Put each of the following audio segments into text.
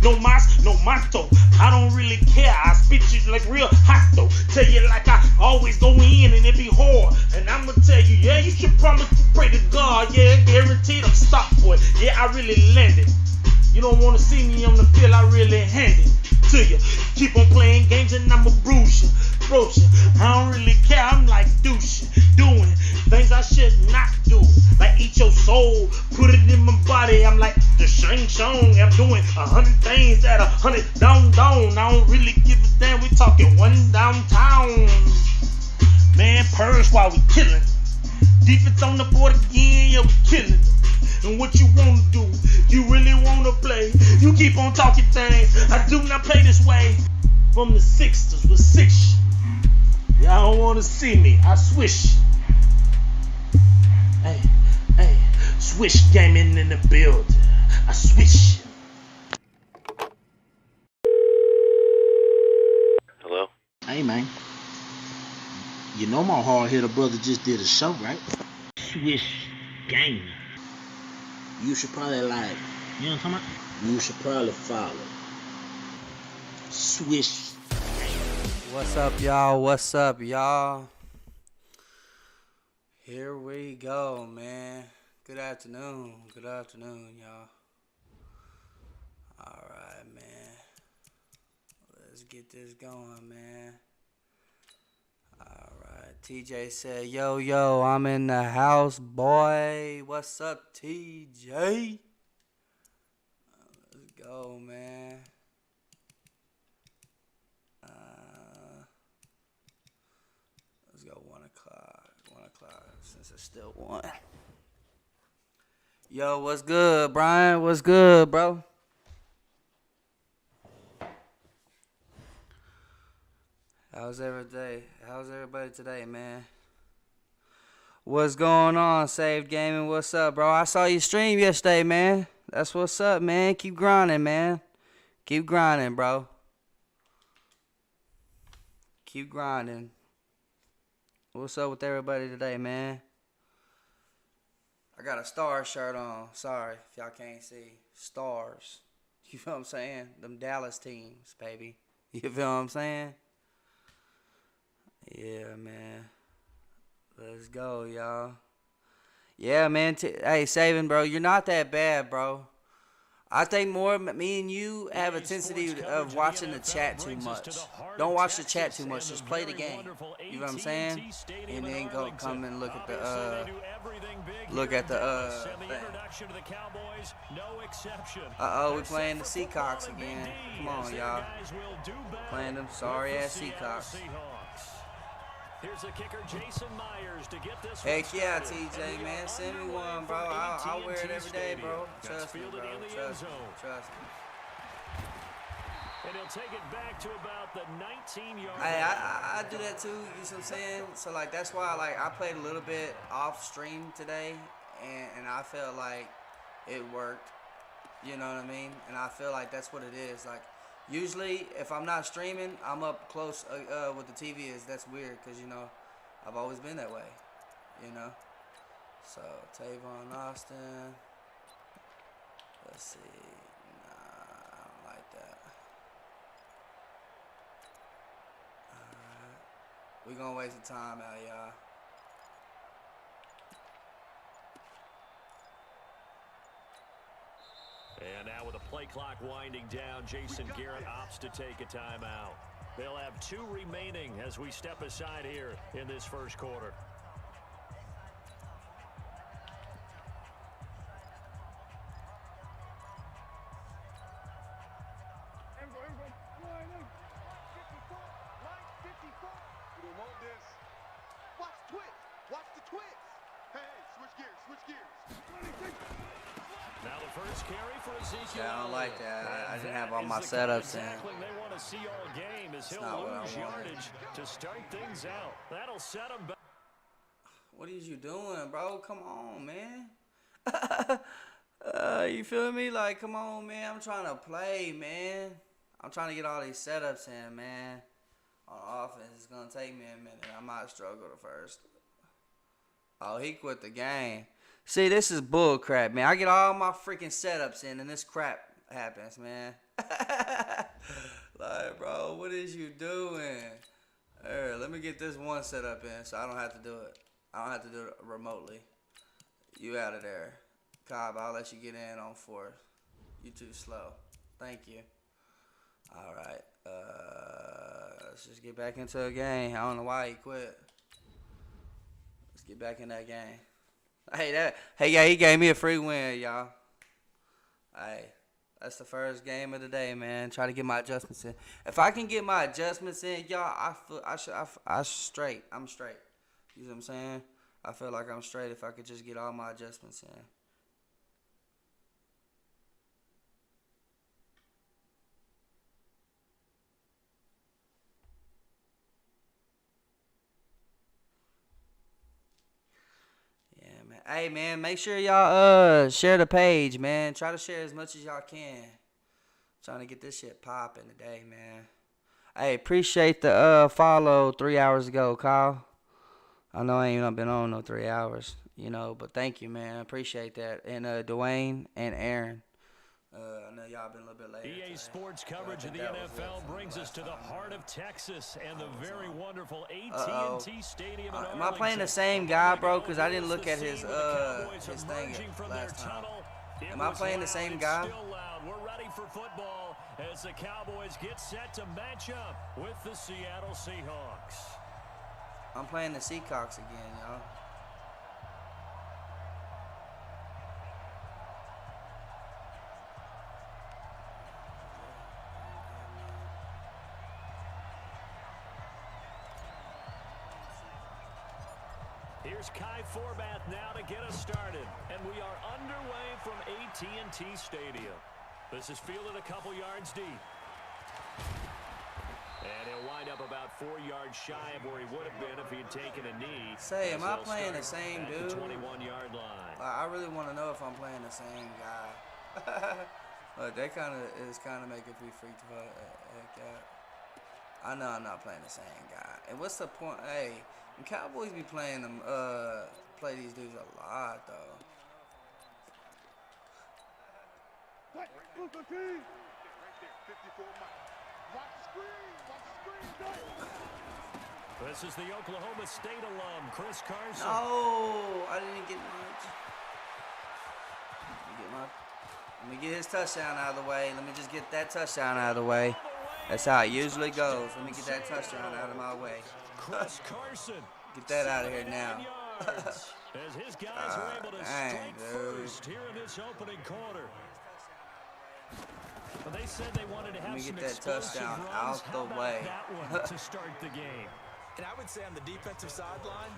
No mas, no mato. I don't really care. I spit you like real hot though. Tell you like I always go in and it be hard. And I'ma tell you, yeah, you should promise to pray to God. Yeah, guaranteed I'm stopped for it. Yeah, I really landed. You don't wanna see me on the field, I really hand it to you. Keep on playing games and I'ma bruise you, broach you. I don't really care, I'm like douche, doing things I should not do. Like eat your soul, put it in my body. I'm like the Shang Tsung. I'm doing 100 things at 100 down. I don't really give a damn. We talking one downtown. Man, purge while we killing. Defense on the board again, yeah, we killing them. And what you wanna do, you really wanna play. You keep on talking things, I do not play this way. From the Sixers with 6. Y'all don't wanna see me, I swish. Hey, swish gaming in the building. I swish. Hello? Hey man, you know my hard hitter brother just did a show, right? Swish gaming. You should probably like, You know what I'm talking about? you should probably follow. Swish. What's up, y'all? What's up, y'all? Here we go, man. Good afternoon. Good afternoon, y'all. All right, man. Let's get this going, man. All right. TJ said, yo, I'm in the house, boy. What's up, TJ? Let's go, man. Let's go 1 o'clock. 1 o'clock, since it's still 1. Yo, what's good, Brian? What's good, bro? How's everybody today, man? What's going on, Saved Gaming? What's up, bro? I saw you stream yesterday, man. That's what's up, man. Keep grinding, man. Keep grinding, bro. Keep grinding. What's up with everybody today, man? I got a Stars shirt on. Sorry if y'all can't see. Stars. You feel what I'm saying? Them Dallas teams, baby. You feel what I'm saying? Yeah, man. Let's go, y'all. Yeah, man. Hey, Savin, bro, you're not that bad, bro. I think more me and you have a tendency of watching the chat too much. Don't watch the chat too much. Just play the game. You know what I'm saying? And then go come and look at the thing. We playing the Seacocks again. Come on, y'all. Playing them sorry ass Seacocks. Here's the kicker, Jason Myers, to get this. Heck yeah, TJ, man. Send me one, bro. I'll wear it every day, bro. Trust me, bro. Trust me. And he'll take it back to about the 19-yard line. Hey, I do that too, you know what I'm saying? So, like, that's why, like, I played a little bit off stream today, and I felt like it worked. You know what I mean? And I feel like that's what it is. Like, usually, if I'm not streaming, I'm up close with the TV. That's weird because, you know, I've always been that way, you know. So, Tavon Austin. Let's see. Nah, I don't like that. Alright. We're going to waste the time out, y'all. And now with the play clock winding down, Jason Garrett opts to take a timeout. They'll have 2 remaining as we step aside here in this first quarter. Watch the twist. Hey, switch gears. Now the first carry for Ezekiel. Yeah, I don't like that. I didn't have all my setups in. They want to see all game as he'll lose yardage to start things out. That'll set him back. What is you doing, bro? Come on, man. You feel me? Like, come on, man. I'm trying to play, man. I'm trying to get all these setups in, man. On offense, it's going to take me a minute. I might struggle the first. Oh, he quit the game. See, this is bull crap, man. I get all my freaking setups in, and this crap happens, man. Like, bro, what is you doing? Here, let me get this one set up in so I don't have to do it. I don't have to do it remotely. You out of there. Cobb, I'll let you get in on 4th. You too slow. Thank you. All right. Let's just get back into a game. I don't know why he quit. Let's get back in that game. Hey, yeah, he gave me a free win, y'all. Hey, that's the first game of the day, man. Try to get my adjustments in. If I can get my adjustments in, y'all, I'm straight. I'm straight. You know what I'm saying? I feel like I'm straight if I could just get all my adjustments in. Hey, man, make sure y'all share the page, man. Try to share as much as y'all can. Trying to get this shit popping today, man. Hey, appreciate the follow 3 hours ago, Kyle. I know I ain't been on no 3 hours, but thank you, man. Appreciate that. And Dwayne and Aaron. I know y'all been a little bit late. EA Sports coverage of the NFL brings us to the heart of Texas and the very wonderful AT&T Stadium. Am I playing the same guy, bro? Because I didn't look at his thing last time. Am I playing the same guy? We're ready for football as the Cowboys get set to match up with the Seattle Seahawks. I'm playing the Seahawks again, y'all. Here's Kai Forbath now to get us started, and we are underway from AT&T Stadium. This is fielded a couple yards deep. And he'll wind up about 4 yards shy of where he would have been if he had taken a knee. Say, am I playing the same dude? The 21-yard line. I really want to know if I'm playing the same guy. Look, that is kind of making me freak the heck out. I know I'm not playing the same guy. And what's the point? Hey, the Cowboys be playing them, play these dudes a lot, though. This is the Oklahoma State alum, Chris Carson. No, I didn't get much. Let me get his touchdown out of the way. Let me just get that touchdown out of the way. That's how it usually goes. Let me get that touchdown out of my way. Chris Carson. Get that out of here now. As his guys were able to strike first here in this opening quarter. But they said they wanted to have some explosive runs. Out the way. That one to start the game. And I would say on the defensive sideline,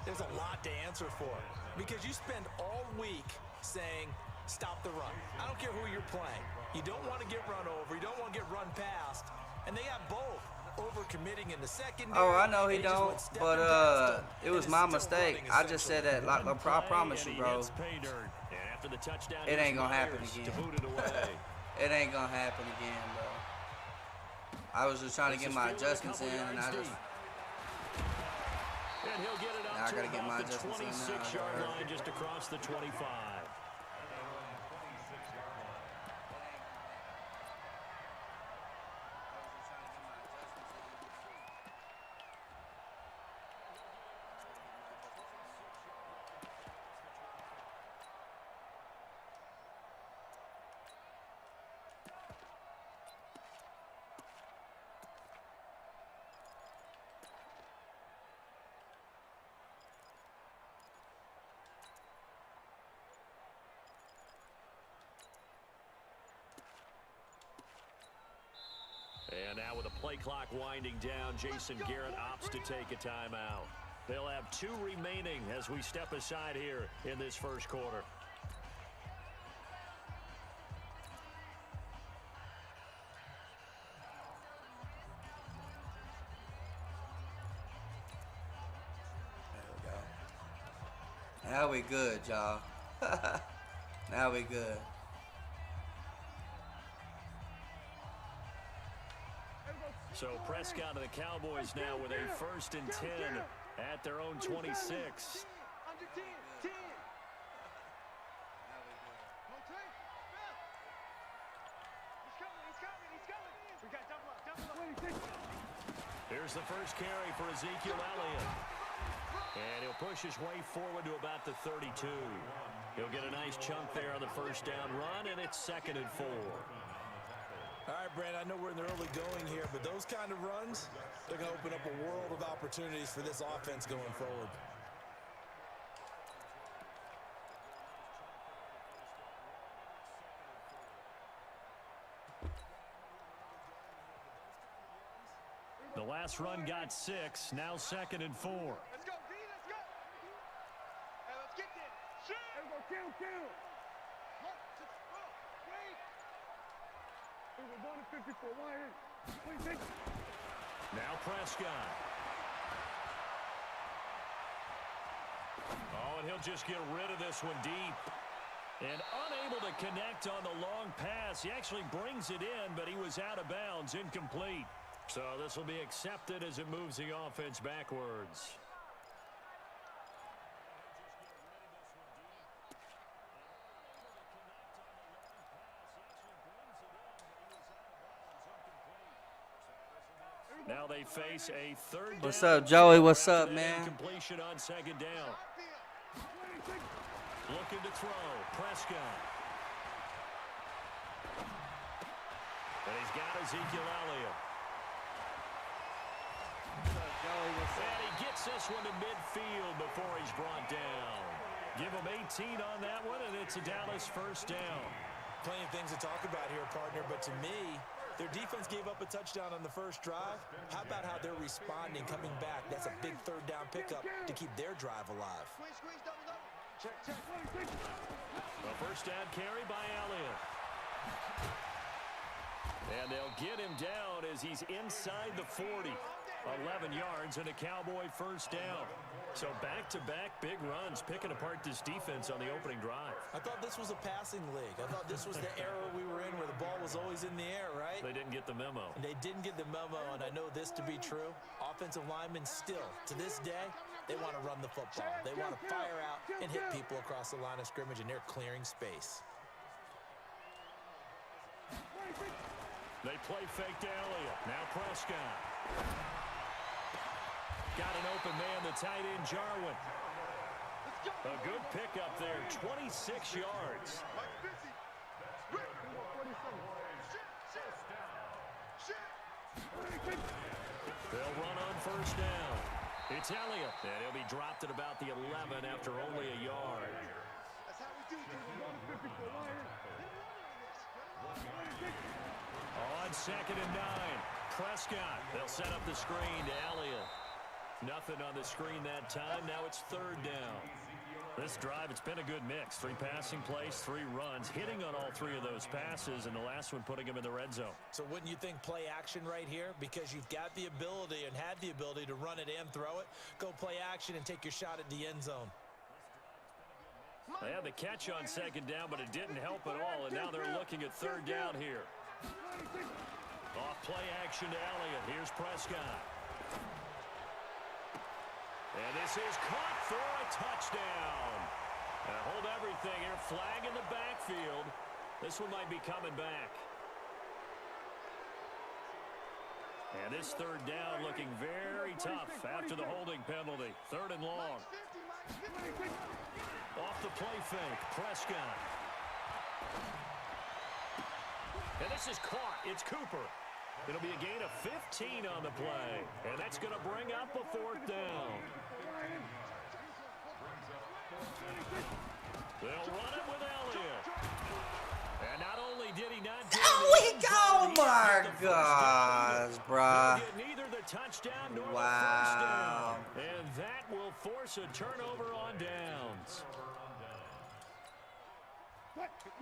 there's a lot to answer for. Because you spend all week saying, stop the run. I don't care who you're playing. You don't want to get run over. You don't want to get run past. And they have both. Overcommitting in the secondary. Oh, I know he don't, but it was my mistake. I just said that, like, I promise you, bro. It ain't gonna happen again. It ain't gonna happen again, bro. I was just trying to get my adjustments in, and I just. Now I gotta get my adjustments in now. 26-yard line just across the 25. And now with the play clock winding down, Jason Garrett opts to take a timeout. They'll have 2 remaining as we step aside here in this first quarter. There we go. Now we good, y'all. Now we good. So Prescott and the Cowboys now with a 1st and 10 at their own 26. Here's the first carry for Ezekiel Elliott. And he'll push his way forward to about the 32. He'll get a nice chunk there on the first down run, and it's 2nd and 4. All right, Brand, I know we're in the early going here, but those kind of runs, they're going to open up a world of opportunities for this offense going forward. The last run got 6, now 2nd and 4. Let's go, D, let's go. Hey, let's get there. Shoot. Let's go, kill. Look, just roll. Wait. We're going to 54. Why in? Please take it. Now Prescott. Oh, and he'll just get rid of this one deep. And unable to connect on the long pass. He actually brings it in, but he was out of bounds, incomplete. So this will be accepted as it moves the offense backwards. Now they face a third down. What's up, Joey? What's up, man? Completion on 2nd down. Looking to throw. Prescott. And he's got Ezekiel Elliott. And he gets this one to midfield before he's brought down. Give him 18 on that one, and it's a Dallas first down. Plenty of things to talk about here, partner, but to me, their defense gave up a touchdown on the first drive. How about how they're responding, coming back? That's a big third down pickup to keep their drive alive. Squeeze, double. Check. A first down carry by Elliott. And they'll get him down as he's inside the 40. 11 yards and a Cowboy first down. So back-to-back big runs, picking apart this defense on the opening drive. I thought this was a passing league. I thought this was the era we were in where the ball was always in the air, right? They didn't get the memo. They didn't get the memo, and I know this to be true. Offensive linemen still, to this day, they want to run the football. They want to fire out and hit people across the line of scrimmage, and they're clearing space. They play fake to Elliott. Now Prescott. Got an open man, the tight end, Jarwin. A good pickup there, 26 yards. They'll run on first down. It's Elliott, and he'll be dropped at about the 11 after only a yard. On 2nd and 9, Prescott. They'll set up the screen to Elliott. Nothing on the screen that time. Now it's 3rd down. This drive, it's been a good mix. 3 passing plays, 3 runs, hitting on all 3 of those passes, and the last one putting him in the red zone. So wouldn't you think play action right here? Because you've got the ability and had the ability to run it and throw it. Go play action and take your shot at the end zone. They had the catch on 2nd down, but it didn't help at all, and now they're looking at 3rd down here. Off play action to Elliott. Here's Prescott. And this is caught for a touchdown. And hold everything here. Flag in the backfield. This one might be coming back. And this 3rd down looking very tough after the holding penalty. 3rd and long. Off the play fake. Prescott. And this is caught. It's Cooper. It'll be a gain of 15 on the play. And that's going to bring up a 4th down. They'll run it with Elliott. And not only did he not get Oh my gosh, bruh. neither the touchdown nor the Wow. first down. And that will force a turnover on downs.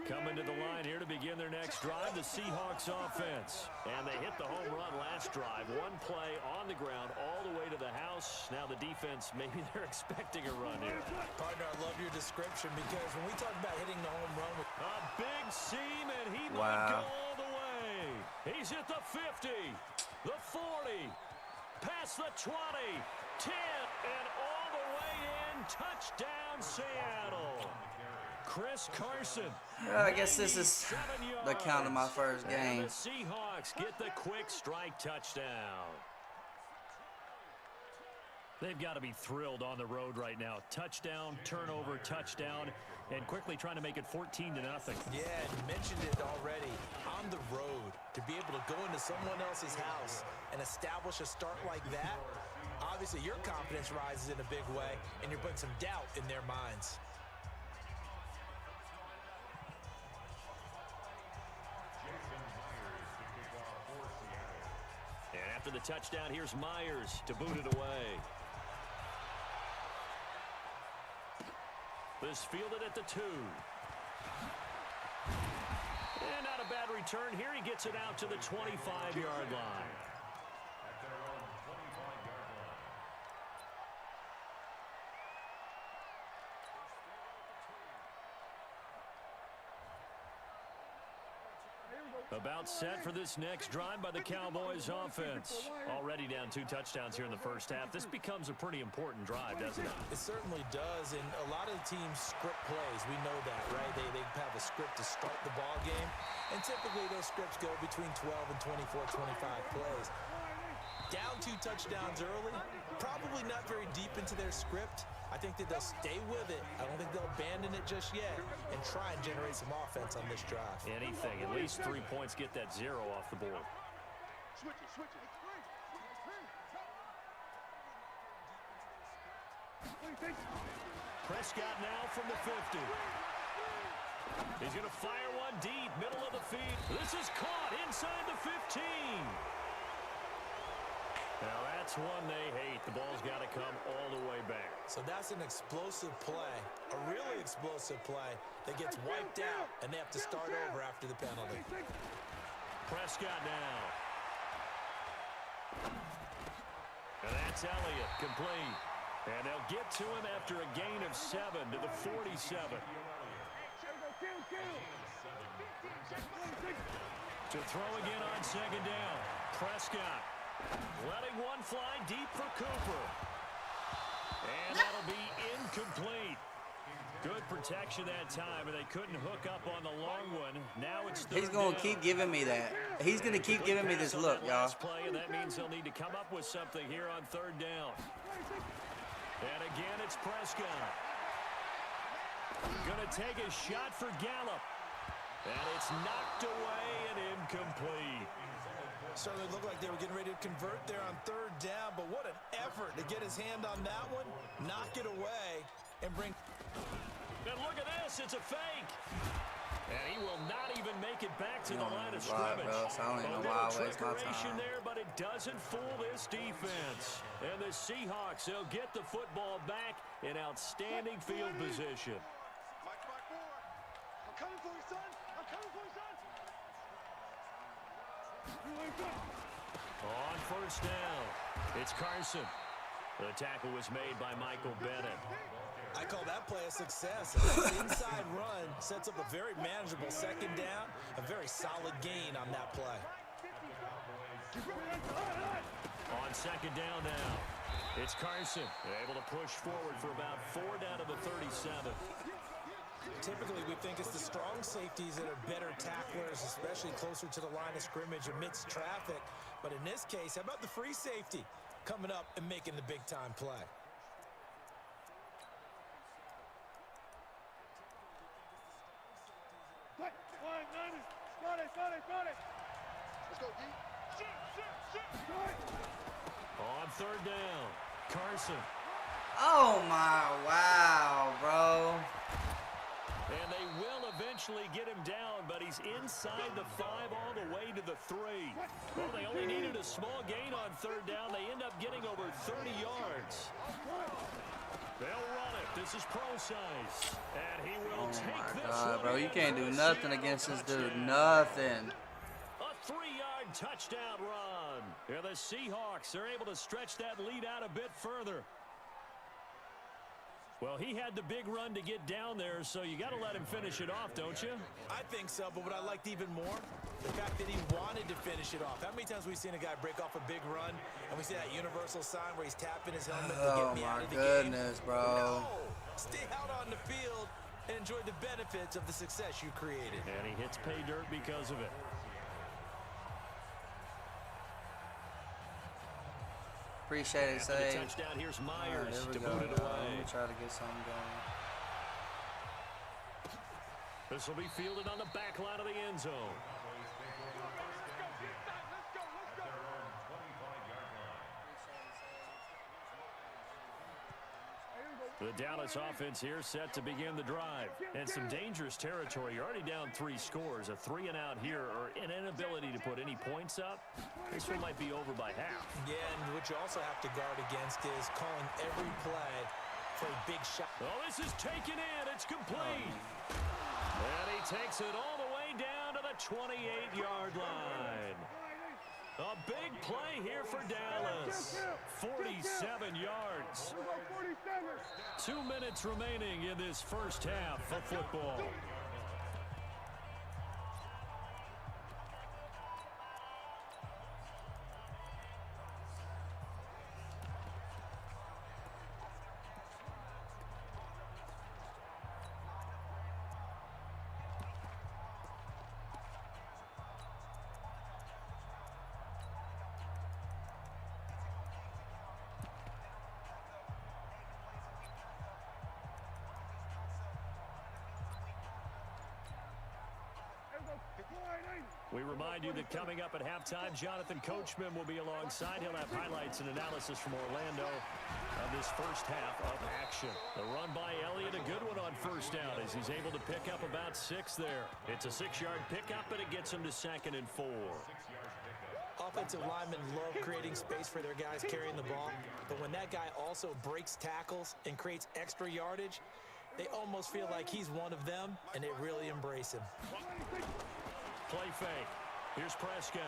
Coming to the line here to begin their next drive, the Seahawks offense. And they hit the home run last drive. 1 play on the ground all the way to the house. Now the defense, maybe they're expecting a run here. Partner, I love your description because when we talk about hitting the home run with A big seam, and he might Wow. go all the way. He's at the 50, the 40, past the 20, 10, and all the way in. Touchdown, Seattle. Chris Carson. I guess this is the count of my first And game. the Seahawks get the quick strike touchdown. They've got to be thrilled on the road right now. Touchdown, turnover, touchdown, and quickly trying to make it 14-0. Yeah, and you mentioned it already. On the road, to be able to go into someone else's house and establish a start like that, obviously your confidence rises in a big way, and you're putting some doubt in their minds. And after the touchdown, here's Myers to boot it away. This fielded at the 2. And not a bad return here. He gets it out to the 25-yard line. About set for this next drive by the Cowboys offense. Already down 2 touchdowns here in the first half. This becomes a pretty important drive, doesn't it? It certainly does, and a lot of the teams script plays. We know that, right? They have a script to start the ball game, and typically those scripts go between 12 and 24, 25 plays. Down 2 touchdowns early, probably not very deep into their script. I think that they'll stay with it. I don't think they'll abandon it just yet and try and generate some offense on this drive. Anything. At least 3 points, get that 0 off the board. Switch it, switch it. Prescott now from the 50. He's going to fire one deep, middle of the field. This is caught inside the 15. Now that's one they hate. The ball's got to come all the way back. So that's an explosive play, a really explosive play that gets wiped out, and they have to start over after the penalty. Prescott now. And that's Elliott, complete. And they'll get to him after a gain of 7 to the 47. To throw again on 2nd down. Prescott letting one fly deep for Cooper. And that'll be incomplete. Good protection that time, and they couldn't hook up on the long one. Now it's 3rd down. He's going to keep giving me that. He's going to keep giving me this look, y'all. Play, and that means they'll need to come up with something here on 3rd down. And again, it's Prescott. Going to take a shot for Gallup. And it's knocked away and incomplete. Certainly looked like they were getting ready to convert there on 3rd down, but what an effort to get his hand on that one, knock it away, and bring... And look at this, it's a fake. And he will not even make it back to the line of scrimmage. Bro, so I don't even know why I waste my time. There, but it doesn't fool this defense. And the Seahawks, they'll get the football back in outstanding field position. Mike, I'm coming for you, son. I'm coming for you, son. On 1st down, it's Carson. The tackle was made by Michael Bennett. I call that play a success. This inside run sets up a very manageable 2nd down, a very solid gain on that play. On 2nd down now, it's Carson. Able to push forward for about 4 down to the 37. Typically, we think it's the strong safeties that are better tacklers, especially closer to the line of scrimmage amidst traffic. But in this case, how about the free safety coming up and making the big-time play? Got it. Let's go, D. Shoot. On 3rd down, Carson. Oh, my, wow, bro. And they will eventually get him down, but he's inside the 5 all the way to the 3. Well, they only needed a small gain on 3rd down. They end up getting over 30 yards. They'll run it. This is pro size. And he will take this one. Bro, you can't do nothing against this dude. Nothing. A 3-yard touchdown run. And the Seahawks are able to stretch that lead out a bit further. Well, he had the big run to get down there, so you got to let him finish it off, don't you? I think so, but what I liked even more, the fact that he wanted to finish it off. How many times have we seen a guy break off a big run, and we see that universal sign where he's tapping his helmet to get me out of the game? Oh, my goodness, bro. No! Stay out on the field and enjoy the benefits of the success you created. And he hits pay dirt because of it. Appreciate it, After the Say. touchdown, here's All right, Myers there we to go, boot it y'all. away. Let me try to get something going. This will be fielded on the back line of the end zone. The Dallas offense here set to begin the drive. And some dangerous territory. You're already down 3 scores. A 3-and-out here or an inability to put any points up. This one might be over by half. Yeah, and what you also have to guard against is calling every play for a big shot. Oh, this is taken in. It's complete. And he takes it all the way down to the 28-yard line. A big play here for Dallas. 47 yards. 2 minutes remaining in this first half of football. We remind you that coming up at halftime, Jonathan Coachman will be alongside. He'll have highlights and analysis from Orlando of this first half of action. The run by Elliott, a good one on first down as he's able to pick up about 6 there. It's a 6-yard pickup, and it gets him to 2nd and 4. Offensive linemen love creating space for their guys carrying the ball, but when that guy also breaks tackles and creates extra yardage, they almost feel like he's one of them, and they really embrace him. Play fake. Here's Prescott.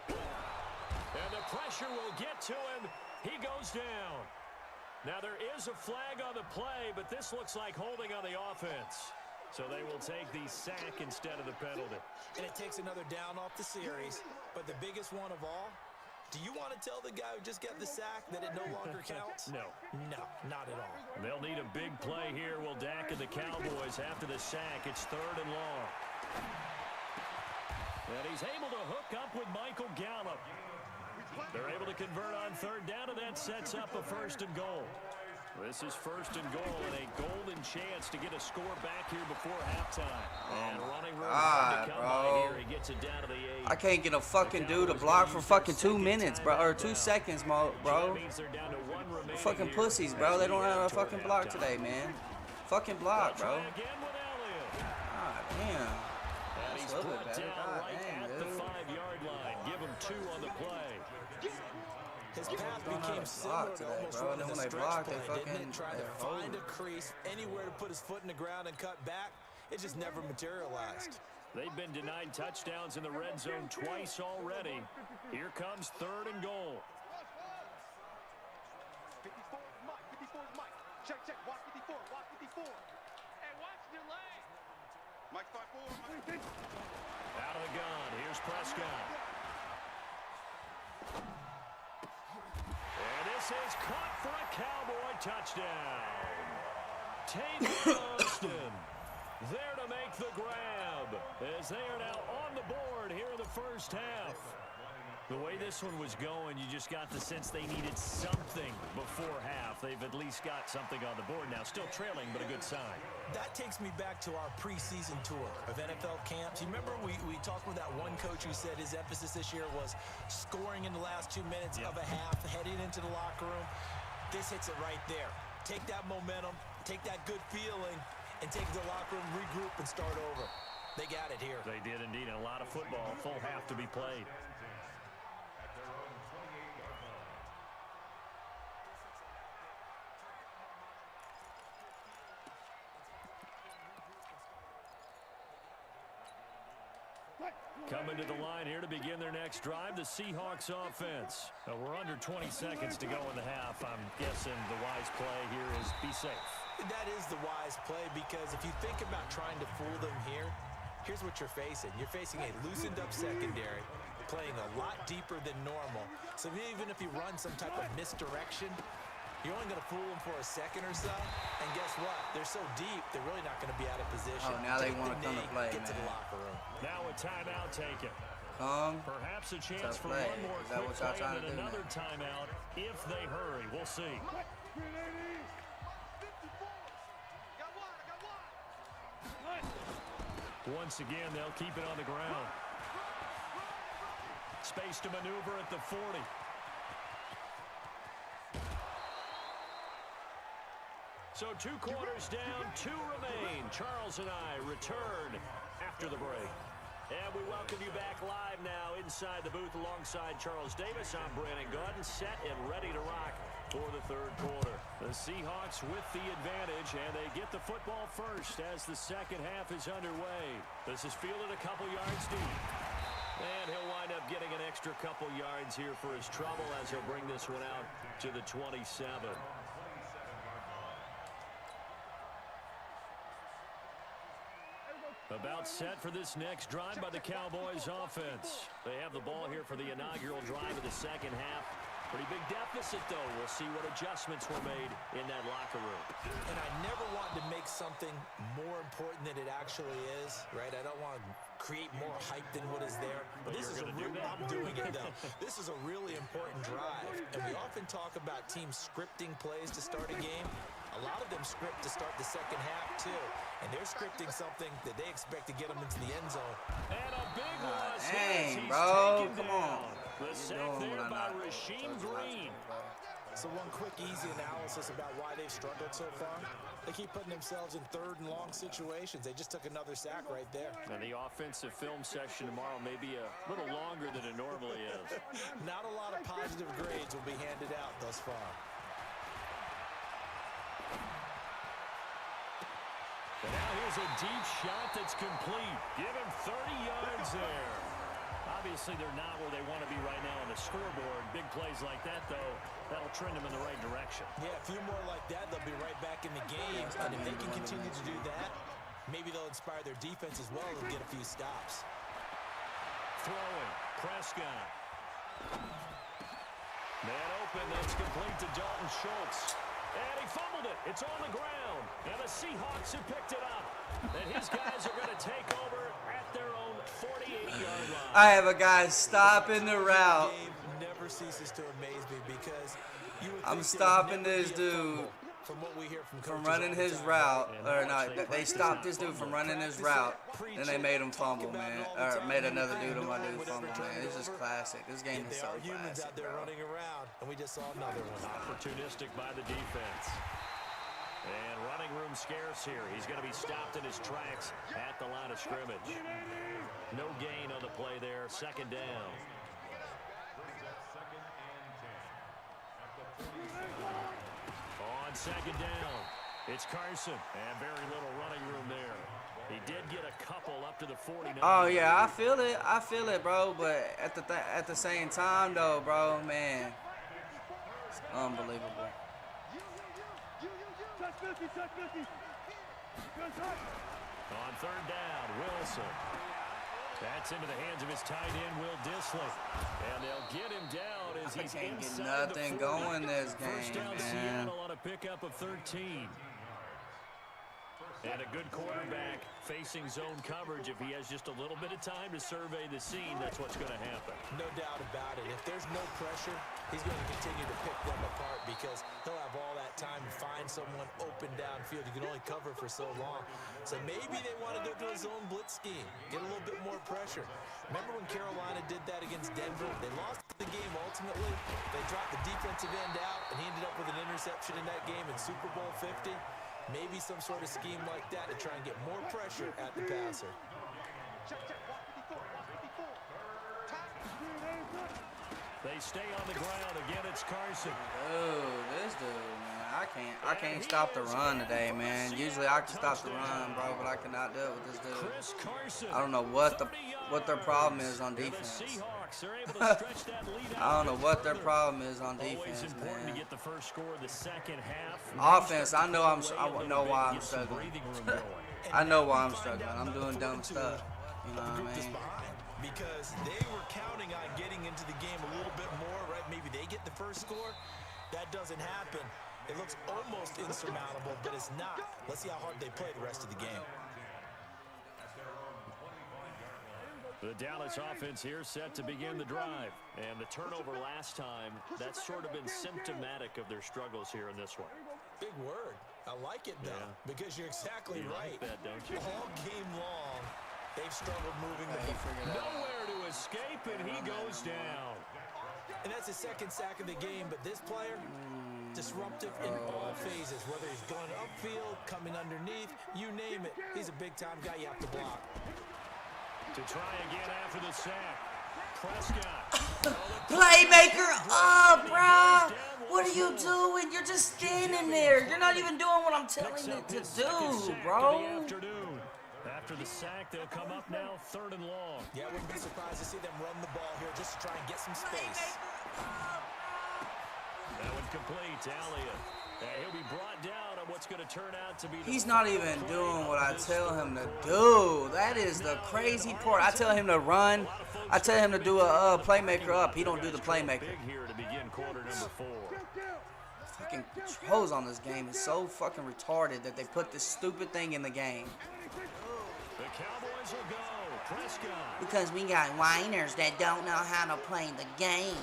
And the pressure will get to him. He goes down. Now there is a flag on the play, but this looks like holding on the offense. So they will take the sack instead of the penalty. And it takes another down off the series. But the biggest one of all, do you want to tell the guy who just got the sack that it no longer counts? No. No, not at all. They'll need a big play here. Will Dak and the Cowboys after the sack. It's 3rd and long. And he's able to hook up with Michael Gallup. They're able to convert on 3rd down, and that sets up a 1st and goal. This is 1st and goal, and a golden chance to get a score back here before halftime. And running room to come by here. He gets it down to the 8. I can't get a fucking dude to block for fucking 2 minutes, bro, or 2 seconds, bro. Fucking pussies, bro. They don't have a fucking block today, man. Fucking block, bro. God damn. That's a little bit better. God damn, at the dude. 5-yard line. Give him 2 on the play. His path don't know how became to similar block to today, almost bro. running And a when they stretch block, they play, didn't fucking- it? Trying they to hold find it. a crease, anywhere to put his foot in the ground and cut back. It just never materialized. They've been denied touchdowns in the red zone twice already. Here comes 3rd and goal. 54, Mike. 54, Mike. Check, check. Watch 54. Watch 54. Hey, watch your lane. Mike 5-4. Out of the gun. Here's Prescott. And this is caught for a Cowboy touchdown. Taylor Austin there to make the grab as they are now on the board here in the first half. The way this one was going, you just got the sense they needed something before half. They've at least got something on the board now. Still trailing, but a good sign. That takes me back to our preseason tour of NFL camps. You remember we talked with that one coach who said his emphasis this year was scoring in the last 2 minutes of a half, heading into the locker room. This hits it right there. Take that momentum, take that good feeling, and take the locker room, regroup, and start over. They got it here. They did indeed. A lot of football, full half to be played. Coming to the line here to begin their next drive, the Seahawks offense. We're under 20 seconds to go in the half. I'm guessing the wise play here is be safe. That is the wise play, because if you think about trying to fool them here, here's what you're facing. You're facing a loosened up secondary, playing a lot deeper than normal. So even if you run some type of misdirection, you're only going to fool them for a second or so. And guess what? They're so deep, they're really not going to be out of position. Oh, now they Take want the to come to knee, play, get to the man. locker room. Now a timeout taken. come Perhaps a to chance for play. one more Is that quick what y'all play trying and to do another now? timeout if they hurry. We'll see. 54. Got one. Once again, they'll keep it on the ground. Space to maneuver at the 40. So 2 quarters down, 2 remain. Charles and I return after the break. And we welcome you back live now inside the booth alongside Charles Davis. I'm Brandon Gordon, set and ready to rock for the 3rd quarter. The Seahawks with the advantage, and they get the football first as the second half is underway. This is fielded a couple yards deep. And he'll wind up getting an extra couple yards here for his trouble as he'll bring this one out to the 27. About set for this next drive by the Cowboys offense. They have the ball here for the inaugural drive of the second half. Pretty big deficit, though. We'll see what adjustments were made in that locker room. And I never want to make something more important than it actually is, right? I don't want to create more hype than what is there. But this is a real, I'm doing it, though. This is a really important drive. And we often talk about teams scripting plays to start a game. A lot of them script to start the second half, too. And they're scripting something that they expect to get them into the end zone. And a big loss. Dang, bro. Taken Come down. on. The sack there by Rasheem Green. So one quick, easy analysis about why they've struggled so far. They keep putting themselves in 3rd and long situations. They just took another sack right there. And the offensive film session tomorrow may be a little longer than it normally is. Not a lot of positive grades will be handed out thus far. And now here's a deep shot that's complete. Give him 30 yards there. Obviously, they're not where they want to be right now on the scoreboard. Big plays like that, though, that'll trend them in the right direction. Yeah, a few more like that, they'll be right back in the game. And if they can continue to do that, maybe they'll inspire their defense as well and get a few stops. Throwing, Prescott. Man open, that's complete to Dalton Schultz. And he fumbled it. It's on the ground. And the Seahawks have picked it up. And his guys are going to take over at their own 48-yard line. I have a guy stopping the route. Never ceases to amaze me because you would I'm think stopping there would this never be a dude fumble from what we hear from from coaches running all the his time, route. right? Or no, they stopped this dude from running his route. Then they made him fumble, man. Or made another dude on my dude fumble, man. This is classic. This game is They so are humans classic, out there bro. running around, and we just saw another one. Opportunistic by the defense. And running room scarce here. He's going to be stopped in his tracks at the line of scrimmage. No gain on the play there. 2nd down. On 2nd down, it's Carson. And very little running room there. He did get a couple up to the 49. Oh yeah, I feel it. I feel it, bro. But at the same time, though, bro, man, it's unbelievable. Touch 50, touch 50. Good touch. On 3rd down, Wilson. That's into the hands of his tight end, Will Dissly. And they'll get him down as I he's can't get inside nothing the 40. going this First game, down, man. Seattle on a pickup of 13. And a good quarterback facing zone coverage. If he has just a little bit of time to survey the scene, that's what's going to happen. No doubt about it. If there's no pressure, he's going to continue to pick them apart because he'll have all that time to find someone open downfield. You can only cover for so long. So maybe they want to go to a zone blitz scheme, get a little bit more pressure. Remember when Carolina did that against Denver? They lost the game ultimately. They dropped the defensive end out, and he ended up with an interception in that game in Super Bowl 50. Maybe some sort of scheme like that to try and get more pressure at the passer. Check, check. 154, 154. Tap. They stay on the ground. Again, it's Carson. Dude, this dude, man, I can't stop the run today, man. Usually I can stop the run, bro, but I cannot do it with this dude. Chris Carson. I don't know what their problem is on defense. The Seahawks are able to stretch that lead out. I don't know what their problem is on Always defense, important man. to get the first score of the second half. Offense, I know why I'm struggling. I know why I'm struggling. I'm doing dumb stuff. You know what I mean? Because they were counting on getting into the game a little bit more, right? Maybe they get the first score. That doesn't happen. It looks almost insurmountable, but it's not. Let's see how hard they play the rest of the game. The Dallas offense here set to begin the drive. And the turnover last time, that's sort of been symptomatic of their struggles here in this one. Big word. I like it, though, because you're exactly right. Like that, don't you? All game long, they've struggled moving the ball. Nowhere to escape, and he goes down. And that's his second sack of the game, but this player, disruptive in all phases, whether he's going upfield, coming underneath, you name it. He's a big-time guy you have to block. To try again after the sack. Prescott. Playmaker up, bro. What are you doing? You're just standing there. You're not even doing what I'm telling you to do, bro. After the sack, they'll come up now, 3rd and long. Yeah, I wouldn't be surprised to see them run the ball here just to try and get some space. That one complete to Elliott. And he'll be brought down on what's going to turn out to be the He's not even doing what I tell him to do. That is the crazy part. I tell him to run. I tell him to do a playmaker up. He don't do the playmaker. Big here to begin quarter number 4. Fucking controls on this game is so fucking retarded that they put this stupid thing in the game. The Cowboys will go. Prescott. Because we got whiners that don't know how to play the game.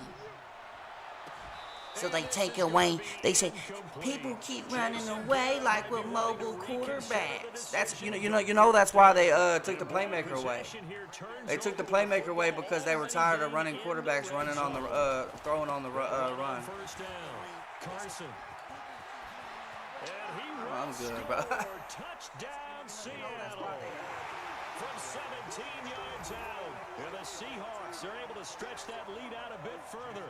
So they take away, they say, people keep running away like with mobile quarterbacks. That's, you know that's why they took the playmaker away. They took the playmaker away because they were tired of running quarterbacks running on the, throwing on the run. Carson. I'm good, bro. Touchdown, Seattle. From 17 yards out. And the Seahawks are able to stretch that lead out a bit further.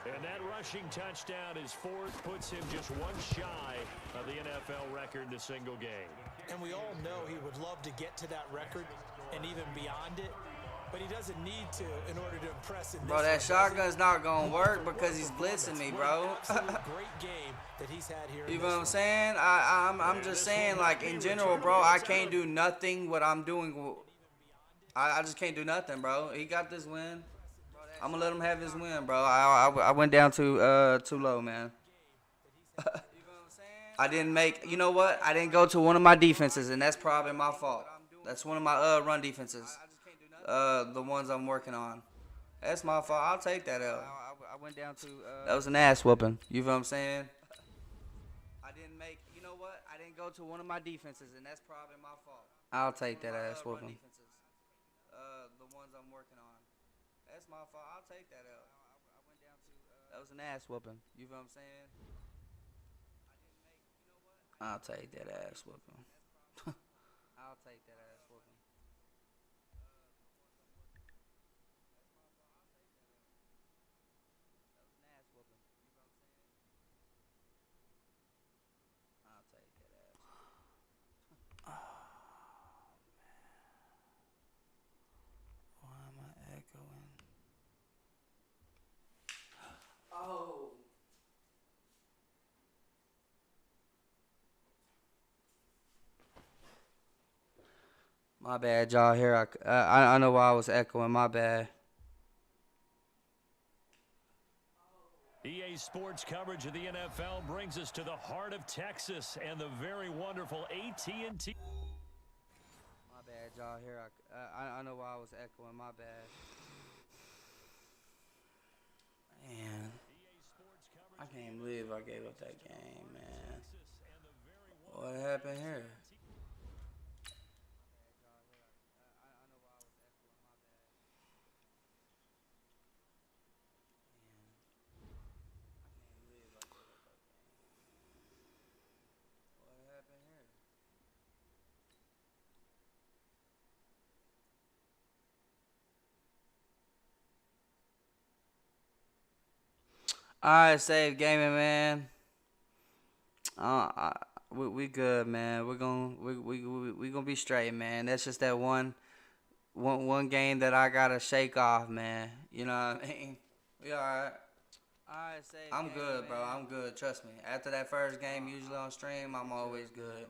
And that rushing touchdown is 4th, puts him just one shy of the NFL record in a single game. And we all know he would love to get to that record and even beyond it, but he doesn't need to in order to impress in this Bro, that shotgun's not going to work because he's blitzing me, bro. Great game that he's had here. You know what I'm saying? I'm just saying, like, in general, bro, I can't do nothing what I'm doing. I just can't do nothing, bro. He got this win. I'm gonna let him have his win, bro. I went down too low, man. I didn't make. You know what? I didn't go to one of my defenses, and that's probably my fault. That's one of my run defenses. The ones I'm working on. That's my fault. I'll take that L. I went down to. That was an ass whooping. You know what I'm saying? I didn't make. You know what? I didn't go to one of my defenses, and that's probably my fault. I'll take that ass whooping. The ones I'm working on. That's my fault. I'll take that L. I went down to. That was an ass whooping. You know what I'm saying? I'll take that ass whooping. I'll take that ass whooping. That was an ass whooping. You know what I'm saying? I'll take that ass whooping. Oh, man. Why am I echoing? Oh. My bad, y'all. Here, I know why I was echoing. My bad. EA Sports coverage of the NFL brings us to the heart of Texas and the very wonderful AT&T. My bad, y'all. Here, I know why I was echoing. My bad. Man, I can't believe I gave up that game, man. What happened here? All right, save gaming, man. We good, man. We gonna be straight, man. That's just that one game that I gotta shake off, man. You know what I mean? We all right. I'm good, bro. I'm good. Trust me. After that first game, usually on stream, I'm always good.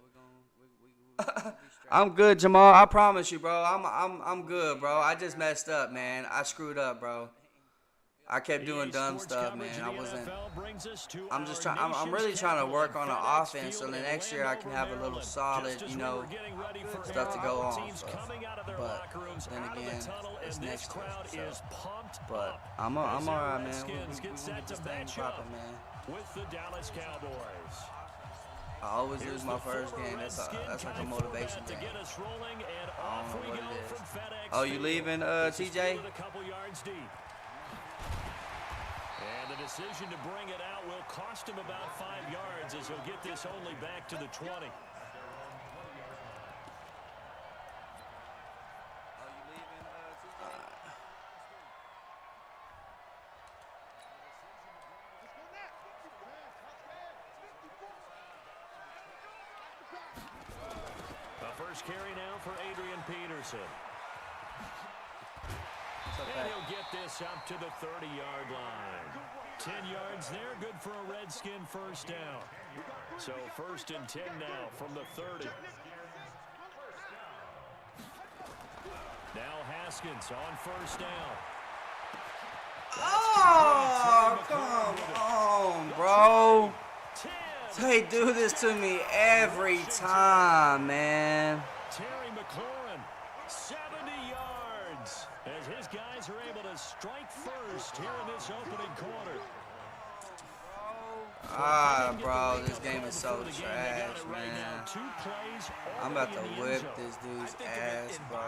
I'm good, Jamal. I promise you, bro. I'm good, bro. I just messed up, man. I screwed up, bro. I kept doing dumb stuff, man. I wasn't. I'm really trying to work on the offense, so the next year I can have a little solid, you know, stuff to go on. But then again, it's next year. So. But I'm alright, man. We gonna get this thing popping, man. With the Dallas Cowboys. I always lose my first game. That's like a motivation thing. I don't know what it is. Oh, you leaving, TJ? And the decision to bring it out will cost him about 5 yards as he'll get this only back to the 20. First carry now for Adrian Peterson. And he'll get this up to the 30-yard line. 10 yards there, good for a Redskin first down. So 1st and 10 now from the 30. Now Haskins on first down. Oh, come on, bro. They do this to me every time, man. Terry McLaurin, 70 yards, as his guys are able to strike first here in this opening quarter. Bro, this game is so trash, man. I'm about to whip this dude's ass, bro.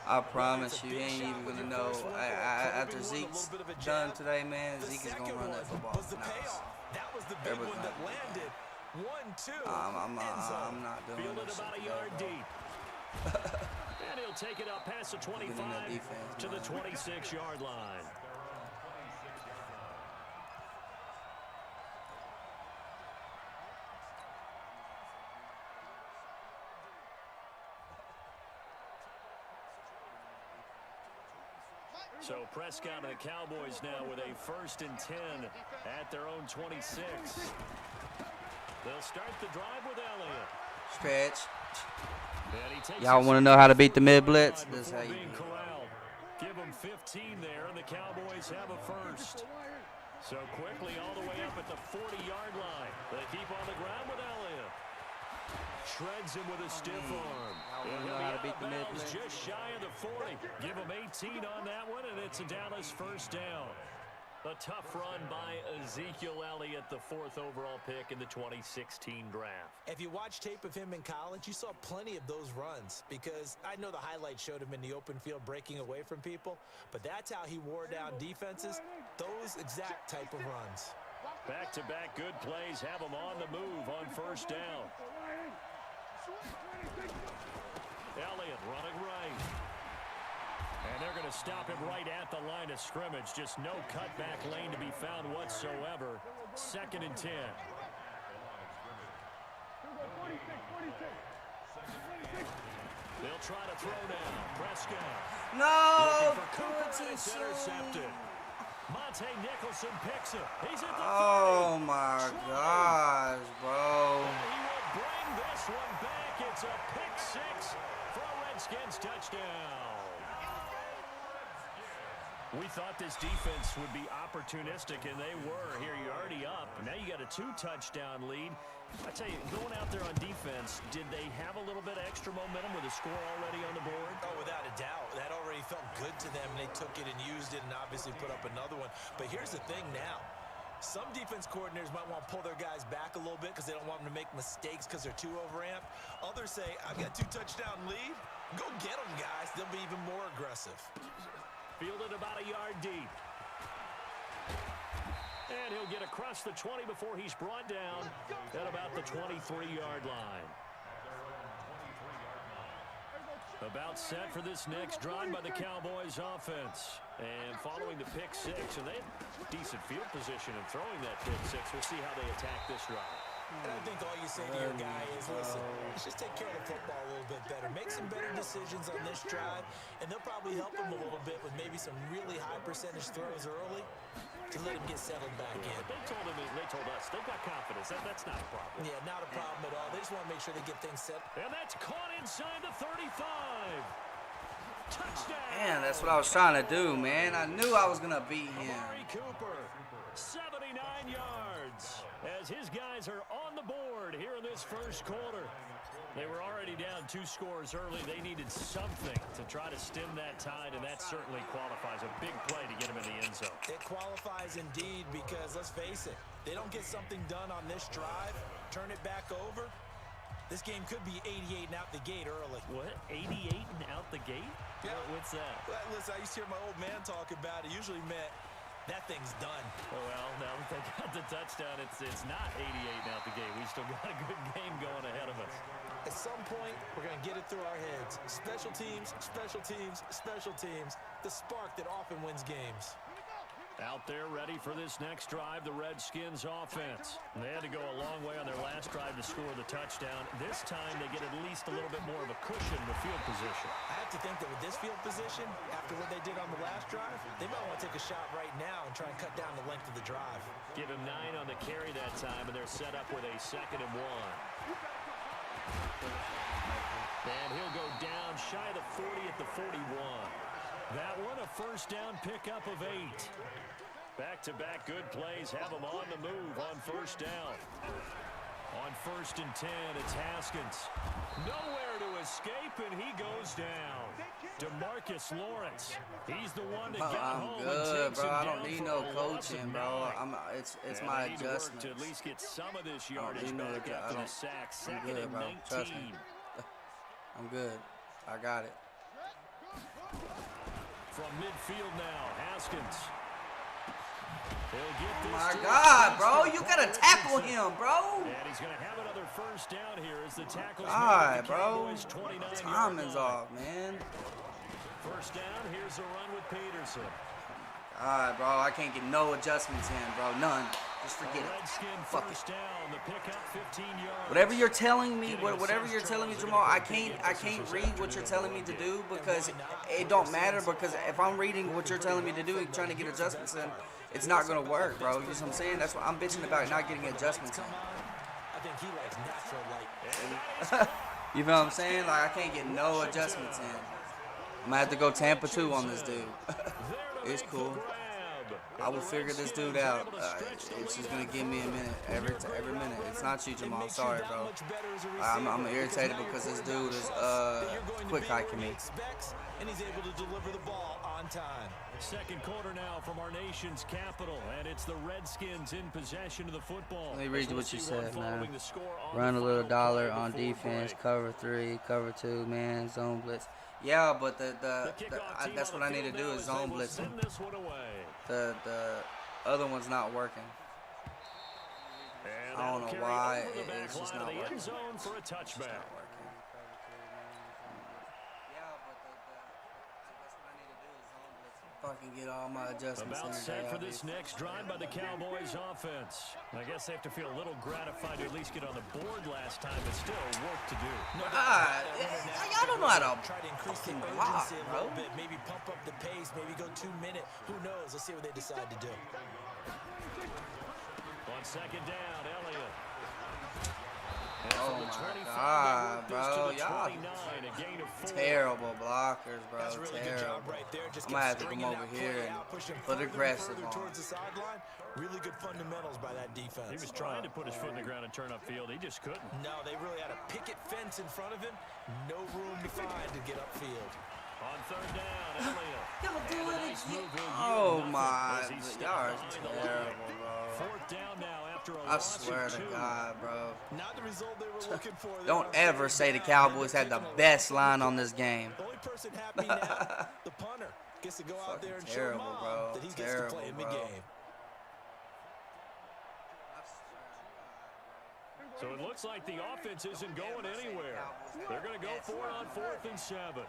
I promise you, he ain't even gonna know. After Zeke's done today, man, Zeke is gonna run that football. That was the big one that landed. 1-2. I'm not doing Fielded this about shit a yard today, deep. And he'll take it up past the 25 to the 26-yard line. So Prescott and the Cowboys now with a 1st and 10 at their own 26. They'll start the drive with Elliott. Stretch. Y'all want to know how to beat the mid blitz? This is how you do it. Give them 15 there, and the Cowboys have a first. So quickly all the way up at the 40-yard line. They keep on the ground with Elliott. Shreds him with a stiff arm. And know how to beat the mid blitz. Just shy of the 40. Give him 18 on that one, and it's a Dallas first down. A tough run by Ezekiel Elliott, the 4th overall pick in the 2016 draft. If you watch tape of him in college, you saw plenty of those runs, because I know the highlights showed him in the open field breaking away from people, but that's how he wore down defenses, those exact type of runs. Back-to-back good plays have him on the move on first down. Elliott running right. And they're going to stop him right at the line of scrimmage. Just no cutback lane to be found whatsoever. 2nd and 10. They'll try to throw now. Prescott. No! Intercepted. Monte Nicholson picks it. He's at the 30. Oh my gosh, bro. He will bring this one back. It's a pick 6 for a Redskins touchdown. We thought this defense would be opportunistic, and they were. Here you're already up. Now you got a 2-touchdown lead. I tell you, going out there on defense, did they have a little bit of extra momentum with a score already on the board? Oh, without a doubt. That already felt good to them. They took it and used it and obviously put up another one. But here's the thing now. Some defense coordinators might want to pull their guys back a little bit because they don't want them to make mistakes because they're too overamped. Others say, I've got a 2-touchdown lead. Go get them, guys. They'll be even more aggressive. Fielded about a yard deep. And he'll get across the 20 before he's brought down at about the 23-yard line. About set for this next drive by the Cowboys offense. And following the pick 6, and they have decent field position in throwing that pick 6. We'll see how they attack this drive. And I think all you say to your guy is, listen, let's just take care of the football a little bit better. Make some better decisions on this drive, and they'll probably help him a little bit with maybe some really high percentage throws early to let him get settled back in. They told us they've got confidence. That's not a problem. Yeah, not a problem at all. They just want to make sure they get things set. And that's caught inside the 35. Man, that's what I was trying to do, man. I knew I was gonna beat him. Amari Cooper, 79 yards, as his guys are on the board here in this first quarter. They were already down 2 scores early. They needed something to try to stem that tide, and that certainly qualifies. A big play to get him in the end zone. It qualifies indeed because, let's face it, they don't get something done on this drive, turn it back over, this game could be 88 and out the gate early. What? 88 and out the gate? Yeah. What's that? Well, listen, I used to hear my old man talk about it. Usually meant that thing's done. Well, now that they got the touchdown, it's not 88 and out the gate. We still got a good game going ahead of us. At some point, we're going to get it through our heads. Special teams, special teams, special teams. The spark that often wins games. Out there ready for this next drive, the Redskins offense. They had to go a long way on their last drive to score the touchdown. This time they get at least a little bit more of a cushion in the field position. I have to think that with this field position, after what they did on the last drive, they might want to take a shot right now and try and cut down the length of the drive. Give him 9 on the carry that time, and they're set up with a 2nd and 1. And he'll go down shy of the 40 at the 41. That one a first down pickup of 8. Back-to-back good plays have him on the move on first down. On 1st and 10, it's Haskins. Nowhere to escape, and he goes down. DeMarcus Lawrence. He's the one that got home good, and takes bro. him I down don't need for no a loss of coaching, bro. 9. It's And my they need to work adjustments. to at least get some of this I yardage don't need no back after the sack. I'm 2nd good, and bro. Trust 19. me. I'm good. I got it. From midfield now, Haskins. He'll get this My to God, his bro. feet You for gotta Paul tackle Richardson. him, bro. And he's going to have another first down here as the tackle's God, made at the bro. Cowboys' 29-yard Timing's line. off, man. First down, here's a run with Peterson. God, bro. I can't get no adjustments in, bro. None. Just forget it. Redskin Fuck it. first down, the pickup 15 yards. Whatever you're telling me, whatever you're telling me, Jamal, I can't read what you're telling me to do because it don't matter. Because if I'm reading what you're telling me to do and trying to get adjustments in, it's not gonna work, bro. You know what I'm saying? That's what I'm bitching about, not getting adjustments in. I think he likes natural light. You know what I'm saying? Like I can't get no adjustments in. I'm gonna have to go Tampa 2 on this dude. It's cool. I will figure this dude out. It's just gonna give me a minute every minute. It's not you, Jamal. Sorry, bro. I'm irritated because this dude is quick hiking me. And he's able to deliver the ball on time. Second quarter now from our nation's capital, and it's the Redskins in possession of the football. Let me read what you said, man. Following the score on Run the a little final dollar play on before defense, break. cover 3, cover 2, man, zone blitz. Yeah, but that's what I need to do is zone blitz. Send this one away. The other one's not working. And I don't that'll know carry why over the back it's just line not of the working. end zone for a touchback. Fucking get all my adjustments About in set for there. this next drive by the Cowboys offense. I guess they have to feel a little gratified to at least get on the board last time, but still work to do. God, y'all don't know how to Try to increase the fucking block, urgency a bro. little bit. Maybe pump up the pace. Maybe go 2 minute. Who knows? Let's see what they decide to do. On second down, Elliott. Oh my God, bro, y'all terrible blockers, bro. That's a really good Terrible. job right there. Just I'm gonna have to kept come stringing over that here play and out, pushing put further and aggressive further on. towards the sideline. Really good fundamentals by that defense. He was trying to put his foot in the ground and turn upfield. He just couldn't. No, they really had a picket fence in front of him. No room to find to get upfield. On third down, Elliott. Y'all do And a it nice again. move will Oh yield my, nothing as he stepped y'all are behind the line. terrible, bro. Fourth down now after a I loss of swear to 2. God, bro. Not the result they were looking for. They Don't were on ever third say the down. Cowboys They're had the taking a best lot. line on this game. The only person happy now, the punter, gets to go out there and Fucking show terrible, mom bro. that he gets to Terrible, play in the bro. game. So it looks like the offense isn't going anywhere. They're going to go for it on 4th and 7.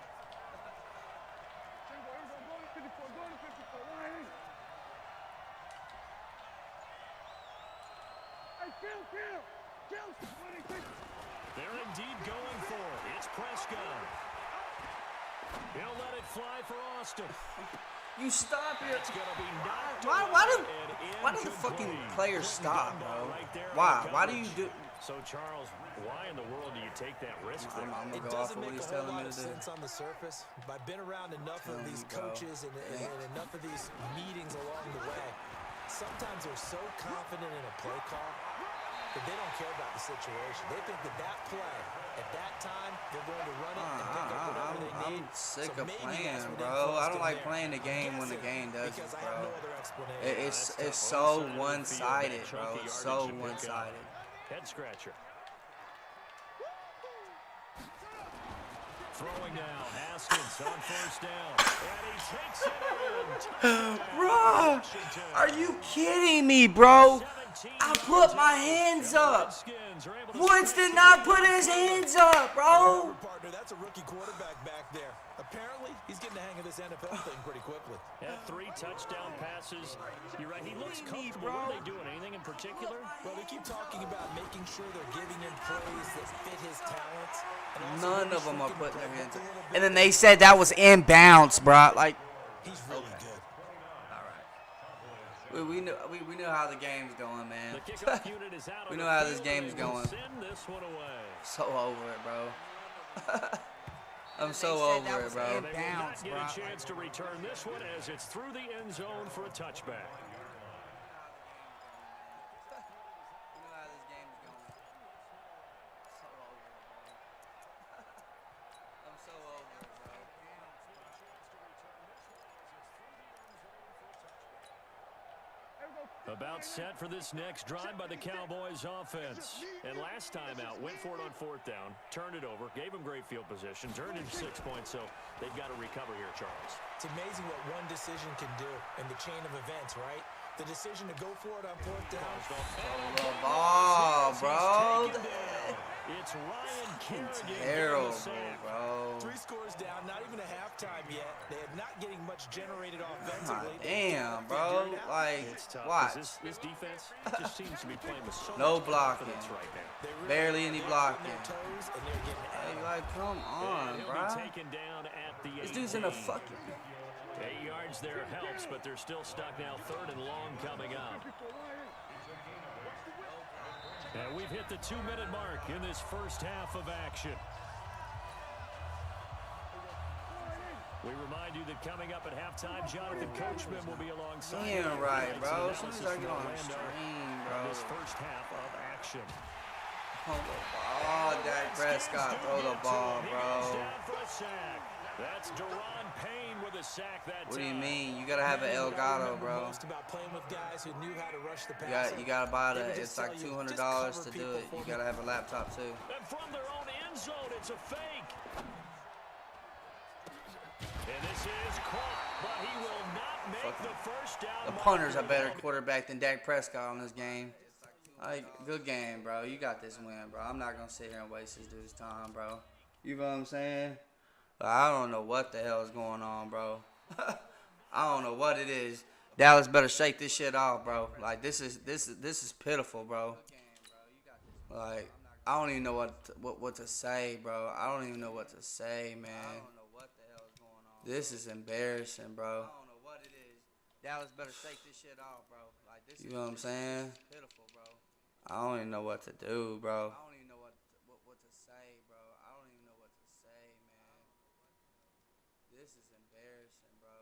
They're indeed going for it. It's Prescott. He'll let it fly for Austin. You stop your. It's going to be knocked Why away do and why do the fucking incomplete. players stop, bro? Right there on Why? the Why do you coverage. do? So, Charles, why in the world do you take that risk there? I'm It gonna go off doesn't of what make he's a whole telling me lot to of do. sense on the surface, but I've been around enough of these Bro. coaches and enough of these meetings along the way. Sometimes they're so confident in a play call that they don't care about the situation. They think that play, at that time, they're going to run it and pick up whatever they need. I'm sick So of maybe playing, that's what bro. influenced I don't him like there. playing the game when the Guessing, game does because it, I have bro. no other explanation. It's so one-sided, bro. It's so one-sided. Head scratcher. Throwing now, Haskins on first down. And he takes it in. Bro, are you kidding me, bro? I put my hands up. Woods did not put his hands up, bro. Partner, that's a rookie quarterback back there. Apparently, he's getting the hang of this NFL thing pretty quickly. Yeah, 3 touchdown passes. You're right, he looks comfortable. What are they doing? Anything in particular? Well, they keep talking about making sure they're giving him plays that fit his talents. And also None making of them sure are he can putting their break hands a up. little bit. And then they said that was inbounds, bro. Like, He's really good. all right. We knew how the game's going, man. The kickoff unit is out We on know the how this field, game's and they will going. send this one away. So over it, bro. I'm so said over that it, was bro. They will not Inbounds, get bro. a chance to return this one as it's through the end zone for a touchback. You know how this game's going. So over it, bro. I'm so over it, bro. About set for this next drive by the Cowboys offense. And last time out, went for it on 4th down, turned it over, gave them great field position, turned into 6 points, so they've got to recover here, Charles. It's amazing what one decision can do in the chain of events, right? The decision to go for it on 4th down. The ball, bro. It's Ryan Kerrigan. Terrible, getting the sack. bro. 3 scores down, not even a halftime yet. They are not getting much generated God offensively. damn, bro. Like, It's tough. 'cause watch. This defense just seems to be playing with so No much blocking. confidence right now. They really Barely any they're blocking. on their toes, and they're getting Hey, added. like, come on, And he'll bro. be taken down at the This dude's in a 18. fucking. 8 yards there helps, but they're still stuck now. 3rd and long coming up. And we've hit the 2-minute mark in this first half of action. We remind you that coming up at halftime, Jonathan Coachman will be alongside. Damn right, bro. As soon Analysis as I from get on the Orlando stream, on bro. this first half of action. Oh, Dak Prescott, throw the ball, He bro. goes down for a sack. That's Deron Payne with a sack that What do you time. mean? You gotta have an Elgato, bro. Most about playing with guys who knew how to rush the You passer. gotta buy They the. would It's just like tell you, $200 just to cover do it. people You for gotta me. have a laptop too. And from their own end zone, it's a fake. And this is caught, but he will not make the first down. The punter's a better quarterback than Dak Prescott on this game. Like, good game, bro. You got this win, bro. I'm not gonna sit here and waste this dude's time, bro. You know what I'm saying? But I don't know what the hell is going on, bro. I don't know what it is. Dallas better shake this shit off, bro. Like, this is pitiful, bro. Like, I don't even know what to say, bro. I don't even know what to say, man. This is embarrassing, bro. I don't know what it is. Dallas better shake this shit off, bro. Like, this you know what I'm saying? Pitiful, bro. I don't even know what to do, bro. I don't even know what to say, bro. I don't even know what to say, man. This is embarrassing, bro.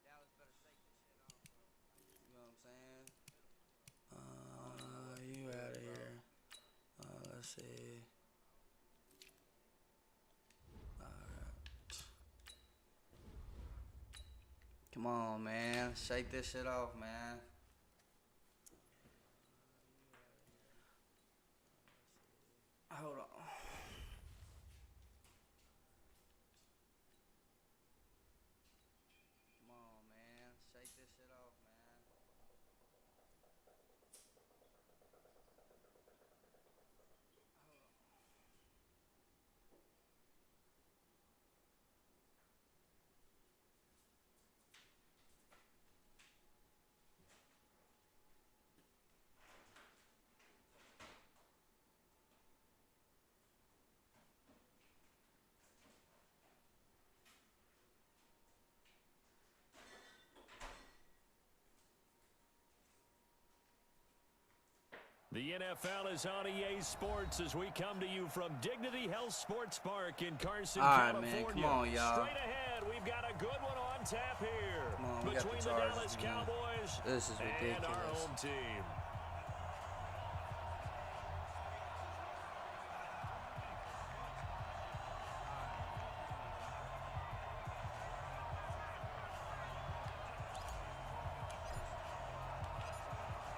Dallas better shake this shit off, bro. You know what I'm saying? You out of here. Let's see. Come on, man. Shake this shit off, man. Hold on. Come on, man. Shake this shit off, man. The NFL is on EA Sports as we come to you from Dignity Health Sports Park in Carson, California. Man, come on, y'all. Straight ahead, we've got a good one on tap here Come on, we got between the the Chargers, Dallas man. Cowboys This is ridiculous. and our home team.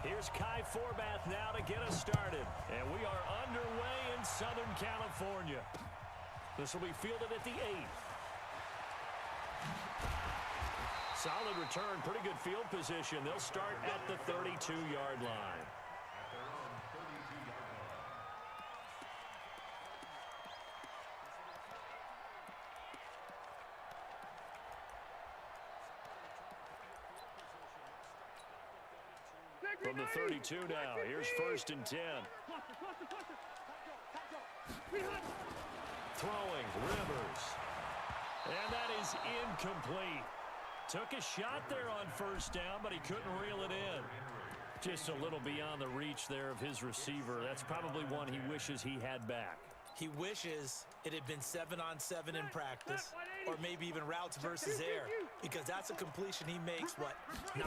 Here's Kai Forbath now to get us started. And we are underway in Southern California. This will be fielded at the 8th. Solid return, pretty good field position. They'll start at the 32-yard line. From the 32 now, here's 1st and 10. Throwing, Rivers. And that is incomplete. Took a shot there on 1st down, but he couldn't reel it in. Just a little beyond the reach there of his receiver. That's probably one he wishes he had back. He wishes it had been 7-on-7 in practice, or maybe even routes versus air, because that's a completion he makes, 9.9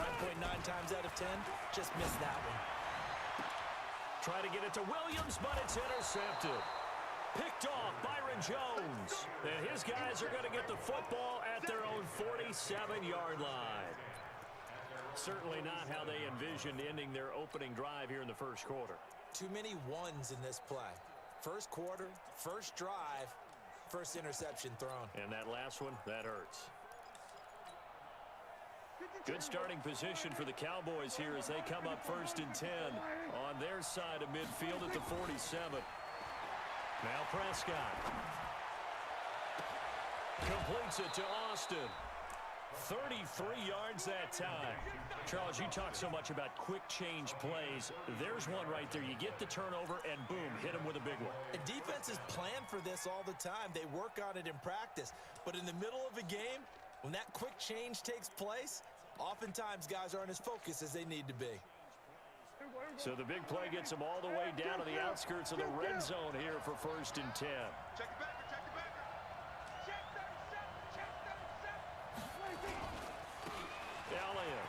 times out of 10? Just missed that one. Try to get it to Williams, but it's intercepted. Picked off Byron Jones. And his guys are going to get the football at their own 47-yard line. Certainly not how they envisioned ending their opening drive here in the first quarter. Too many ones in this play. First quarter, first drive, first interception thrown. And that last one, that hurts. Good starting position for the Cowboys here as they come up 1st and 10 on their side of midfield at the 47. Now Prescott completes it to Austin. 33 yards that time. Charles, you talk so much about quick change plays. There's one right there. You get the turnover and boom, hit him with a big one. And defenses plan for this all the time. They work on it in practice. But in the middle of a game, when that quick change takes place, oftentimes guys aren't as focused as they need to be. So the big play gets them all the way down to the outskirts of the red zone here for 1st and 10. Check the backer, check the backer. Check 37, check 37. Elliott.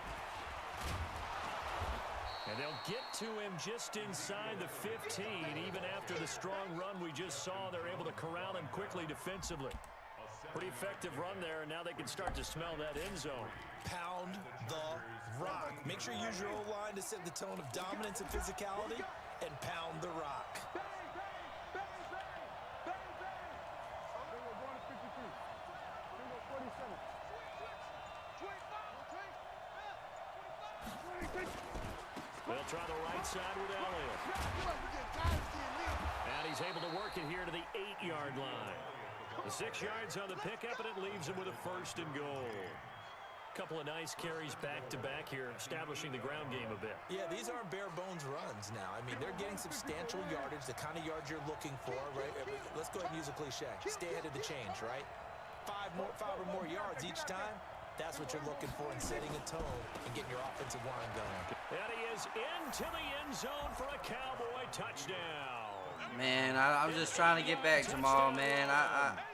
And they'll get to him just inside the 15. Even after the strong run we just saw, they're able to corral him quickly defensively. Pretty effective run there, and now they can start to smell that end zone. Pound the rock. Make sure you use your O-line to set the tone of dominance and physicality, and pound the rock. They'll try the right side with Elliott. And he's able to work it here to the 8-yard line. The 6 yards on the pickup, and it leaves him with a 1st and goal. Couple of nice carries back-to-back here, establishing the ground game a bit. Yeah, these aren't bare-bones runs now. I mean, they're getting substantial yardage, the kind of yards you're looking for, right? Let's go ahead and use a cliche. Stay ahead of the change, right? 5 or more yards each time. That's what you're looking for in setting a tone and getting your offensive line going. And he is into the end zone for a Cowboy touchdown. Man, I'm just trying to get back, Jamal, man.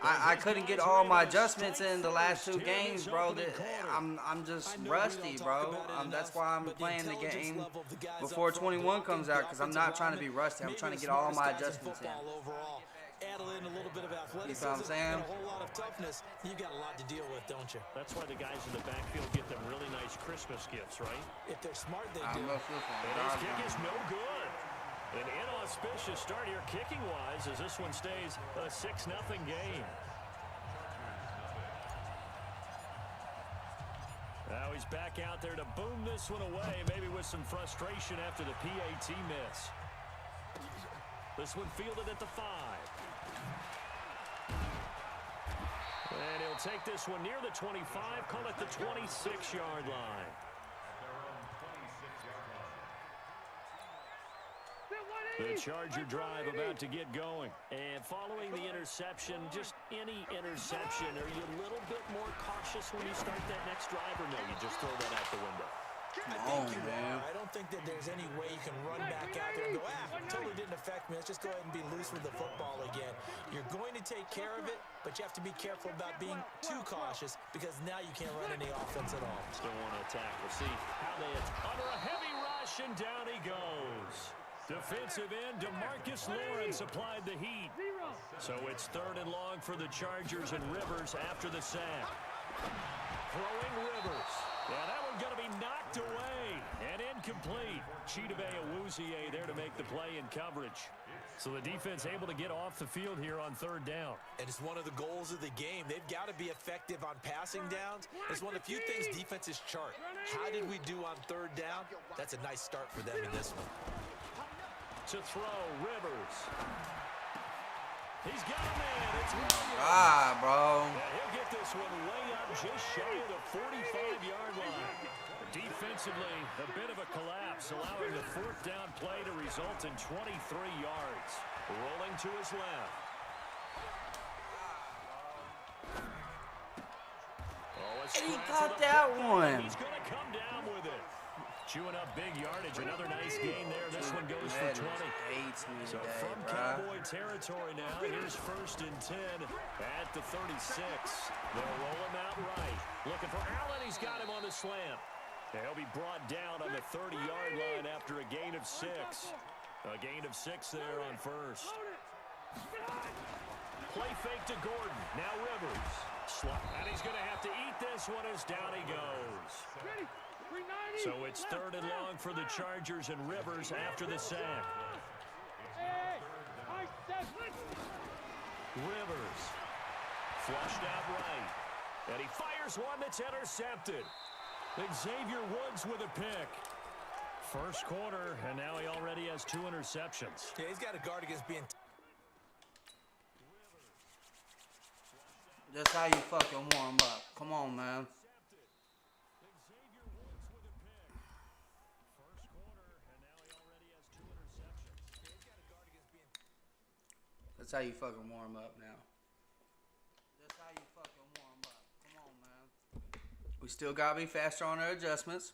I couldn't get all my adjustments in the last 2 games, bro. I'm just rusty, bro. That's why I'm playing the game before 21 comes out, because I'm not trying to be rusty. I'm trying to get all my adjustments in. Add in a little bit of athleticism, you know what I'm saying? And a whole lot of toughness. You got a lot to deal with, don't you? That's why the guys in the backfield get them really nice Christmas gifts, right? If they're smart, they do. And his kick is no good. An inauspicious start here kicking-wise as this one stays a 6-0 game. Now he's back out there to boom this one away, maybe with some frustration after the PAT miss. This one fielded at the 5. And he'll take this one near the 25, call it the 26-yard line. The Charger drive about to get going. And following the interception, just any interception, are you a little bit more cautious when you start that next drive, or no, you just throw that out the window? Come I on, think you man. are. I don't think that there's any way you can run back out there and go, totally didn't affect me. Let's just go ahead and be loose with the football again. You're going to take care of it, but you have to be careful about being too cautious because now you can't run any offense at all. Still want to attack. We'll see how they under a heavy rush, and down he goes. Defensive end DeMarcus Lawrence applied the heat. So it's 3rd and long for the Chargers, and Rivers after the sack. Throwing Rivers. Yeah, that one going to be knocked away and incomplete. Chidobe Awuzie there to make the play in coverage. So the defense able to get off the field here on 3rd down. And it's one of the goals of the game. They've got to be effective on passing downs. It's one of the few things defenses chart. How did we do on 3rd down? That's a nice start for them in this one. To throw, Rivers. He's got a man. It's Williams. Ah, bro. And he'll get this one way up just shy of the 45-yard line. Defensively, a bit of a collapse, allowing the 4th down play to result in 23 yards. Rolling to his left. And he caught that one. He's going to come down with it. Chewing up big yardage. Another nice gain there. This one goes for 20. So from Cowboy territory now, here's 1st and 10 at the 36. They'll roll him out right. Looking for Allen. He's got him on the slant. He'll be brought down on the 30-yard line after a gain of 6. A gain of 6 there on 1st. Play fake to Gordon. Now Rivers. And he's going to have to eat this one as down he goes. So it's 3rd and long for the Chargers, and Rivers after the sack. Rivers flushed out right. And he fires one that's intercepted. Xavier Woods with a pick. 1st quarter, and now he already has 2 interceptions. Yeah, he's got a guard against being... That's how you fucking warm up. Come on, man. That's how you fucking warm up now. That's how you fucking warm up. Come on, man. We still gotta be faster on our adjustments.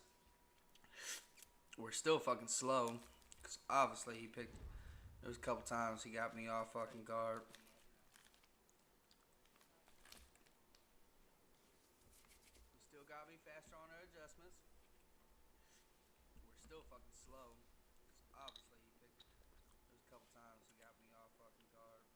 We're still fucking slow. Because obviously he picked... There was a couple times he got me off fucking guard. We still gotta be faster on our adjustments. We're still fucking slow. Because obviously he picked... There was a couple times he got me off fucking guard.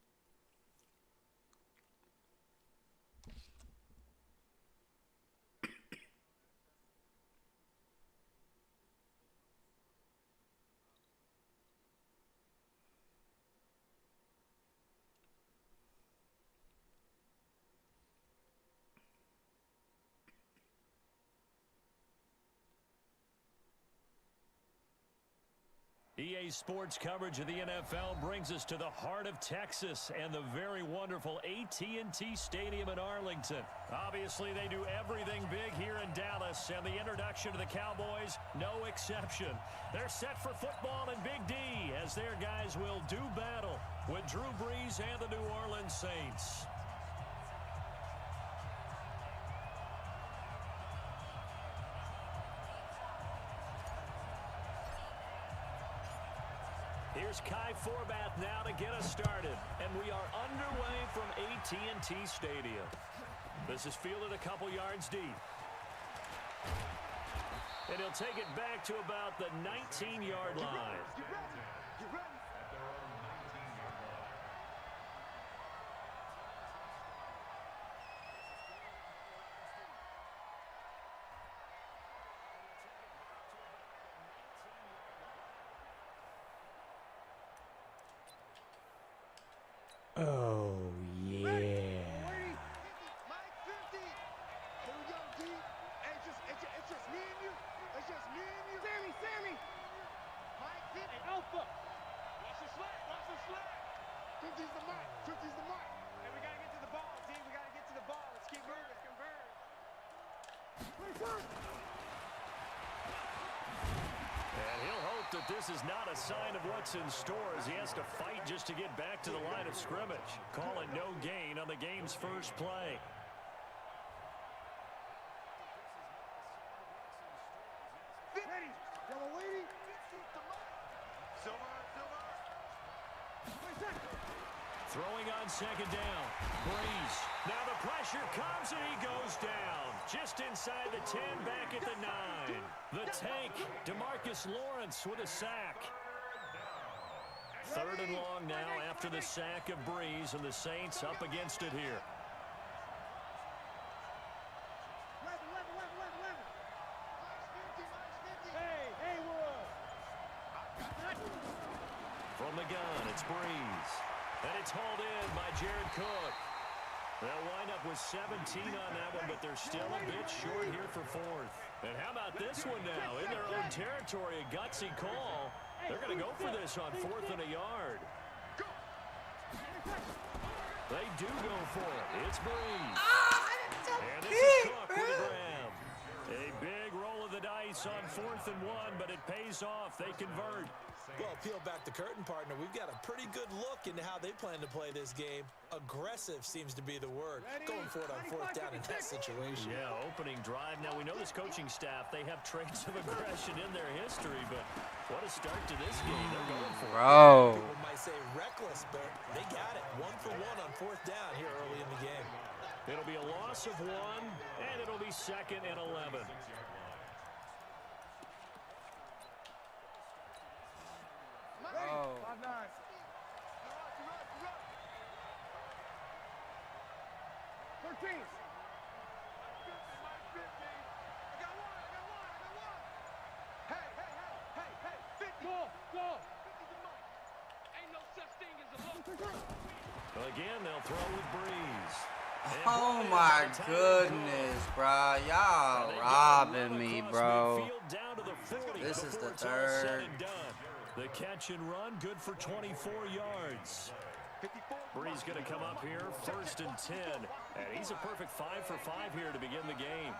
EA Sports coverage of the NFL brings us to the heart of Texas and the very wonderful AT&T Stadium in Arlington. Obviously, they do everything big here in Dallas, and the introduction to the Cowboys, no exception. They're set for football in Big D as their guys will do battle with Drew Brees and the New Orleans Saints. Here's Kai Forbath now to get us started. And we are underway from AT&T Stadium. This is fielded a couple yards deep. And he'll take it back to about the 19-yard line. Oh, yeah. Mike 50. Here we go, D. Hey, it's just me and you. It's just me and you. Sammy. Mike 50. Hey, Alpha. Watch the slack. 50's the mark. Hey, we got to get to the ball, D. We got to get to the ball. Let's keep moving. Convert. And he'll hope that this is not a sign of what's in store as he has to fight just to get back to the line of scrimmage. Calling no gain on the game's first play. Throwing on second down. Breeze. Now the pressure comes and he goes down. Just inside the 10, back at the 9. The tank, DeMarcus Lawrence with a sack. 3rd and long now after the sack of Breeze, and the Saints up against it here. From the gun, it's Breeze. And it's hauled in by Jared Cook. They'll wind up with 17 on that one, but they're still a bit short here for 4th. And how about this one now? In their own territory, a gutsy call. They're going to go for this on 4th and a yard. They do go for it. It's Breeze. And this is Cook with a grab. A big roll of the dice on 4th and 1, but it pays off. They convert. Well, peel back the curtain, partner. We've got a pretty good look into how they plan to play this game. Aggressive seems to be the word. Going for it on 4th down in that situation. Yeah, opening drive. Now, we know this coaching staff, they have traits of aggression in their history, but what a start to this game. They're going for it. Bro. People might say reckless, but they got it. 1 for 1 on 4th down here early in the game. It'll be a loss of 1, and it'll be 2nd and 11. Oh. 5-9. 13. Well, again, they'll throw with Breeze. Oh my goodness, bro. Y'all robbing me, bro. This is the 3rd. The catch and run, good for 24 yards. Breeze going to come up here, 1st and 10. And he's a perfect 5 for 5 here to begin the game.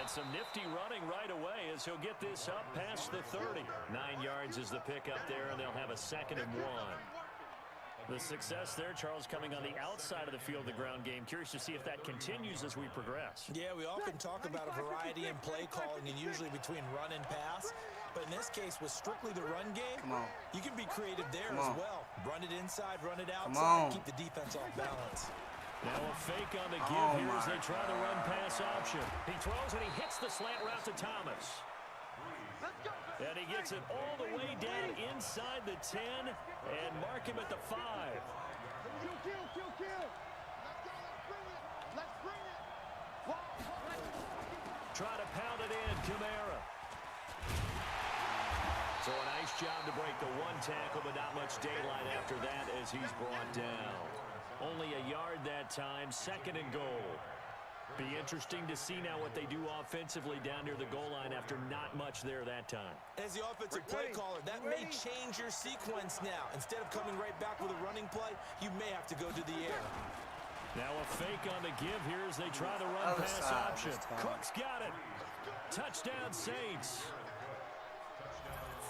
And some nifty running right away as he'll get this up past the 30. 9 yards is the pickup there, and they'll have a 2nd and 1. The success there, Charles, coming on the outside of the field, the ground game. Curious to see if that continues as we progress. Yeah, we often talk about a variety in play calling and usually between run and pass. But in this case, with strictly the run game, you can be creative there as well. Run it inside, run it outside, keep the defense off balance. Now a fake on the give here as they try the run-pass option. He throws and he hits the slant route to Thomas. And he gets it all the way down inside the 10 and mark him at the 5. Try to pound it in, Kamara. So a nice job to break the 1 tackle, but not much daylight after that as he's brought down. Only a yard that time, 2nd and goal. Be interesting to see now what they do offensively down near the goal line after not much there that time. As the offensive play caller, that may change your sequence now. Instead of coming right back with a running play, you may have to go to the air. Now a fake on the give here as they try the run-pass option. Cook's got it. Touchdown, Saints.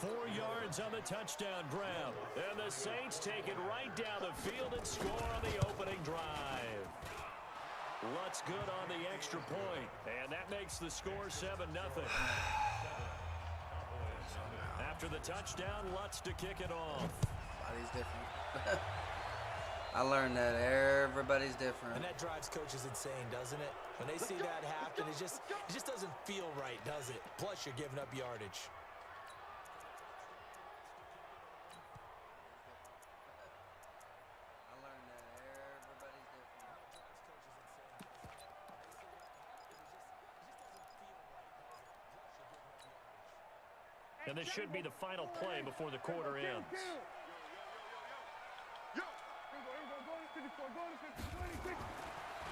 4 yards on the touchdown grab. And the Saints take it right down the field and score on the opening drive. Lutz good on the extra point. And that makes the score 7-0. After the touchdown, Lutz to kick it off. Everybody's different. I learned that everybody's different. And that drives coaches insane, doesn't it? When they see that happen, it just doesn't feel right, does it? Plus, you're giving up yardage. And this should be the final play before the quarter ends.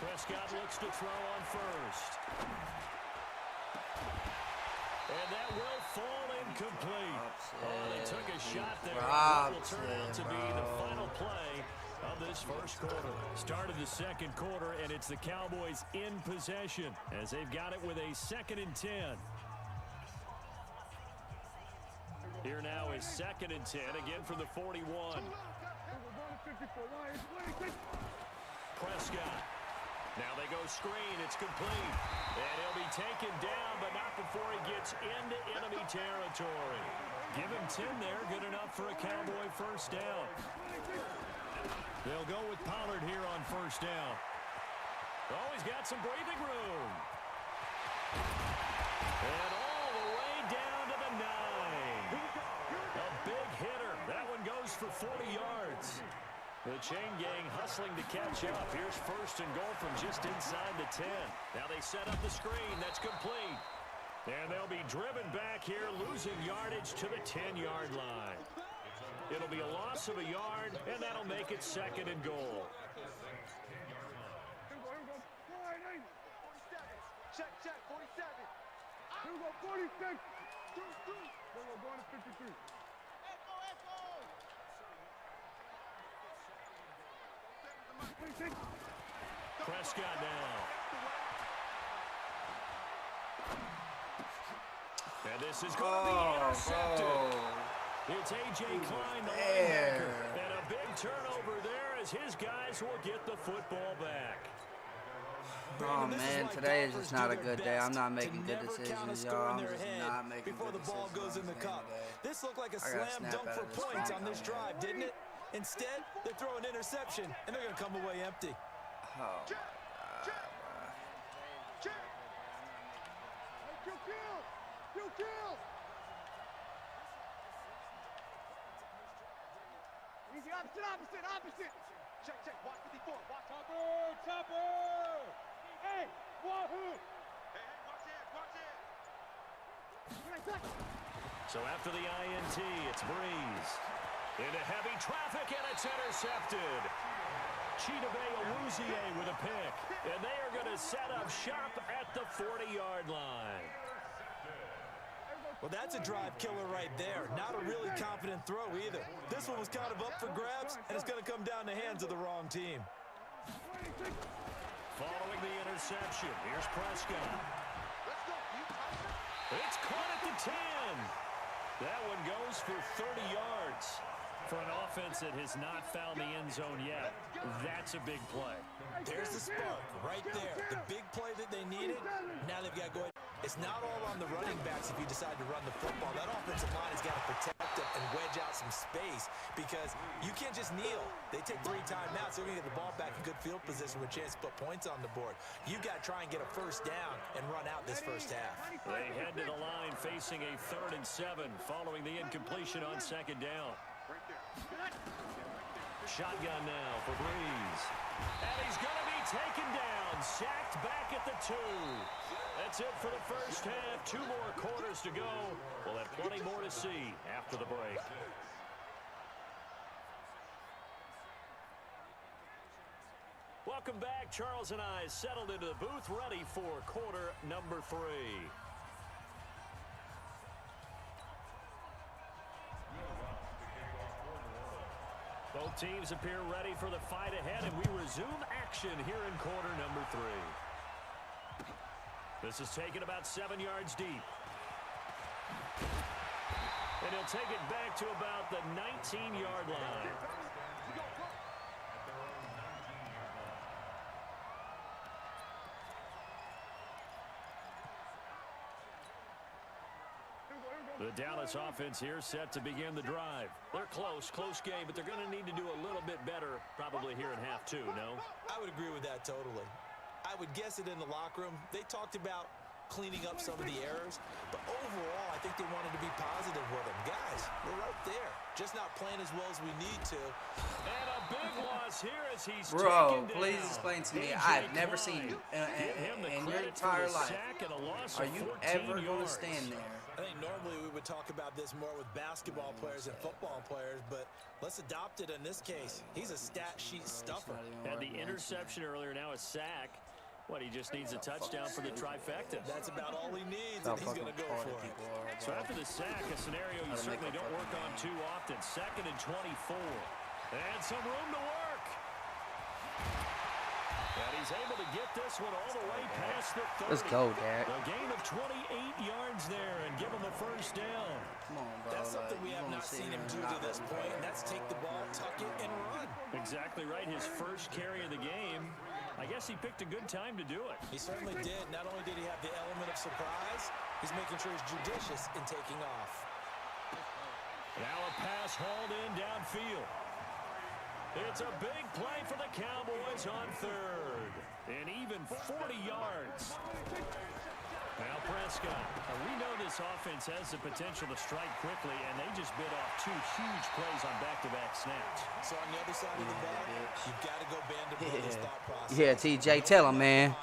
Prescott looks to throw on first. And that will fall incomplete. Oh, they took a shot there. That will turn out to be the final play of this first quarter. Start of the second quarter, and it's the Cowboys in possession as they've got it with a 2nd and 10. Here now is 2nd and 10, again from the 41. Prescott Now they go screen. It's complete. And he'll be taken down, but not before he gets into enemy territory. Give him 10 there. Good enough for a Cowboy first down. They'll go with Pollard here on first down. Oh, he's got some breathing room. And all the way down to the 9. A big hitter. That one goes for 40 yards. The chain gang hustling to catch up. Here's first and goal from just inside the 10. Now they set up the screen. That's complete. And they'll be driven back here, losing yardage to the 10-yard line. It'll be a loss of a yard, and that'll make it second and goal. Check, 47. Here we go, 46. Here we go, going to 53. Prescott now. And this is going to be intercepted. It's A.J. Klein, the linebacker. And a big turnover there as his guys will get the football back. Oh man, today is just not a good day. I'm not making good decisions, y'all. I'm just not making before good the ball decisions goes in the cup. This looked like a I gotta slam snap dunk out for of this points fight. on this drive, didn't it? Instead, they throw an interception, and they're going to come away empty. Oh my God, bro. Kill! Easy, opposite. Check, watch 54, watch. Chopper! Hey, Wahoo! Hey, watch it! So after the INT, it's Breeze. Into heavy traffic, and it's intercepted. Chidobe Awuzie with a pick. And they are going to set up shop at the 40-yard line. Well, that's a drive killer right there. Not a really confident throw either. This one was kind of up for grabs, and it's going to come down the hands of the wrong team. Following the interception, here's Prescott. It's caught at the 10. That one goes for 30 yards. For an offense that has not found the end zone yet, that's a big play. There's the spark right there. The big play that they needed, now they've got to go ahead. It's not all on the running backs if you decide to run the football. That offensive line has got to protect them and wedge out some space because you can't just kneel. They take 3 timeouts. They're going to get the ball back in good field position with a chance to put points on the board. You've got to try and get a first down and run out this first half. They head to the line facing a 3rd and 7 following the incompletion on second down. Shotgun now for Breeze. And he's going to be taken down. Sacked back at the 2. That's it for the first half. 2 more quarters to go. We'll have plenty more to see after the break. Welcome back. Charles and I settled into the booth, ready for quarter number 3. Both teams appear ready for the fight ahead, and we resume action here in quarter number 3. This is taken about 7 yards deep. And he'll take it back to about the 19-yard line. The Dallas offense here set to begin the drive. They're close game, but they're going to need to do a little bit better probably here in half 2, no? I would agree with that totally. I would guess it in the locker room. They talked about cleaning up some of the errors, but overall, I think they wanted to be positive with them. Guys, we're right there. Just not playing as well as we need to. And a big loss here as he's Bro, taken please down. explain to me. A.J. I've never Klein. seen Give him the in your credit for entire the life. sack and a loss Are of you 14 ever going to yards. stand there? I think normally we would talk about this more with basketball players and football players, but let's adopt it in this case. He's a stat sheet stuffer. Had the interception earlier, now a sack. What, he just needs a touchdown for the trifecta. That's about all he needs, and he's going to go for it. So after the sack, a scenario you certainly don't work on too often. 2nd and 24. And some room to work. And he's able to get this one all the way past the 30. Let's go, Dak. A gain of 28 yards there and give him a first down. Come on, bro. That's something we have not seen him do to this point, and that's take the ball, tuck it, and run. Exactly right. His first carry of the game. I guess he picked a good time to do it. He certainly did. Not only did he have the element of surprise, he's making sure he's judicious in taking off. Now a pass hauled in downfield. It's a big play for the Cowboys on third. And even 40 yards. Now Prescott. We know this offense has the potential to strike quickly, and they just bit off 2 huge plays on back-to-back snaps. So on the other side of the ball, you've got to go band to his thought process. Yeah, TJ, tell him, man.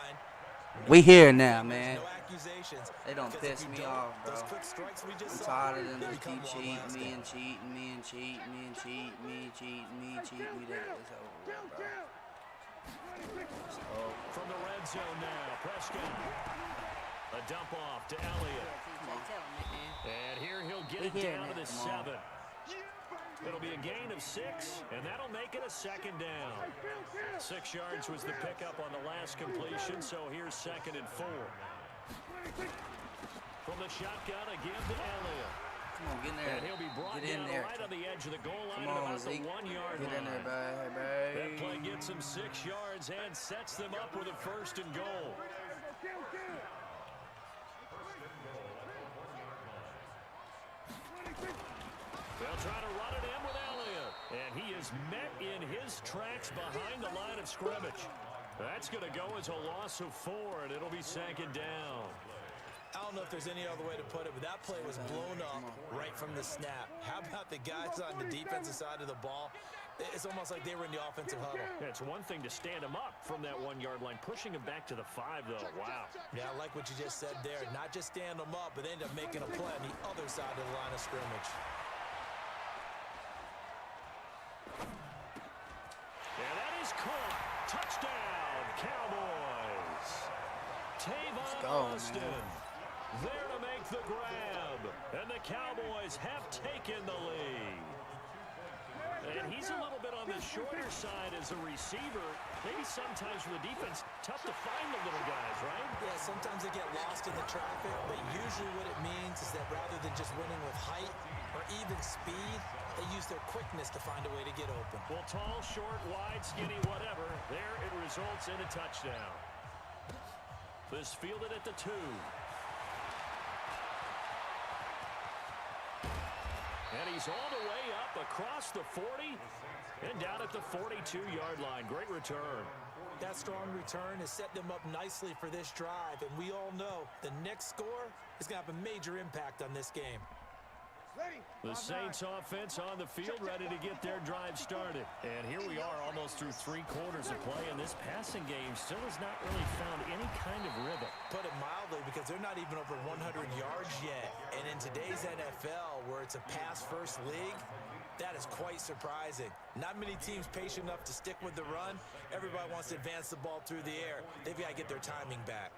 We here now, man. No accusations. They don't piss me off, bro. Those quick strikes we just I'm saw, tired of them they just become keep long cheating me lasting. and cheating me and cheating me and cheating me and cheating me and cheating me. That is over, bro. From the red zone now, Prescott. A dump off to Elliott. And here he'll get it down to the 7. It'll be a gain of 6, and that'll make it a second down. 6 yards was the pickup on the last completion, so here's 2nd and 4. From the shotgun again to Elliott. Come on, get in there. And he'll be brought Get in down there. right on the edge of the goal line Come at on, about the Zeke. 1-yard Get in there, line. That play baby. gets him 6 yards and sets them up with a 1st and goal. They'll try to run it in with Elliott. And he is met in his tracks behind the line of scrimmage. That's going to go as a loss of 4, and it'll be 2nd down. I don't know if there's any other way to put it, but that play was blown up right from the snap. How about the guys on the defensive side of the ball? It's almost like they were in the offensive huddle. Yeah, it's one thing to stand him up from that 1-yard line. Pushing him back to the 5, though. Wow. Yeah, I like what you just said there. Not just stand them up, but they end up making a play on the other side of the line of scrimmage. And that is caught. Touchdown, Cowboys. Tavon Austin there to make the grab. And the Cowboys have taken the lead. And he's a little bit on the shorter side as a receiver. Maybe sometimes for the defense, tough to find the little guys, right? Yeah, sometimes they get lost in the traffic, but usually what it means is that rather than just winning with height or even speed, they use their quickness to find a way to get open. Well, tall, short, wide, skinny, whatever, there it results in a touchdown. This fielded at the 2. And he's all the way up across the 40 and down at the 42-yard line. Great return. That strong return has set them up nicely for this drive, and we all know the next score is going to have a major impact on this game. The Saints offense on the field ready to get their drive started. And here we are almost through 3 quarters of play, and this passing game still has not really found any kind of rhythm. Put it mildly, because they're not even over 100 yards yet. And in today's NFL, where it's a pass-first league, that is quite surprising. Not many teams patient enough to stick with the run. Everybody wants to advance the ball through the air. They've got to get their timing back.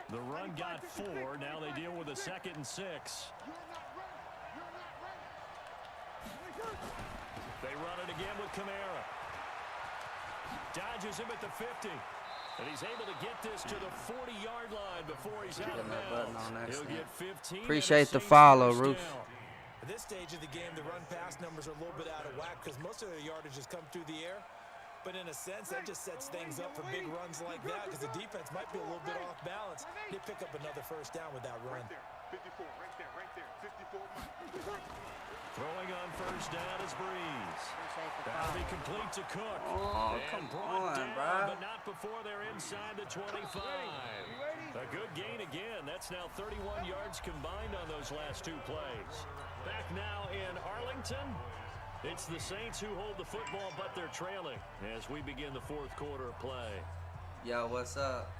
The run got 4. Now they deal with a 2nd and 6. They run it again with Kamara. Dodges him at the 50. And he's able to get this to the 40-yard line before he's out of bounds. He'll get 15. Appreciate the follow, Roof. At this stage of the game, the run-pass numbers are a little bit out of whack because most of their yardage has come through the air. But in a sense, that just sets things up for big runs like that because the defense might be a little bit off balance. They pick up another 1st down with that run. 54, right there, 54. Throwing on 1st down is Breeze. That'll be complete to Cook. Oh, and come brought on, down, bro. but not before they're inside the 25. A good gain again. That's now 31 yards combined on those last 2 plays. Back now in Arlington. It's the Saints who hold the football, but they're trailing as we begin the 4th quarter of play. Yo, what's up?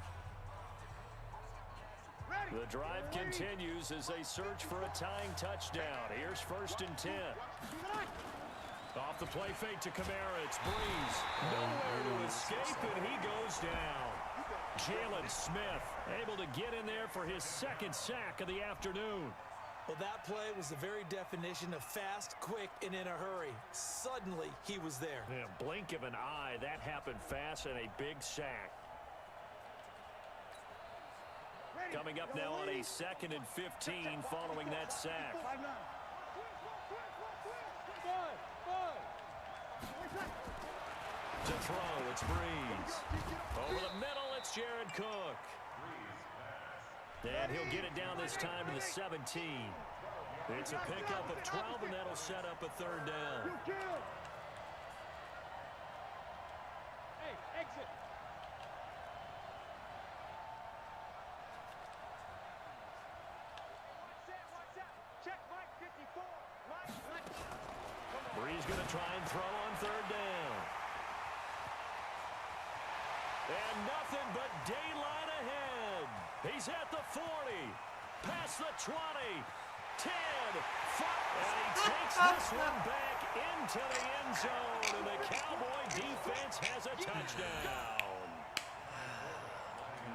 The drive continues as they search for a tying touchdown. Here's 1st and 10. Off the play fake to Kamara. It's Breeze. Nowhere to escape, and he goes down. Jalen Smith able to get in there for his 2nd sack of the afternoon. Well, that play was the very definition of fast, quick, and in a hurry. Suddenly, he was there. Yeah, blink of an eye, that happened fast, and a big sack. Coming up now on a 2nd and 15 following that sack. To throw, it's Breeze. Over the middle, it's Jared Cook. And he'll get it down this time to the 17. It's a pickup of 12, and that'll set up a third down. Hey, exit. Watch that. Check Mike 54. Mike. Breeze going to try and throw on third down. And nothing but daylight ahead. He's at the 40, past the 20, 10, 5, and he takes this one back into the end zone, and the Cowboy defense has a touchdown.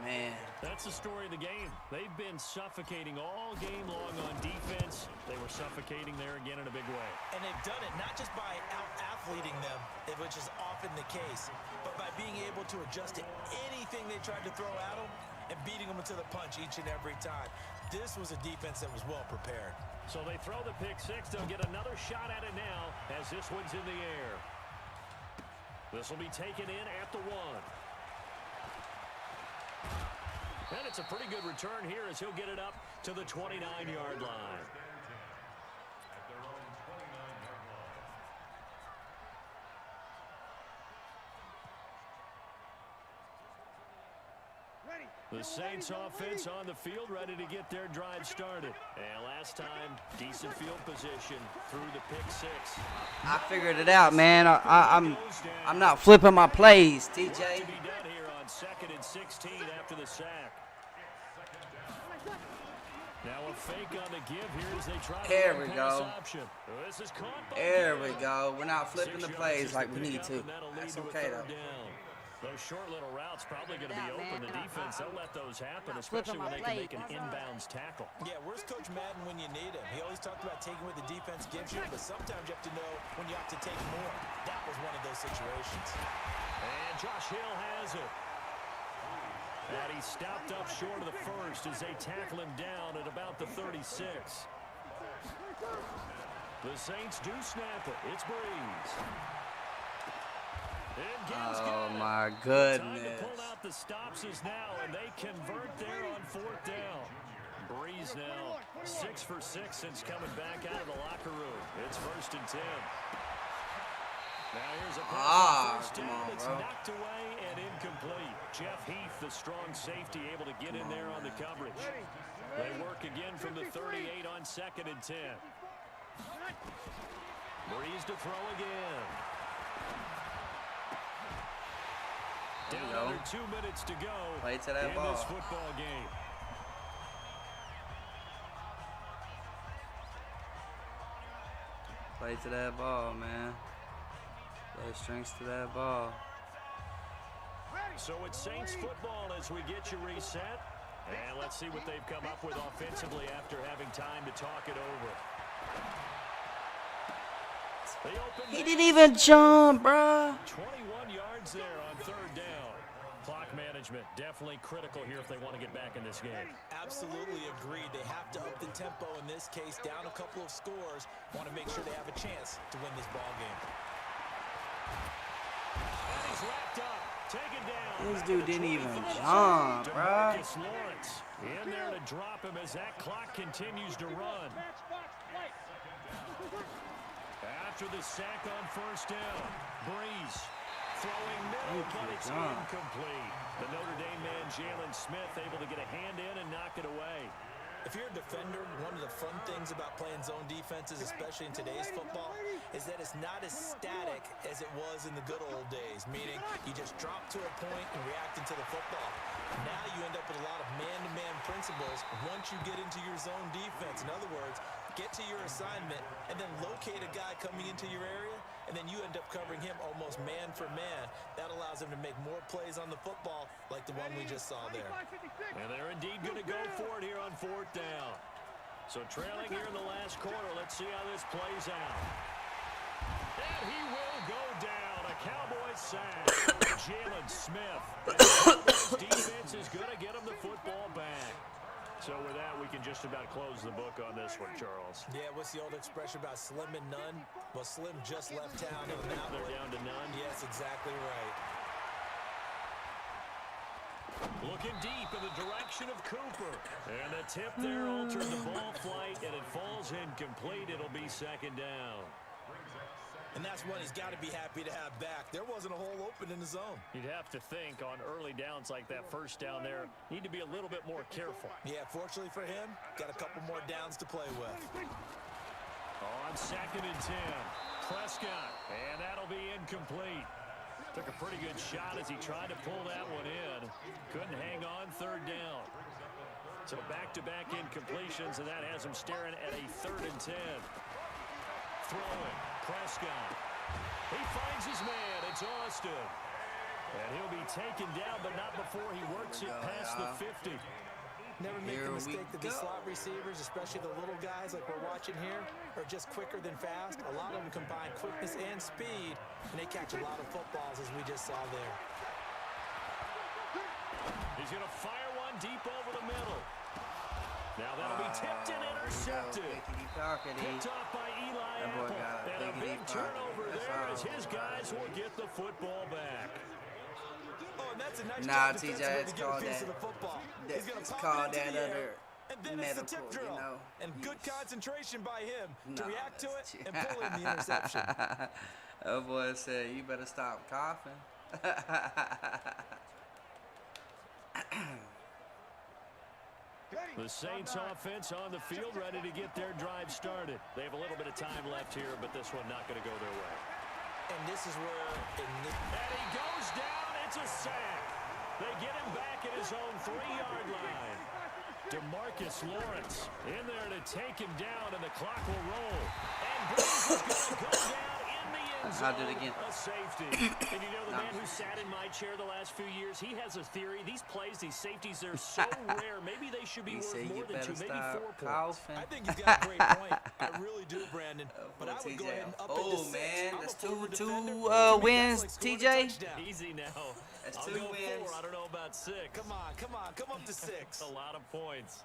Man. That's the story of the game. They've been suffocating all game long on defense. They were suffocating there again in a big way. And they've done it not just by out-athleting them, which is often the case, but by being able to adjust to anything they tried to throw at them and beating them to the punch each and every time. This was a defense that was well prepared. So they throw the pick six. They'll get another shot at it now as this one's in the air. This will be taken in at the 1. And it's a pretty good return here as he'll get it up to the 29-yard line. The Saints offense on the field, ready to get their drive started. And last time, decent field position through the pick six. I figured it out, man. I'm not flipping my plays, TJ. To be done here on 2nd and 16 after the sack. Now a fake on the give here as they try to There run we pass go. option. This is caught by There Gary. we go. We're not flipping the 6 plays yards like is we the need pickup, to. and that'll lead That's to a okay, third though. down. Those short little routes probably going to be open. The defense, they'll let those happen, Not especially flipping when they my can make an plate. inbounds tackle. Yeah, where's Coach Madden when you need him? He always talked about taking what the defense gives you, but sometimes you have to know when you have to take more. That was one of those situations. And Josh Hill has it. And he stopped up short of the first as they tackle him down at about the 36. The Saints do snap it. It's Breeze. Oh, my Time to goodness. pull out the stops is now, and they convert there on 4th down. Breeze now 6 for 6 since coming back out of the locker room. It's 1st and 10. Now here's a pass on first come down. on, It's bro. knocked away and incomplete. Jeff Heath, the strong safety, able to get in there on the coverage. They work again from the 38 on 2nd and 10. Breeze to throw again. There we Down go. under 2 minutes to go Play to that in ball. this football game. Play to that ball, man. Play strings to that ball. So it's Saints football as we get you reset. And let's see what they've come up with offensively after having time to talk it over. They open He didn't even jump, bruh. 21 yards there on 3rd down. Clock management definitely critical here if they want to get back in this game. Absolutely agreed. They have to up the tempo in this case, down a couple of scores. Want to make sure they have a chance to win this ball game. And he's wrapped up, taken down. This dude didn't even 25. jump, bruh. DeMarcus Lawrence in there to drop him as that clock continues to run. After the sack on 1st down, Breeze throwing middle, but it's incomplete. The Notre Dame man, Jalen Smith, able to get a hand in and knock it away. If you're a defender, one of the fun things about playing zone defenses, especially in today's football, is that it's not as static as it was in the good old days, meaning you just drop to a point and react into the football. Now you end up with a lot of man-to-man principles once you get into your zone defense. In other words, get to your assignment and then locate a guy coming into your area, and then you end up covering him almost man for man. That allows him to make more plays on the football like the one we just saw there. And they're indeed going to go for it here on 4th down. So trailing here in the last quarter, let's see how this plays out. And he will go down. A Cowboys sack. Jalen Smith. And the Cowboys defense is going to get him the football back. So with that, we can just about close the book on this one, Charles. Yeah, what's the old expression about slim and none? Well, Slim just left town on that They're one. down to none. Yes, exactly right. Looking deep in the direction of Cooper. And the tip there altered the ball flight, and it falls incomplete. It'll be second down. And that's one he's got to be happy to have back. There wasn't a hole open in the zone. You'd have to think on early downs like that first down there, need to be a little bit more careful. Yeah, fortunately for him, got a couple more downs to play with. On 2nd and 10, Prescott, and that'll be incomplete. Took a pretty good shot as he tried to pull that one in. Couldn't hang on 3rd down. So back-to-back incompletions, and that has him staring at a 3rd and 10. Throwing, Prescott. He finds his man. It's Austin. And he'll be taken down, but not before he works it past the 50. Never make the mistake that the slot receivers, especially the little guys like we're watching here, are just quicker than fast. A lot of them combine quickness and speed, and they catch a lot of footballs, as we just saw there. He's going to fire one deep over the middle. Now that'll be tipped and intercepted. Picked off by Eli Apple. And a big turnover there as his guys will get the football back. Oh, and that's a nice Nah, job TJ, it's to get a called piece that. of the football. It's He's gonna pop called it into that the air, other and then it's the tip medical, drill. you know. And good concentration by him to Nah, react to it that's- and pull in the interception. Oh boy said, you better stop coughing. The Saints offense on the field, ready to get their drive started. They have a little bit of time left here, but this one not going to go their way. And this is where And he goes down. It's a sack. They get him back at his own 3-yard line. DeMarcus Lawrence in there to take him down, and the clock will roll. And Breeze is going to go down in the end zone. I'll do it again. A safety. And you know, the man who sat in my chair the last few years, he has a theory. These plays, these safeties, they're so rare. Maybe they should be You worth say more you than 2, better maybe 4 stop points. coughing. I think he's got a great point. I really do, Brandon. But I would go ahead and up it to 6. Man, I'm that's a forward two defender. To me, wins, that's like scoring a TJ. touchdown. Easy now. That's I'll 2 go wins. 4. I don't know about 6. Come on, come up to 6. A lot of points.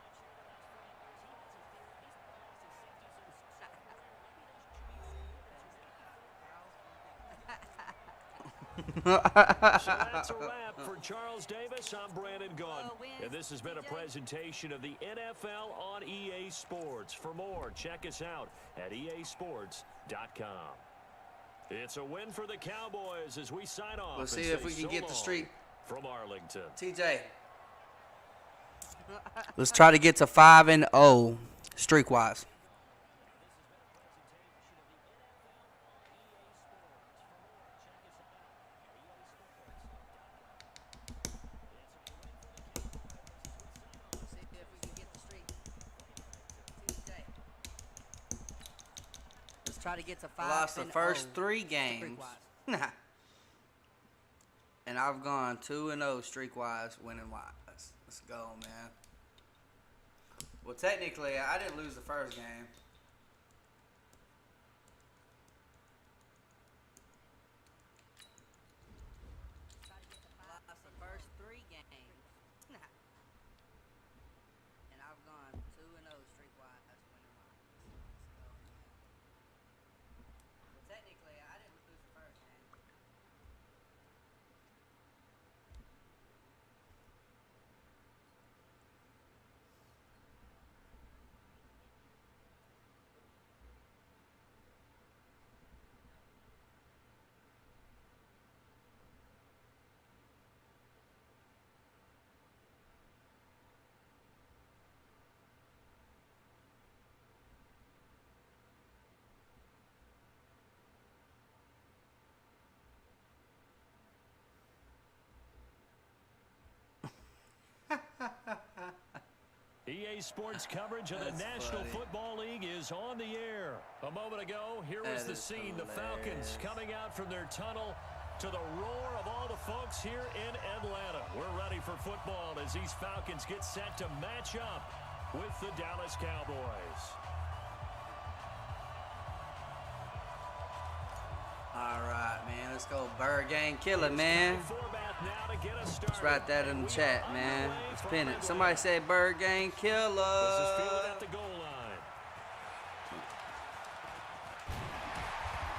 So that's a wrap for Charles Davis. I'm Brandon Gunn. And this has been a presentation of the NFL on EA Sports. For more, check us out at easports.com. It's a win for the Cowboys as we sign off. We'll see if we can get the streak. From Arlington. TJ. Let's try to get to 5-0 streak-wise. Try to get to 5. Lost the first 3 games. And I've gone 2-0 streak-wise, winning-wise. Let's go, man. Well, technically, I didn't lose the first game. Lost the first 3 games. And I've gone 2-0 streak-wise, winning-wise. Well, technically, I didn't lose the first game. EA Sports coverage of the That's National funny. Football League is on the air. A moment ago, here was That the is scene. The Falcons hilarious. coming out from their tunnel to the roar of all the folks here in Atlanta. We're ready for football as these Falcons get set to match up with the Dallas Cowboys. All right, man. Let's go. Bird Gang Killer, man. Let's write that in the chat, man. Let's pin it. Somebody say Bird Gang This is fielded Killer. at the goal line.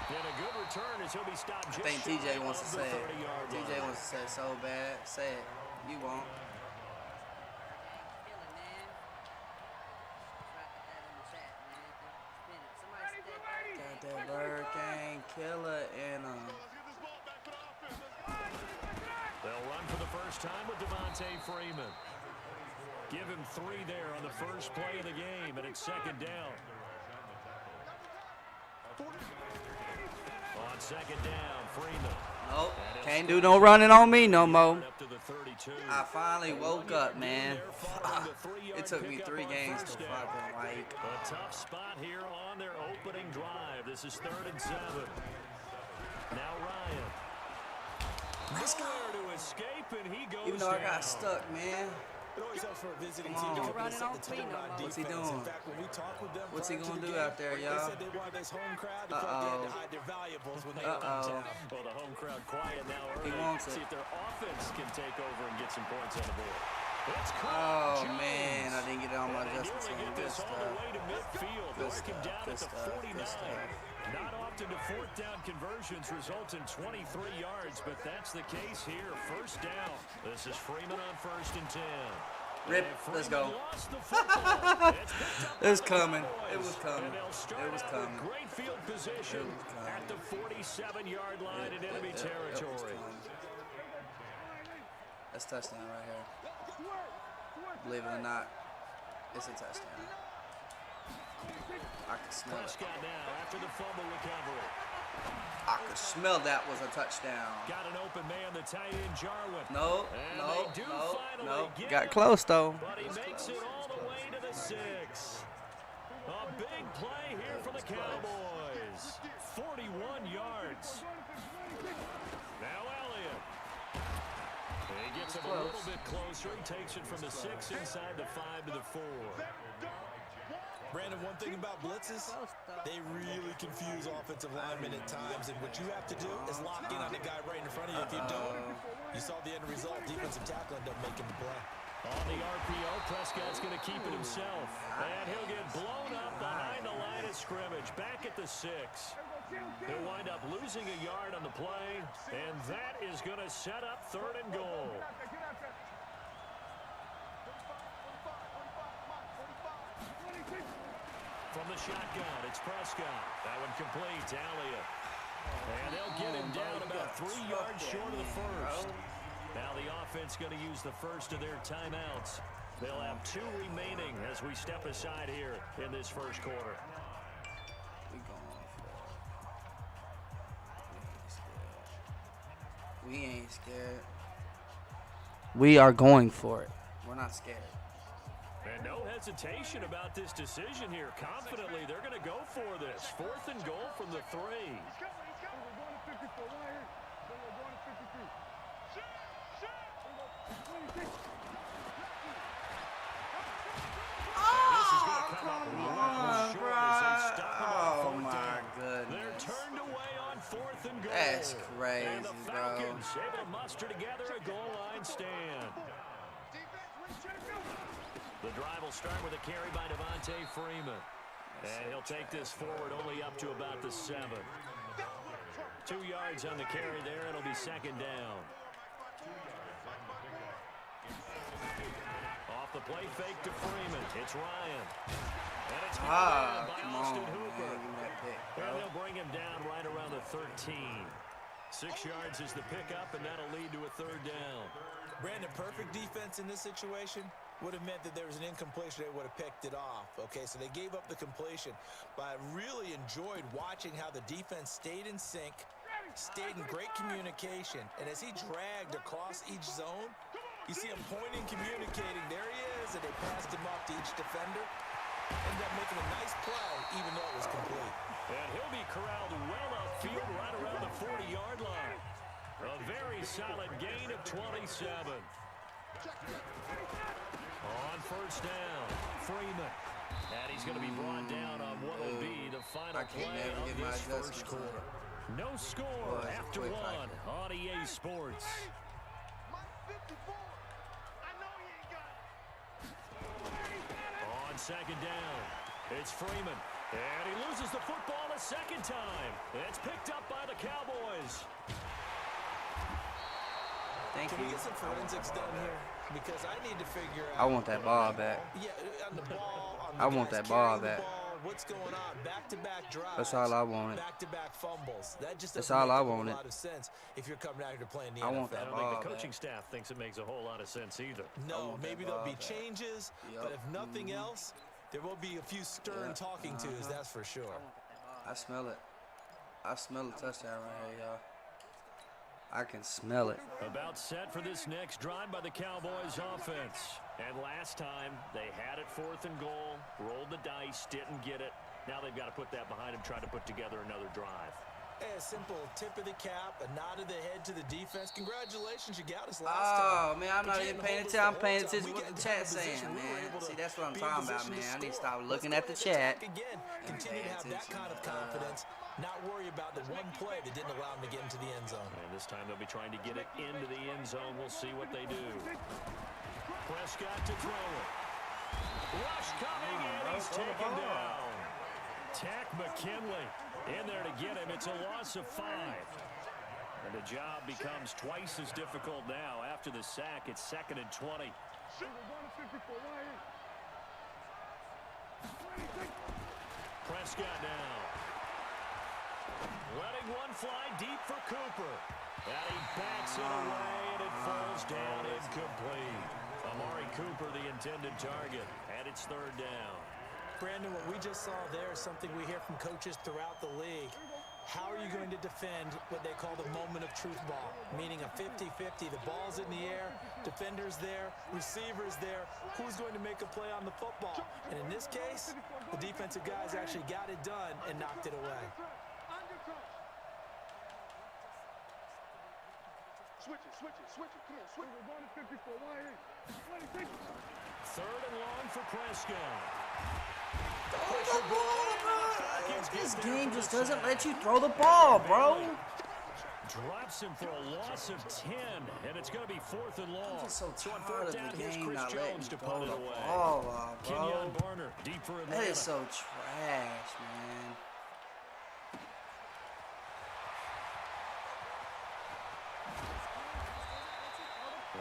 And a good return as as he'll be stopped I just think shy TJ wants to of the say it. 30-yard TJ line. wants to say it so bad. Say it. You won't. Kill it, man. Try to put that in the chat, man. Spin it. Somebody spin that. Got that Bird Gang killer in him. They'll run for the first time with Devontae Freeman. Give him 3 there on the first play of the game, and it's second down. On second down, Freeman. Nope. Can't do no running on me no more. Up to the 32. I finally woke up, man. Following the 3-yard It took me pickup 3 on games to first down. fucking like. A tough spot here on their opening drive. This is 3rd and 7. Now Ryan. Let's go. Nowhere to escape, and he goes Even though I down. got stuck, man. It always helps for a visiting Come team to on. come in and set the Running tone on on speed, What's he defense. doing? In fact, when we talked with them What's he prior to gonna the do game, out there, they y'all? said they wanted this home crowd. They felt they had to hide their valuables when they were in town. Well, the home crowd quiet now. He Early. wants See it. if their offense can take over and get some points on the board. It's Oh Cole Jones. man, I didn't get it on my And they adjustment nearly team. get Good this all stuff. the way to midfield. Good Work him stuff, down good at the stuff, good 49. stuff. Not often do 4th down conversions result in 23 yards, but that's the case here. First down. This is Freeman on 1st and 10. Rip, And let's Freeman go. lost the football. It's picked up It was by the coming. Cowboys. It was coming. And they'll start It was out coming. with great field position It was coming. at the 47-yard line in enemy It was territory. coming. That's touchdown right here. Believe it or not, it's a touchdown. I can smell it. Prescott now after the fumble recovery. I could smell that was a touchdown. Got an open man, the tight end Jarwin. No, And no, they do no, finally no. get Got him, close though. But he makes it all the way to the 6. A big play here for the Cowboys. 41 yards. Now Elliott. He gets him a little bit closer. He takes it from the 6 inside the 5 to the 4. Brandon, one thing about blitzes, they really confuse offensive linemen at times, and what you have to do is lock in on the guy right in front of you. If you don't, you saw the end result. Defensive tackle ended up making the play. On the RPO, Prescott's going to keep it himself. And he'll get blown up behind the line of scrimmage. Back at the 6. He'll wind up losing a yard on the play, and that is going to set up 3rd and goal. From the shotgun, it's Prescott. That one complete to Elliott. And they'll get him down about 3 yards short of the first. Now the offense going to use the first of their timeouts. They'll have 2 remaining as we step aside here in this first quarter. We going for it. We ain't scared. We are going for it. We're not scared. And no hesitation about this decision here. Confidently, they're going to go for this. 4th and goal from the 3. Oh my goodness. They're turned away on 4th and goal. That's crazy, and the bro. Falcons able to muster together a goal line stand. The drive will start with a carry by Devontae Freeman. And he'll take this forward only up to about the 7. 2 yards on the carry there. It'll be 2nd down. Off the play fake to Freeman. It's Ryan. And it's Ah, by come Austin on, Hooper. man. Give me that pick, And bro. they'll bring him down right around the 13. 6 yards is the pickup, and that'll lead to a 3rd down. Brandon, perfect defense in this situation would have meant that there was an incompletion. They would have picked it off. Okay, so they gave up the completion. But I really enjoyed watching how the defense stayed in sync, stayed in great communication. And as he dragged across each zone, you see him pointing, communicating. There he is, and they passed him off to each defender. Ended up making a nice play, even though it was complete. And he'll be corralled well upfield right around the 40-yard line. A very solid gain of 27. On 1st down, Freeman. And he's going to be brought down on what will be the final I can't play never of get my this first adjustments quarter. right. No score Boy, it's a after quick 1 pocket. on EA Sports. On 2nd down, it's Freeman. And he loses the football a second time. It's picked up by the Cowboys. Thank Can you. we get some forensics done here? Because I need to figure out. I want that ball back. Yeah, on the ball. On the I want guys that ball carrying the back. ball, what's going on? Back-to-back drives. That's all I wanted. Back-to-back fumbles. That just That's doesn't all make I a whole wanted. lot of sense if you're coming out here to play in the I NFL. want that I don't ball think the back. coaching staff thinks it makes a whole lot of sense either. No, want maybe that there'll ball be back. changes, Yup. but if nothing else, there will be a few stern talking tos, that's for sure. I smell it. I smell a touchdown right here, y'all. I can smell it. About set for this next drive by the Cowboys offense. And last time, they had it 4th and goal, rolled the dice, didn't get it. Now they've got to put that behind them, try to put together another drive. Hey, a simple tip of the cap, a nod of the head to the defense. Congratulations, you got us last time. Oh, man, I'm But not you even didn't paying hold us attention. I'm the paying whole time. attention We what got the into chat's position. saying, We were man. able to See, that's what I'm be in talking about, position to man. I need to score. stop looking Let's at the go ahead and chat. attack again. Continue pay to have that attention. kind of confidence. Not worry about the one play that didn't allow them to get into the end zone. And this time they'll be trying to get it into the end zone. We'll see what they do. Prescott to throw it. Rush coming in. He's taken down. Tack McKinley in there to get him. It's a loss of 5. And the job becomes twice as difficult now. After the sack, it's 2nd and 20. Prescott now. Letting one fly deep for Cooper. And he backs it away, and it falls down incomplete. Amari Cooper, the intended target, and it's 3rd down. Brandon, what we just saw there is something we hear from coaches throughout the league. How are you going to defend what they call the moment of truth ball, meaning a 50-50? The ball's in the air, defender's there, receiver's there. Who's going to make a play on the football? And in this case, the defensive guys actually got it done and knocked it away. Switch it. Come on, switch it. We're going to 54. Why ain't? 3rd and long for Prescott. This game just doesn't let you throw the ball, bro. Drops him for a loss of 10, and it's going to be 4th and long. I'm just so on tired 4th of down, the here's game Chris not letting Jones me to throw punt the it away. ball, bro. Kenyon Barner, deep for Atlanta. That is so trash, man.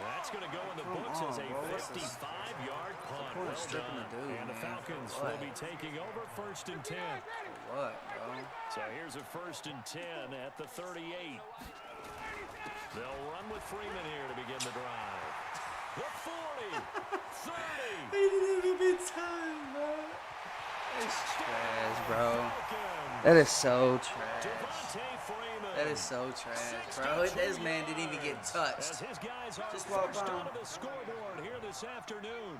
That's going to go in the books as a 55-yard punt. point of Well stripping done. the dude, And the man? Falcons For will what? be taking over 1st and 10. What, bro? So here's a 1st and 10 at the 38. They'll run with Freeman here to begin the drive. The 40, 30. He didn't give me time, bro. That's trash, bro. That is so trash. Devontae Freeman. That is so trash, bro. This man didn't even get As touched. his guys are Just walk first by. onto the scoreboard here this afternoon.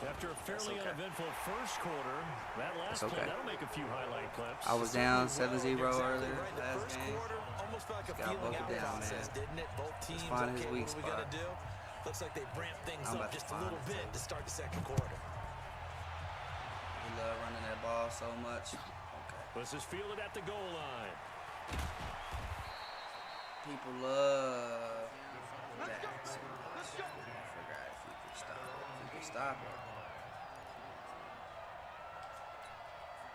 After a fairly okay. uneventful first quarter, that last okay. play, that'll make a few highlight clips. I was down 7-0 Exactly earlier right. The last first game. quarter almost felt like a Gotta feeling buckle out down, process, man. didn't it? Both teams, find his okay, weak what are we going to spot. do? Looks like they ramped things I'm up about to just a find little it, bit too. to start the second quarter. We love running that ball so much. Okay. This is fielded at the goal line. People love that so much. I forgot if you could stop it. If you could stop it.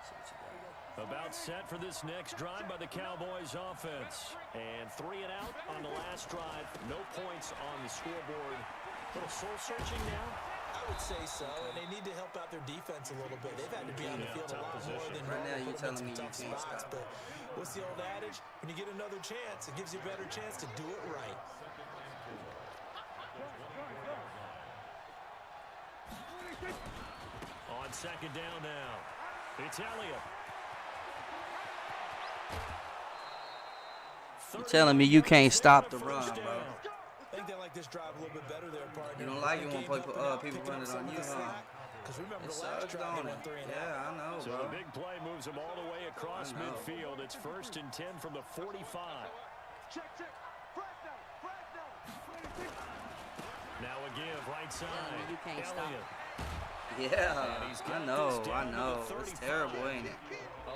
See what you got. About set for this next drive by the Cowboys offense. And 3 and out on the last drive. No points on the scoreboard. Little soul searching now. I would say so, and they need to help out their defense a little bit. They've had to be on the field a lot more than Right now, normal, you're put them in telling me some you tough can't spots, stop but what's the old adage? When you get another chance, it gives you a better chance to do it right. On 2nd down now. It's Elliott. You're telling me you can't stop the run, bro. I think they like this drive a little bit better there, partner. You don't like it when Gave up enough, people picking run up it some on of you, the huh? slack. Because remember It the last sucks, drive, don't they it? went 3 and out. Yeah, I know, So bro. the big play moves them all the way across I know. midfield. It's 1st and 10 from the 45. Check. Flag down. Now a give right side. you can't stop. Elliott. Yeah, And he's I got know, this I down to know. the It's 35. terrible, ain't it?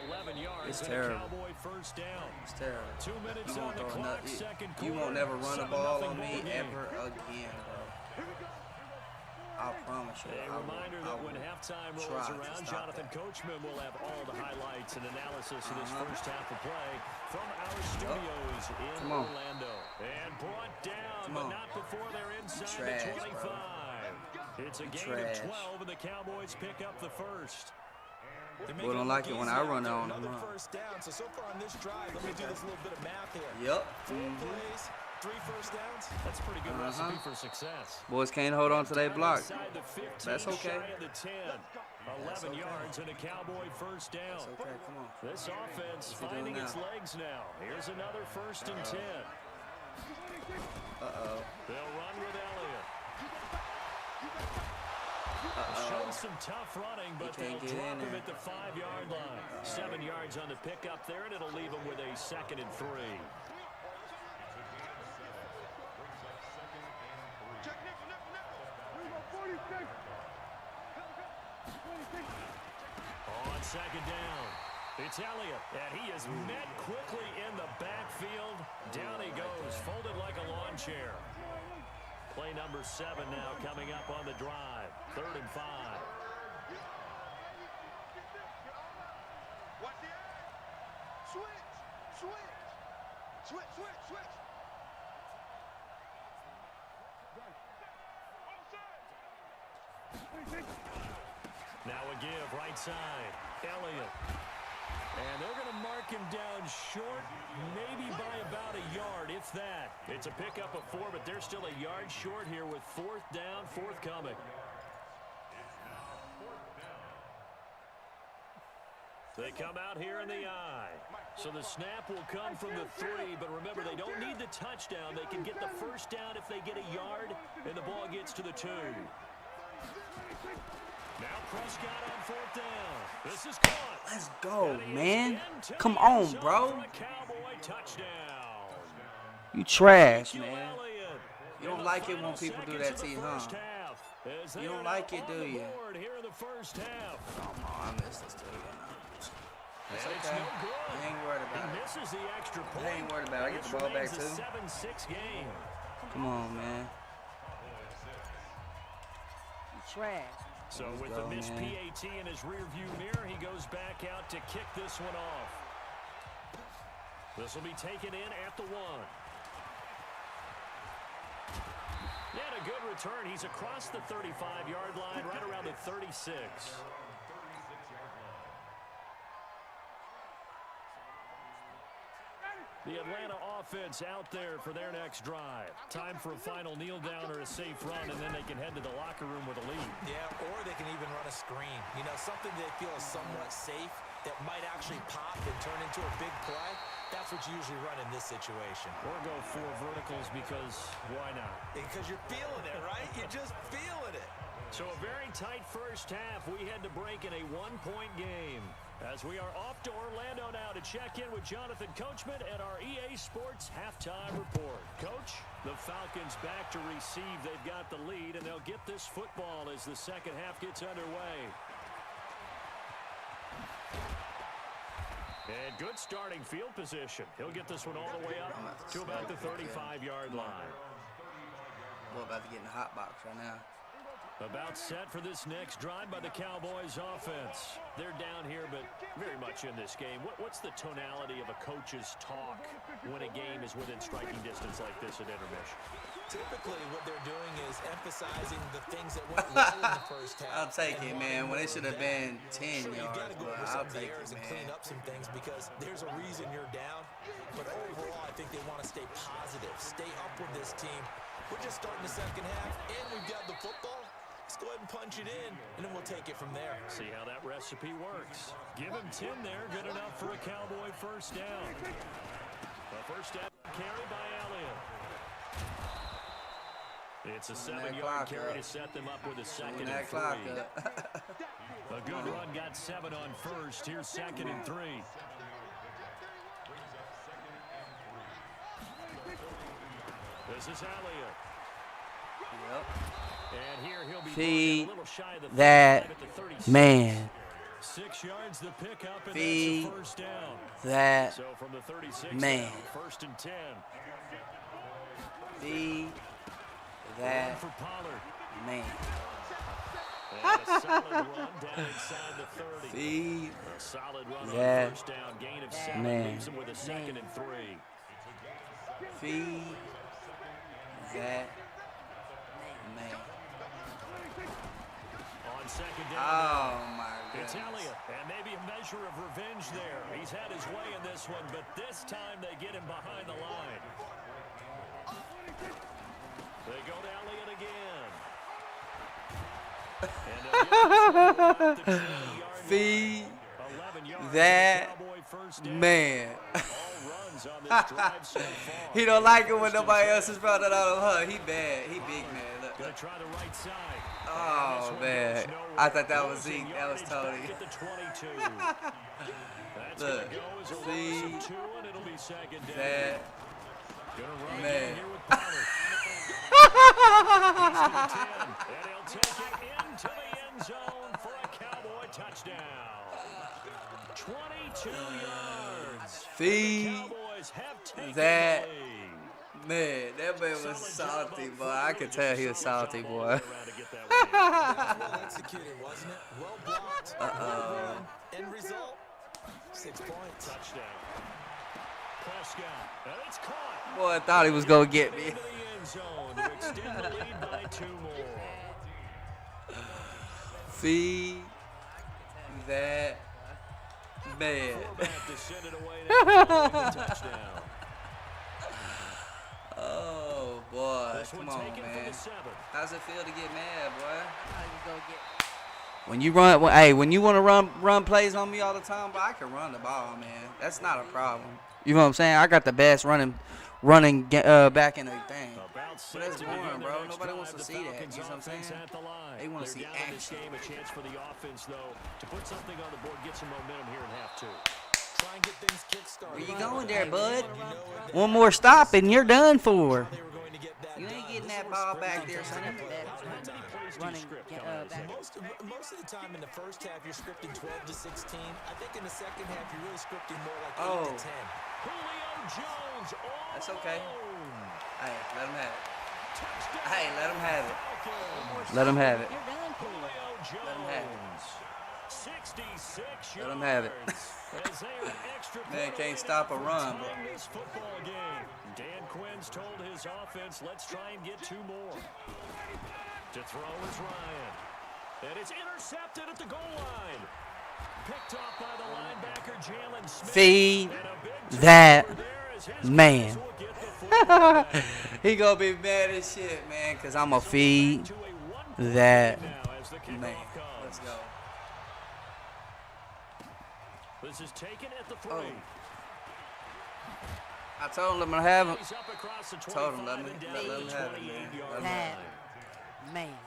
11 yards. It's and terrible. A Cowboy 1st down. It's terrible. 2 minutes You on won't the throw clock. another. Second You quarter. won't never run a 7-0 ball on me ball game. ever again, bro. I promise you. A reminder that when halftime rolls around, Jonathan Coachman will have all the highlights and analysis of this first half of play from our studios in Orlando. And brought down, but not before they're inside the 25. Bro. It's a gain of 12, and the Cowboys pick up the first. Boy, don't like it when I run on them. First down. So far on this drive, let me do this little bit of math here. Yep. 4 plays, 3 first downs. That's a pretty good recipe for success. Boys can't hold on to their block. That's okay. 11 yards and a Cowboy first down. That's okay. Come on. This offense finding its legs now. Here's another 1st and 10. They'll run with Elliott. Showing some tough running, but they'll drop him at the 5-yard line. 7 yards on the pickup there, and it'll leave him with a 2nd and 3. On 2nd down, it's Elliott, and he is met quickly in the backfield. Down he goes, folded like a lawn chair. Play number 7 now coming up on the drive. 3rd and 5. Switch. Now a give, right side. Elliott. And they're going to mark him down short, maybe by about a yard, if that. It's a pickup of 4, but they're still a yard short here with 4th down, forthcoming. They come out here in the I. So the snap will come from the 3, but remember, they don't need the touchdown. They can get the first down if they get a yard, and the ball gets to the 2. Now Prescott on 4th down. This is caught. Let's go, man. Come on, bro. You trash, man. You don't like it when people do that to you, huh? You don't like it, do you? Come on, I missed this too. That's okay. I ain't worried about it. I ain't worried about it. I get the ball back too. 7-6 game. Come on, man. You trash. So with the missed PAT in his rearview mirror, he goes back out to kick this one off. This will be taken in at the 1. Yet a good return. He's across the 35-yard line, right around the 36. The Atlanta offense out there for their next drive. Time for a final kneel down or a safe run, and then they can head to the locker room with a lead. Yeah, or they can even run a screen. You know, something they feel is somewhat safe that might actually pop and turn into a big play. That's what you usually run in this situation. Or go 4 verticals because why not? Because you're feeling it, right? You're just feeling it. So a very tight first half. We had to break in a 1-point game. As we are off to Orlando now to check in with Jonathan Coachman at our EA Sports Halftime Report. Coach, the Falcons back to receive. They've got the lead, and they'll get this football as the second half gets underway. And good starting field position. He'll get this one all the way up to about the 35-yard line. We're about to get in the hot box right now. About set for this next drive by the Cowboys offense. They're down here, but very much in this game. What's the tonality of a coach's talk when a game is within striking distance like this at intermission? Typically, what they're doing is emphasizing the things that went well in the first half. I'll take it, man. When it should have been 10 yards, gotta go but over some I'll of the take errors it, and clean man. up some things because there's a reason you're down. But overall, I think they want to stay positive, stay up with this team. We're just starting the second half, and we've got the football. Let's go ahead and punch it in, and then we'll take it from there. See how that recipe works. Give him 10 there. Good enough for a Cowboy first down. The first down carry by Elliott. It's a 7-yard carry to set them up with a 2nd and 3. A good run got 7 on first. Here's 2nd and 3. This is Elliott. Yep. And here he'll be Feed a little shy of the that 36. man. 6 yards the pickup, and Feed that's a first down. That So from the 36 man. down, 1st and 10. Feed that For Pollard. Man. And a solid run down inside the 30. Feed A solid run on that first down, gain of 7, man. leaves him with a 2nd and 3. Feed that man. On 2nd down. Oh my It's goodness. Elliott, and maybe a measure of revenge there. He's had his way in this one, but this time they get him behind the line. They go to Elliott again. And they'll get this one to about the 20-yard Feed line. 11 yards that for the Cowboy first down. man. All runs on this drive so far. He don't like it when nobody else is running out of her. He bad. He big man. Look. Gonna try the right side. Oh man. I thought that was Zeke. That was Tony. At the 22. That's Look. gonna go as a loss Feed of 2, and it'll be 2nd down. that Gonna run man. again here with Pollard. He's to the 10, and he'll take it into the end zone for a Cowboy touchdown. 22 yards. Feed Cowboys have taken that the lead. man. That man was salty, boy. I could tell he was salty, boy. Well executed, wasn't it? Well blocked. Uh-oh. End result, 6 points. Touchdown. Prescott, and it's caught. Boy, I thought he was gonna get me. Into the end zone to extend the lead by 2 more. Feed that man. Fullback to send it away now following the touchdown. Oh boy, This one come on, taken for man. the 7th. How's it feel to get mad, boy? I was gonna get. When you run, hey, when you want to run plays on me all the time, but I can run the ball, man. That's not a problem. You know what I'm saying? I got the best running back in the thing. About But that's set to boring, begin their bro. next Nobody drive. wants to The see that. Falcons You know what I'm offense saying? at the line. They wanna They're see down in this action. game, a chance for the offense, though, to put something on the board, get some momentum here in half 2. Try and get things kick-started. Where you going there, bud? You know it. One more stop and you're done for. They were going to get that You ain't done. getting This that was ball scripted back there, to son. play. How many plays do you Running, script yeah, coming out of back. this? Most of the time in the first half, you're scripting 12 to 16. I think in the second half, you're really scripting more like 8 Oh. to 10. Julio Jones all That's okay. alone. Hey, let him have it. Touchdown. Hey, let him have it. Falcons. Let him have it. You're done for. Julio Let him have it. Jones. 66 Let him have it. yards. As they are an extra Man point can't away stop a from run, tying bro. this football game. Dan Quinn's told his offense, let's try and get 2 more. To throw is Ryan. And it's intercepted at the goal line. Picked off by the linebacker, Jalen Smith. Feed And a big that turnover there as his man. guys will get the football back. He gonna be mad as shit, man, because I'm going to So feed back to a 1-point that lead now as the kickoff man. comes. Let's go. This is taken at the 3. Oh. I told him let him have him. He's up across the Told him, 25 let me- and down let to him the have it, man. 28-yard Let him line. have That man.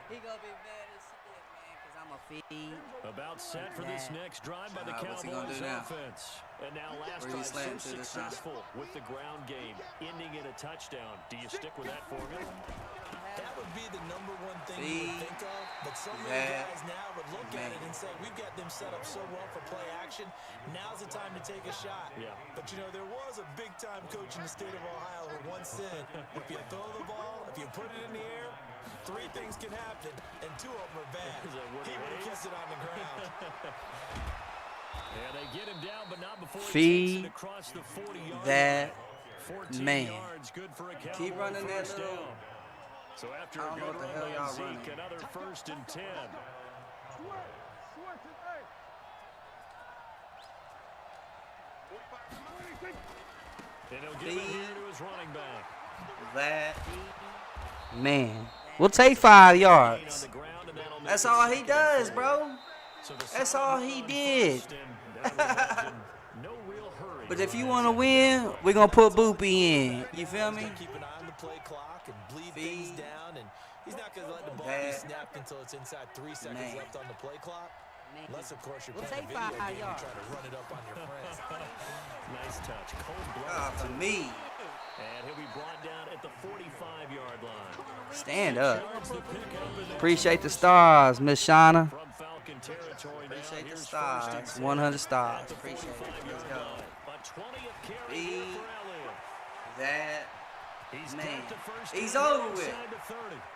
He gonna be mad as shit, man, because I'm a feed. About set for this Yeah. next drive by the Alright, what's he gonna Cowboys do now? offense. And now last Where he drive slammed so to this time? successful with the ground game, ending in a touchdown. Do you stick with that formula? That would be the number one thing you Feed would think of, but so many that guys now would look at it and say, we've got them set up so well for play action, now's the time to take a shot. Yeah. But you know, there was a big-time coach in the state of Ohio who once said, if you throw the ball, if you put it in the air, 3 things can happen, and 2 of them are bad. Is that Woody He would have Hayes? kept it on the ground. Yeah, they get him down, but not before he Feed takes it across the 40-yard that line. 14 man. yards, good for a Cowboy Keep running that first little- down. So after I a don't know good what the run hell by y'all Zeke, running. another 1st and 10. And he'll give it Feed here to his running back. that man. We'll take 5 Gain on yards. the ground, and that'll make That's it all he 2nd and does, 3. bro. So the That's solid all run he on did. 1st, and I would imagine no real hurry But if on you that want to second win, we're going to put Boopy in. You feel me? Keep an eye on the play clock and bleed Feed things down, and he's not going to let the ball be that snapped until it's inside 3 seconds man. left on the play clock. Man. Unless, of course, you're We'll playing a take video 5 game and yards. try to run it up on your friends. Nice touch. Cold-blooded. Ah, for me. And he'll be brought down at the 45-yard line. Stand up. Yards the pickup, and Appreciate the stars, Miss Shauna. from Falcon territory now, Appreciate the here's stars. 1st and 10 100 stars. at the Appreciate it. 45-yard Let's go. line. A 20th carry Feed here for Elliott. that Man, he's over with.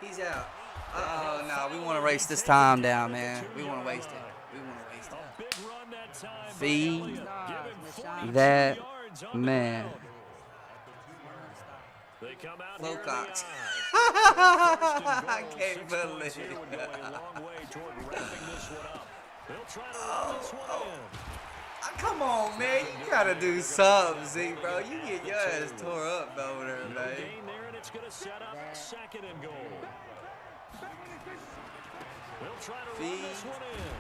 He's out. Oh no, we want to race this time down, man. We want to waste it. We want to waste it. Feed that man. Wilcox. I can't believe it. Come on, man. You gotta do something, Z, bro. You get your ass tore up over there, man. It's going to set up second and goal. They'll try to run this one in.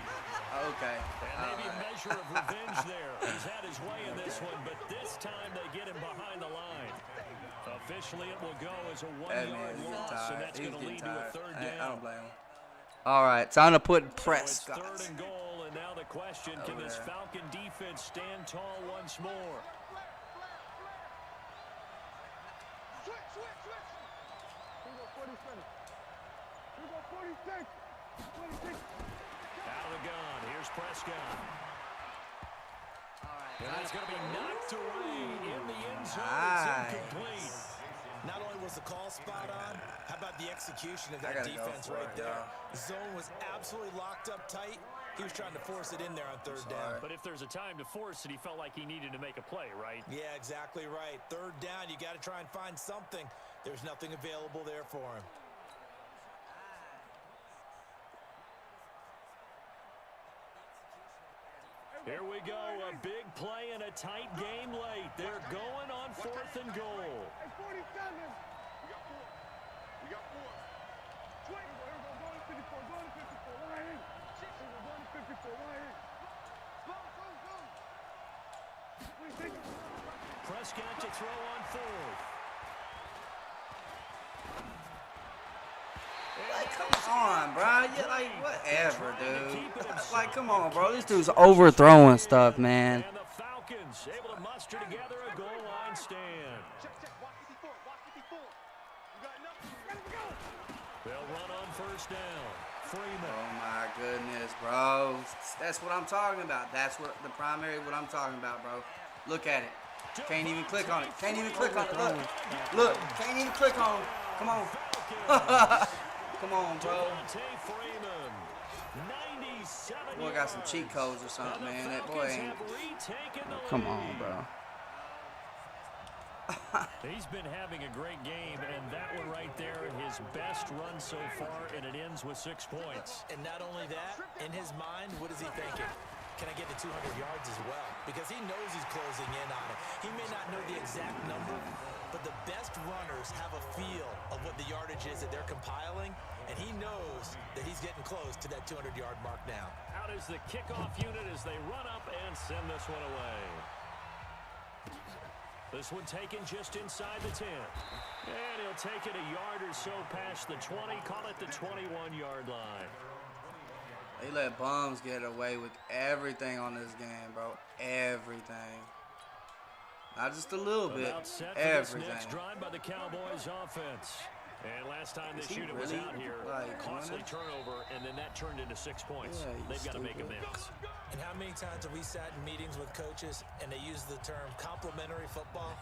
Okay. And maybe a measure of revenge there. He's had his way in this one, but this time they get him behind the line. Officially, it will go as a one-yard loss, and that's going to lead to a third down. I don't blame him. All right, time to put Prescott. So it's third and goal, and now the question, can this Falcon defense stand tall once more? Out of the gun, here's Prescott. And it's going to be knocked away in the end zone. It's incomplete. Not only was the call spot on, how about the execution of that defense right there? The zone was absolutely locked up tight. He was trying to force it in there on third down. But if there's a time to force it, he felt like he needed to make a play, right? Yeah, exactly right. Third down, you got to try and find something. There's nothing available there for him. Here we go, a big play and a tight game late. They're going on fourth and goal. Hey, 47. We got four. We got four. Swing. We're going to 54. Going to 54. Right in. We're going to 54. Right in. Go, go, go. Prescott to throw on fourth. Like, come on, bro. Yeah, like, whatever, dude. Like, come on, bro. This dude's overthrowing stuff, man. And the Falcons able to muster together a goal line stand. Check, check. Watch 54. Watch 54. You got enough. Ready to go. They'll run on first down. Freeman. Oh, my goodness, bro. That's what I'm talking about. That's what the primary what I'm talking about, bro. Look at it. Can't even click on it. Can't even click on it. Look. Look. Can't even click on it. Come on. Come on, bro. Boy got some cheat codes or something, man. That boy ain't. Come on, bro. He's been having a great game, and that one right there, his best run so far, and it ends with 6 points. And not only that, in his mind, what is he thinking? Can I get to 200 yards as well? Because he knows he's closing in on it. He may not know the exact number, but the best runners have a feel of what the yardage is that they're compiling, and he knows that he's getting close to that 200-yard mark now. Out is the kickoff unit as they run up and send this one away. This one taken just inside the 10. And he'll take it a yard or so past the 20, call it the 21-yard line. They let bums get away with everything on this game, bro. Everything. Not just a little bit. Everything. Next drive by the Cowboys offense. And last time this unit was out here, costly turnover, and then that turned into 6 points. Yeah, they've got to make amends. And how many times have we sat in meetings with coaches and they use the term complementary football?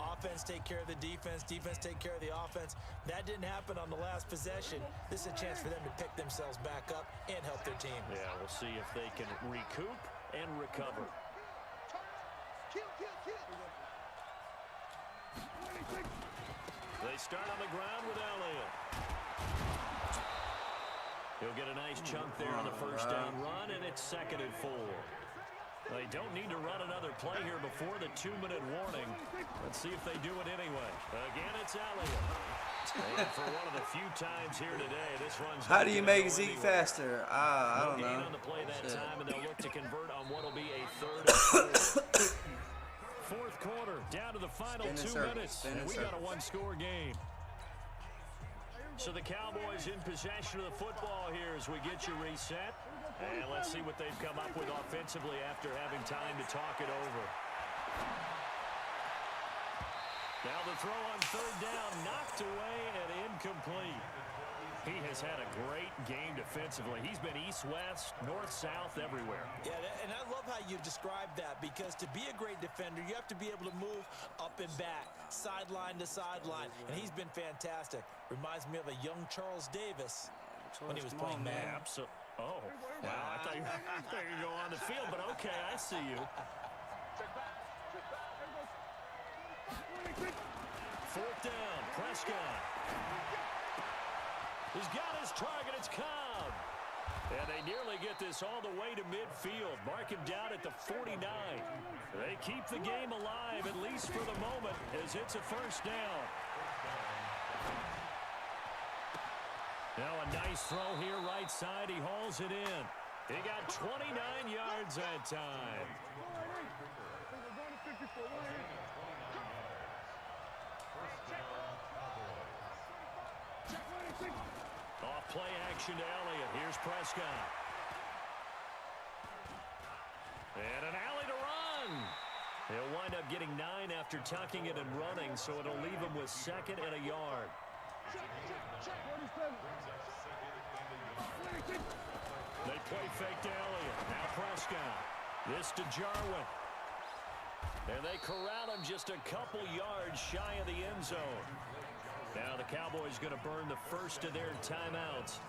Offense take care of the defense, defense take care of the offense. That didn't happen on the last possession. This is a chance for them to pick themselves back up and help their team. Yeah, we'll see if they can recoup and recover. Kill, kill, kill. They start on the ground with Elliott. He'll get a nice chunk there on the first down run, and it's 2nd and 4. They don't need to run another play here before the 2-minute warning. Let's see if they do it anyway. Again, it's Elliott. And for one of the few times here today, this runs. How do you make Zeke faster? I don't know. On the play that time, and they'll look to convert on what will be a 3rd and 4. Fourth quarter, down to the final 2 minutes, and we got a one-score game. So the Cowboys in possession of the football here as we get you reset. And let's see what they've come up with offensively after having time to talk it over. Now the throw on 3rd down, knocked away and incomplete. He has had a great game defensively. He's been east-west, north-south, everywhere. Yeah, and I love how you described that, because to be a great defender, you have to be able to move up and back, sideline to sideline, and he's been fantastic. Reminds me of a young Charles Davis when he was playing Madden. Oh, wow, I thought you were going to go on the field, but okay, I see you. Fourth down, Prescott. He's got his target, it's Cobb. And they nearly get this all the way to midfield. Mark him down at the 49. They keep the game alive, at least for the moment, as it's a first down. Now a nice throw here, right side. He hauls it in. He got 29 yards that time. Off play action to Elliott. Here's Prescott. And an alley to run. He'll wind up getting 9 after tucking it and running, so it'll leave him with 2nd and a yard. They play fake to Elliott. Now Prescott. This to Jarwin. And they corral him just a couple yards shy of the end zone. Now the Cowboys going to burn the first of their timeouts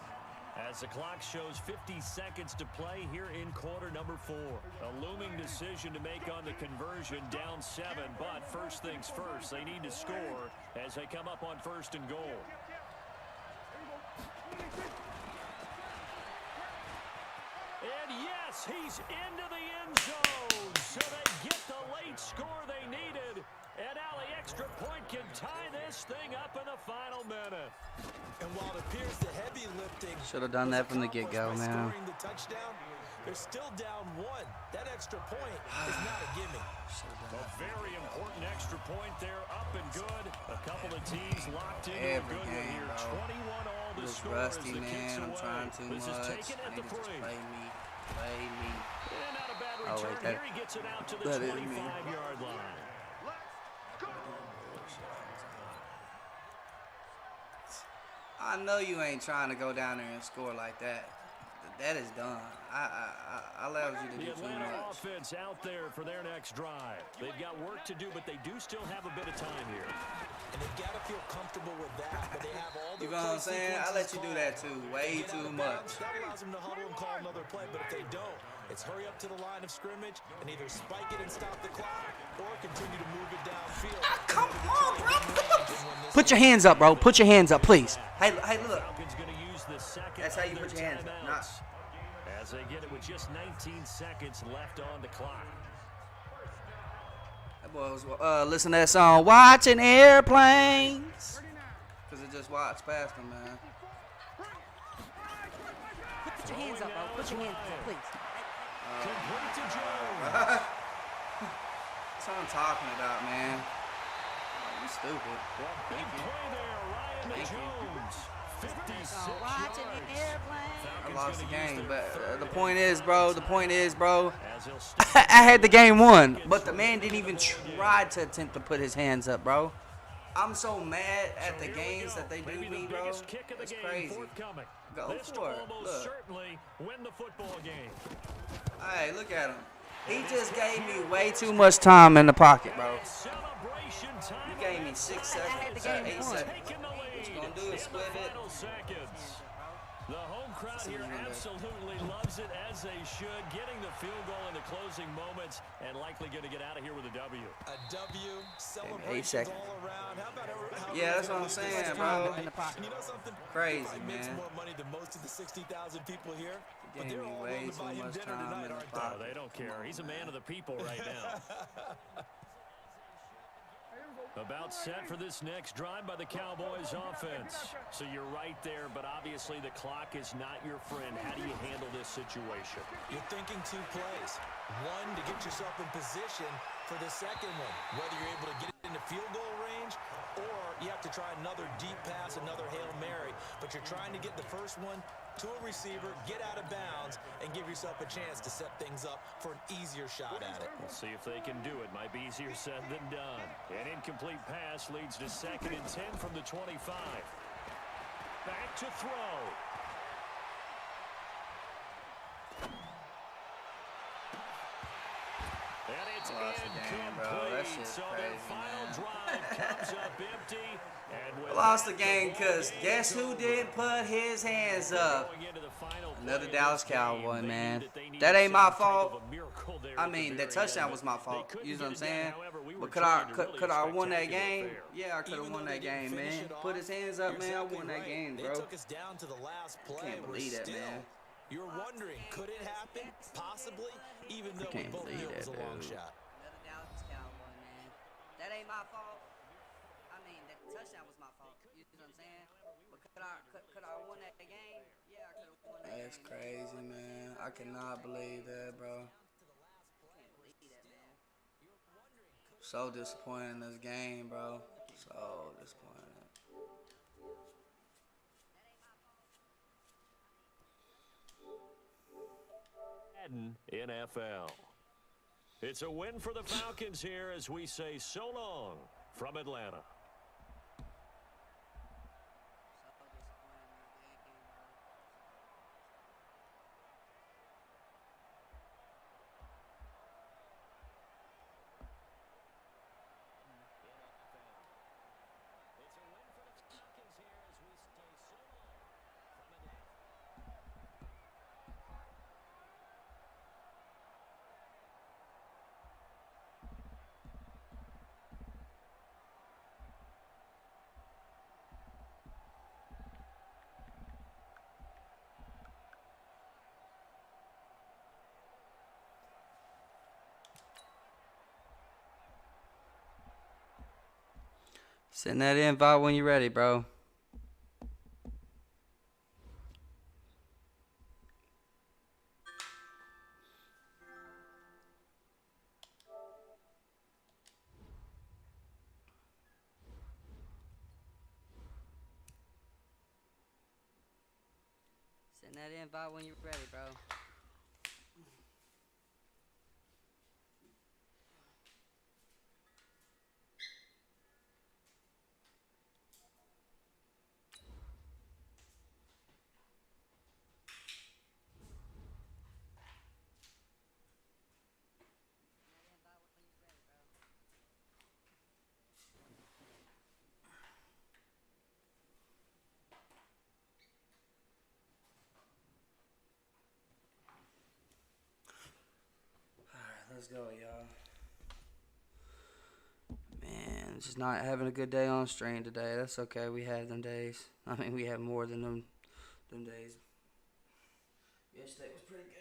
as the clock shows 50 seconds to play here in quarter number 4. A looming decision to make on the conversion, down 7, but first things first, they need to score as they come up on 1st and goal. And yes, he's into the end zone, so they get the late score they needed. And now the extra point can tie this thing up in the final minute. And while it appears the heavy lifting should have done that from the get-go, man. Scoring the touchdown, they're still down 1. That extra point is not a gimme. A very important extra point there, up and good. A couple of teams locked into a good one here. 21 all the Just score as rusty, the kicks man. I'm away. trying too This much. is taken at the Niggas just 3. play me. Play me. And not a bad Oh, return wait, here. He gets it out to the that is me. 25-yard line. I know you ain't trying to go down there and score like that. That is done. I allowed you to do The too Atlanta much. offense out there for their next drive. They've got work to do, but they do still have a bit of time here. And they've got to feel comfortable with that, but they have all You their know what I'm play saying? I let you do sequences that too. Way called. too Get out of much. bounds, that allows them to huddle and call another play, but if they don't, it's hurry up to the line of scrimmage and either spike it and stop the clock or continue to move it downfield. Come on, bro. Put your hands up, bro. Put your hands up, please. Hey, look. Falcons going to use the second That's how of you their put your hands up. timeouts as they get it with just 19 seconds left on the clock. That boy was listen to that song, Watching Airplanes. Because it just watched past him, man. Put your hands up, bro. Put your hands up, please. Complete to Jones. That's what I'm talking about, man. You stupid. Big play there, Ryan Jones. 56 Watching yards. the airplane. I Falcons lost the gonna use game, their but third the and point is, bro, as he'll start I had the game won, but the man didn't even try to attempt to put his hands up, bro. I'm so mad at the Here we games go. that they do Maybe me, the bro. biggest kick of the It's game crazy. forthcoming. Go This for it. will almost Look. certainly win the football game. Hey, look at him. He just gave me way too much time in the pocket, bro. Celebration time. You gave me 6 seconds, had the game 8 won. seconds. Taking the lead What you gonna do is in split the it. final seconds. The home crowd See here what you gonna do. absolutely loves it, as they should, getting the field goal in the closing moments and likely going to get out of here with a W. A W, 8 celebrations seconds. all around. How about Yeah, that's what I'm saying, bro. And you know something? Crazy, He makes man. more money than most of the 60,000 people here, but Gave they're me all way willing to buy too him much dinner time tonight, in the aren't pocket. Oh, they don't care. He's a man of the people right now. About set for this next drive by the Cowboys offense. So you're right there, but obviously the clock is not your friend. How do you handle this situation? You're thinking 2 plays. One, to get yourself in position for the second one, whether you're able to get it into field goal range or you have to try another deep pass, another Hail Mary. But you're trying to get the first one to a receiver, get out of bounds, and give yourself a chance to set things up for an easier shot at it. We'll see if they can do it. Might be easier said than done. An incomplete pass leads to 2nd and 10 from the 25. back to throw. And it's lost the game, bro. That incomplete. shit's So crazy, their final man. drive comes up empty. And with I lost the that, game ball because game guess is who over. didn't put his hands up? Going into the final Another play of Dallas this game, Cowboy, they man. knew they needed That ain't my some type fault. of a miracle there I at the mean, that very touchdown end, was my but fault. they You know what I'm couldn't get it done. saying? However, we were But could I treated to really could I a won that spectacular game? affair. Yeah, I could have Even won though that they didn't game, finish man. it Put off, his hands up, you're man. I exactly won that right. game, They bro. took us down to the last play. Can't We're believe that, still, man. You're wondering, could it happen? Possibly, even though we Can't both believe knew it was a that, long dude. shot. Another Dallas Cowboy, man. That ain't my fault. I mean, that touchdown was my fault. You know what I'm saying? But could I won that game? Yeah, I could have won that That's game. crazy, man. I cannot believe that, bro. Can't believe that, man. So disappointed in this game, bro. So disappointed. Madden NFL. It's a win for the Falcons here as we say so long from Atlanta. So disappointed in that game, bro. It's a win for the Falcons here as we say so long from Atlanta. Send that invite when you're ready, bro. Send that invite when you're ready, bro. Let's go, y'all. Man, just not having a good day on stream today. That's okay. We had them days. I mean, we had more than them days. Yesterday was pretty good.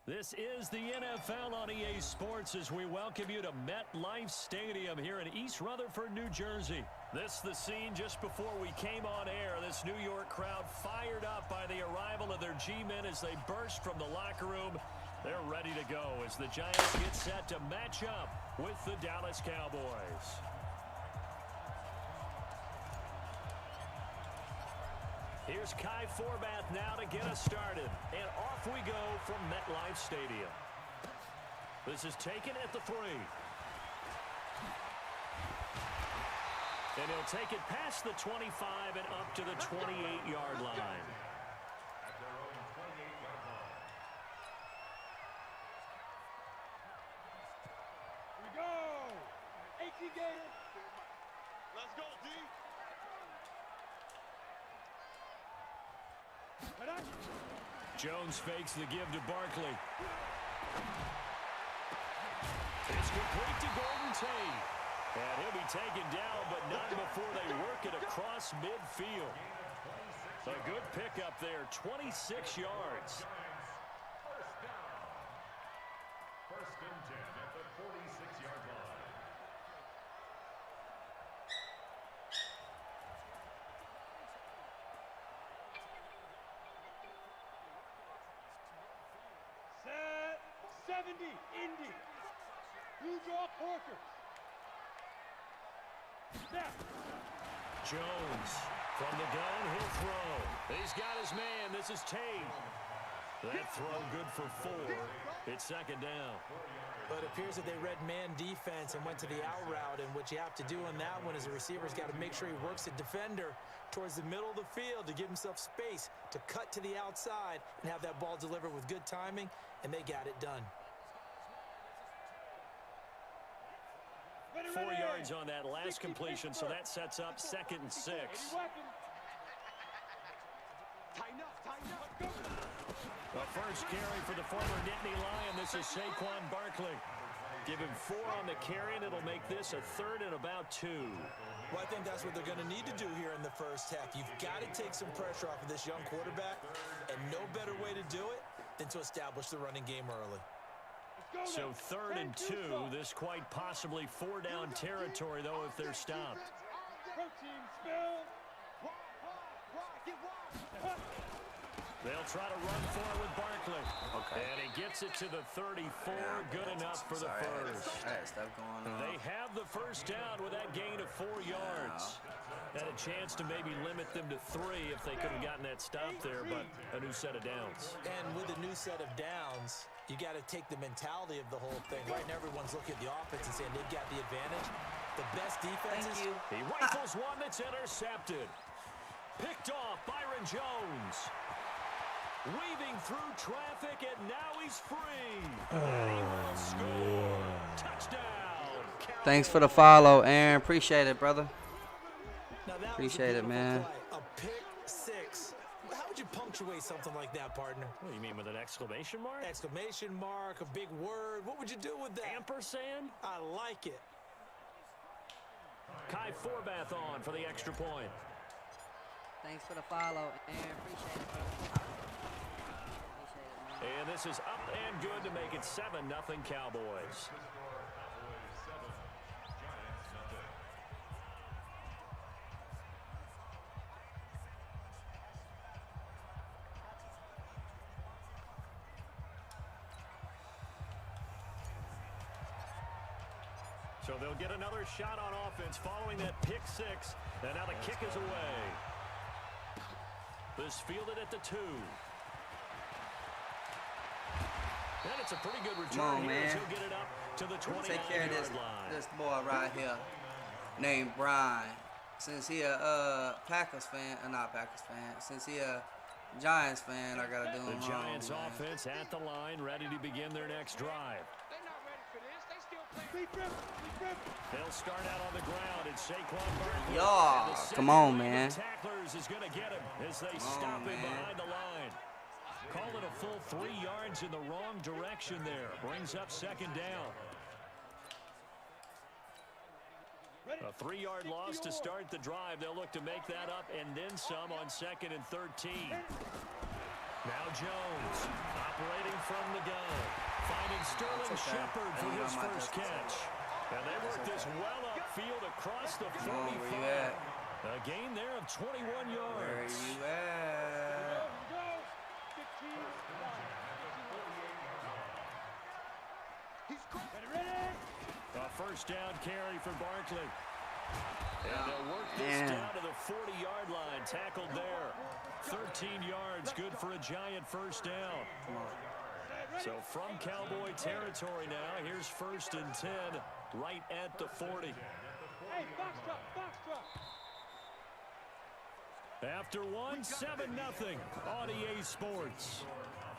This is the NFL on EA Sports as we welcome you to MetLife Stadium here in East Rutherford, New Jersey. This is the scene just before we came on air. This New York crowd fired up by the arrival of their G-men as they burst from the locker room. They're ready to go as the Giants get set to match up with the Dallas Cowboys. Here's Kai Forbath now to get us started. And off we go from MetLife Stadium. This is taken at the 3. And he'll take it past the 25 and up to the 28-yard line. Here we go. AT Gator. Let's go, D. Jones fakes the give to Barkley. It's complete to Golden Tate. And he'll be taken down, but not before they work it across midfield. A good pickup there, 26 yards. First and 10 at the 46-yard line. Set 70, Indy. You draw Porker. Snap. Jones from the gun, he'll throw. He's got his man. This is Tate. That throw good for 4. It's second down. But it appears that they read man defense and went to the out route. And what you have to do on that one is the receiver's got to make sure he works the defender towards the middle of the field to give himself space to cut to the outside and have that ball delivered with good timing, and they got it done. 4 yards on that last completion, so that sets up 2nd and 6. The first carry for the former Nittany Lion. This is Saquon Barkley. Give him 4 on the carry, and it'll make this a 3rd and about 2. Well, I think that's what they're going to need to do here in the first half. You've got to take some pressure off of this young quarterback, and no better way to do it than to establish the running game early. So 3rd and 2. This quite possibly 4-down territory, though, if they're stopped. They'll try to run for it with Barkley. Okay. And he gets it to the 34. Good enough for the first. I had stuff going on. They have the first down with that gain of 4 yards. Had a chance to maybe limit them to 3 if they could have gotten that stop there, but a new set of downs. And with a new set of downs, you got to take the mentality of the whole thing. Right now, everyone's looking at the offense and saying they've got the advantage. The best defenses. He rifles one that's intercepted. Picked off Byron Jones. Weaving through traffic, and now he's free. And he will score. Touchdown. Thanks for the follow, Aaron. Appreciate it, brother. Now that Appreciate was a it, man. play. A pick 6. How would you punctuate something like that, partner? What do you mean, with an exclamation mark? Exclamation mark, a big word. What would you do with that? Ampersand? I like it. Kai Forbath on for the extra point. Thanks for the follow, Aaron. Appreciate it, brother. And this is up and good to make it 7-0 Cowboys. So they'll get another shot on offense following that pick 6. And now the kick is away. This fielded at the 2. And it's a pretty good return. Come on, here, man. He'll get it up to the 29-yard Take care of line. this boy right here named Brian. Since he a Packers fan, not Packers fan, since he a Giants fan, I gotta do him The wrong, Giants man. offense at the line, ready to begin their next drive. They're not ready for this. They still playing. They'll start out on the ground. It's Saquon Barkley. Yeah, And the come on, second line man. of tacklers is going to get him as they stop him behind the line. Call it a full 3 yards in the wrong direction there. Brings up second down. A 3-yard loss to start the drive. They'll look to make that up and then some on 2nd and 13. Now Jones operating from the gun. Finding Sterling Shepard for his first catch. And they work this well upfield across the 45. Where you at? A gain there of 21 yards. Where you at? A first down carry for Barkley. And they'll work this down to the 40-yard line. Tackled there. 13 yards, good for a Giant first down. So from Cowboy territory now, here's 1st and 10, right at the 40. Hey, box drop. After 1, 7-0 on EA Sports.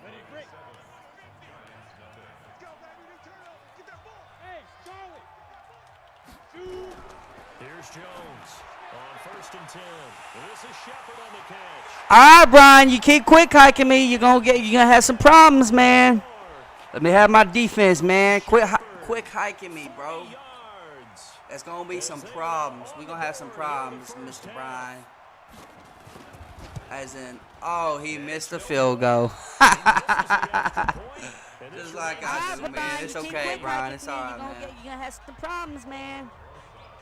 Ready, break. Let's go, baby. New turnover. Get that ball. Hey, Charlie. Shoot. Here's Jones on 1st and 10. This is Shepard on the catch. All right, Brian, you keep quick hiking me, you're gonna have some problems, man. Let me have my defense, man. Quick hiking me, bro. There's gonna be some problems. We're gonna have some problems, Mr. Brian. As in, oh, he missed the field goal. Just like I do, man. It's okay, Brian. It's all right, man. You're gonna have some problems, man.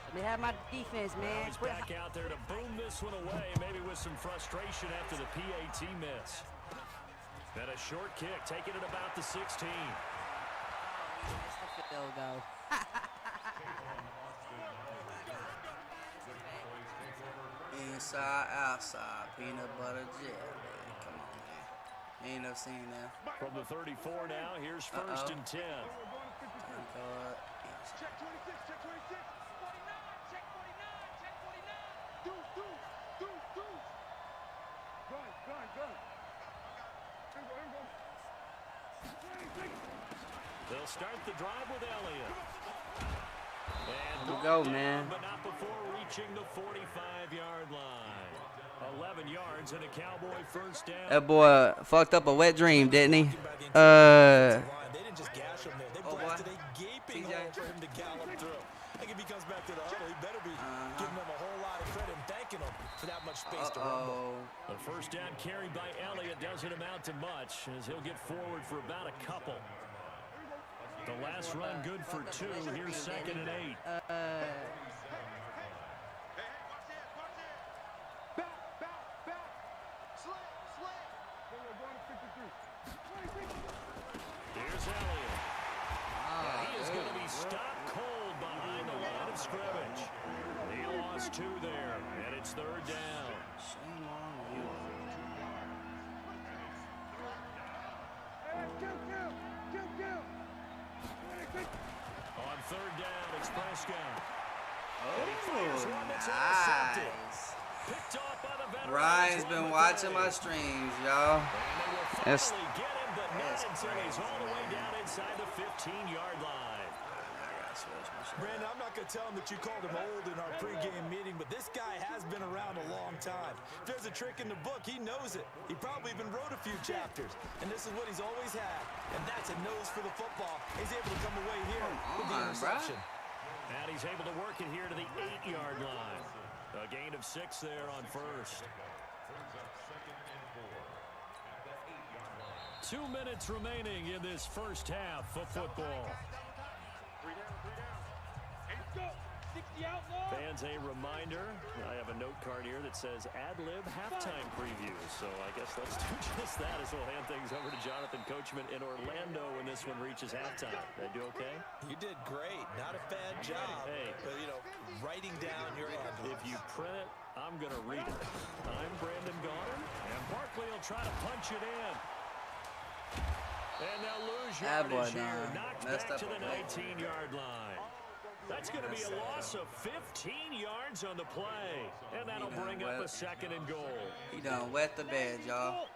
Let me have my defense, man. He's back out there to boom this one away, maybe with some frustration after the PAT miss. And a short kick, taking it about the 16. Field goal. Inside, outside, peanut butter jelly. Come on, man. Ain't no seeing that. From the 34 now, here's first and 10. We're going to 53. Check 26, check 26. 49, check 49, check 49. Deuce, deuce, deuce, deuce. Gun. Here we go. They'll start the drive with Elliott. And Here we go, man. But not before reaching the 45-yard line. 11 yards and a Cowboy first down. That boy fucked up a wet dream, didn't he? They didn't just gash him there. They blasted a gaping hole for him to gallop through. I think if he comes back to the huddle, he better be giving them a whole lot of credit and thanking them for that much space to run. The first down carried by Elliott doesn't amount to much as he'll get forward for about a couple. The last run good for 2. Here's second and 8. Here's Elliott. He is going to be stopped cold behind the line of scrimmage. He lost 2 there, and it's third down. Shame on you. On third down, it's Prescott. Nice. Picked off by the veteran. Ryan's been watching my streams, y'all. That's Finally get him, but not until he's all the way down inside the 15-yard line. Brandon, I'm not going to tell him that you called him old in our pregame meeting, but this guy has been around a long time. If there's a trick in the book, he knows it. He probably even wrote a few chapters, and this is what he's always had, and that's a nose for the football. He's able to come away here with the interception. And he's able to work it here to the 8-yard line. A gain of 6 there on first. 2 minutes remaining in this first half of football. Fans, a reminder, I have a note card here that says ad-lib halftime preview. So I guess let's do just that as we'll hand things over to Jonathan Coachman in Orlando when this one reaches halftime. Did I do okay? You did great. Not a bad job. Hey. But, writing down your ad. If you print it, I'm going to read it. I'm Brandon Gaudin, and Barkley will try to punch it in. And they'll lose yardage here. Knocked back to the 19-yard line. That's going to be a loss of 15 yards on the play. And that'll bring up a second and goal. He done wet the bed, y'all.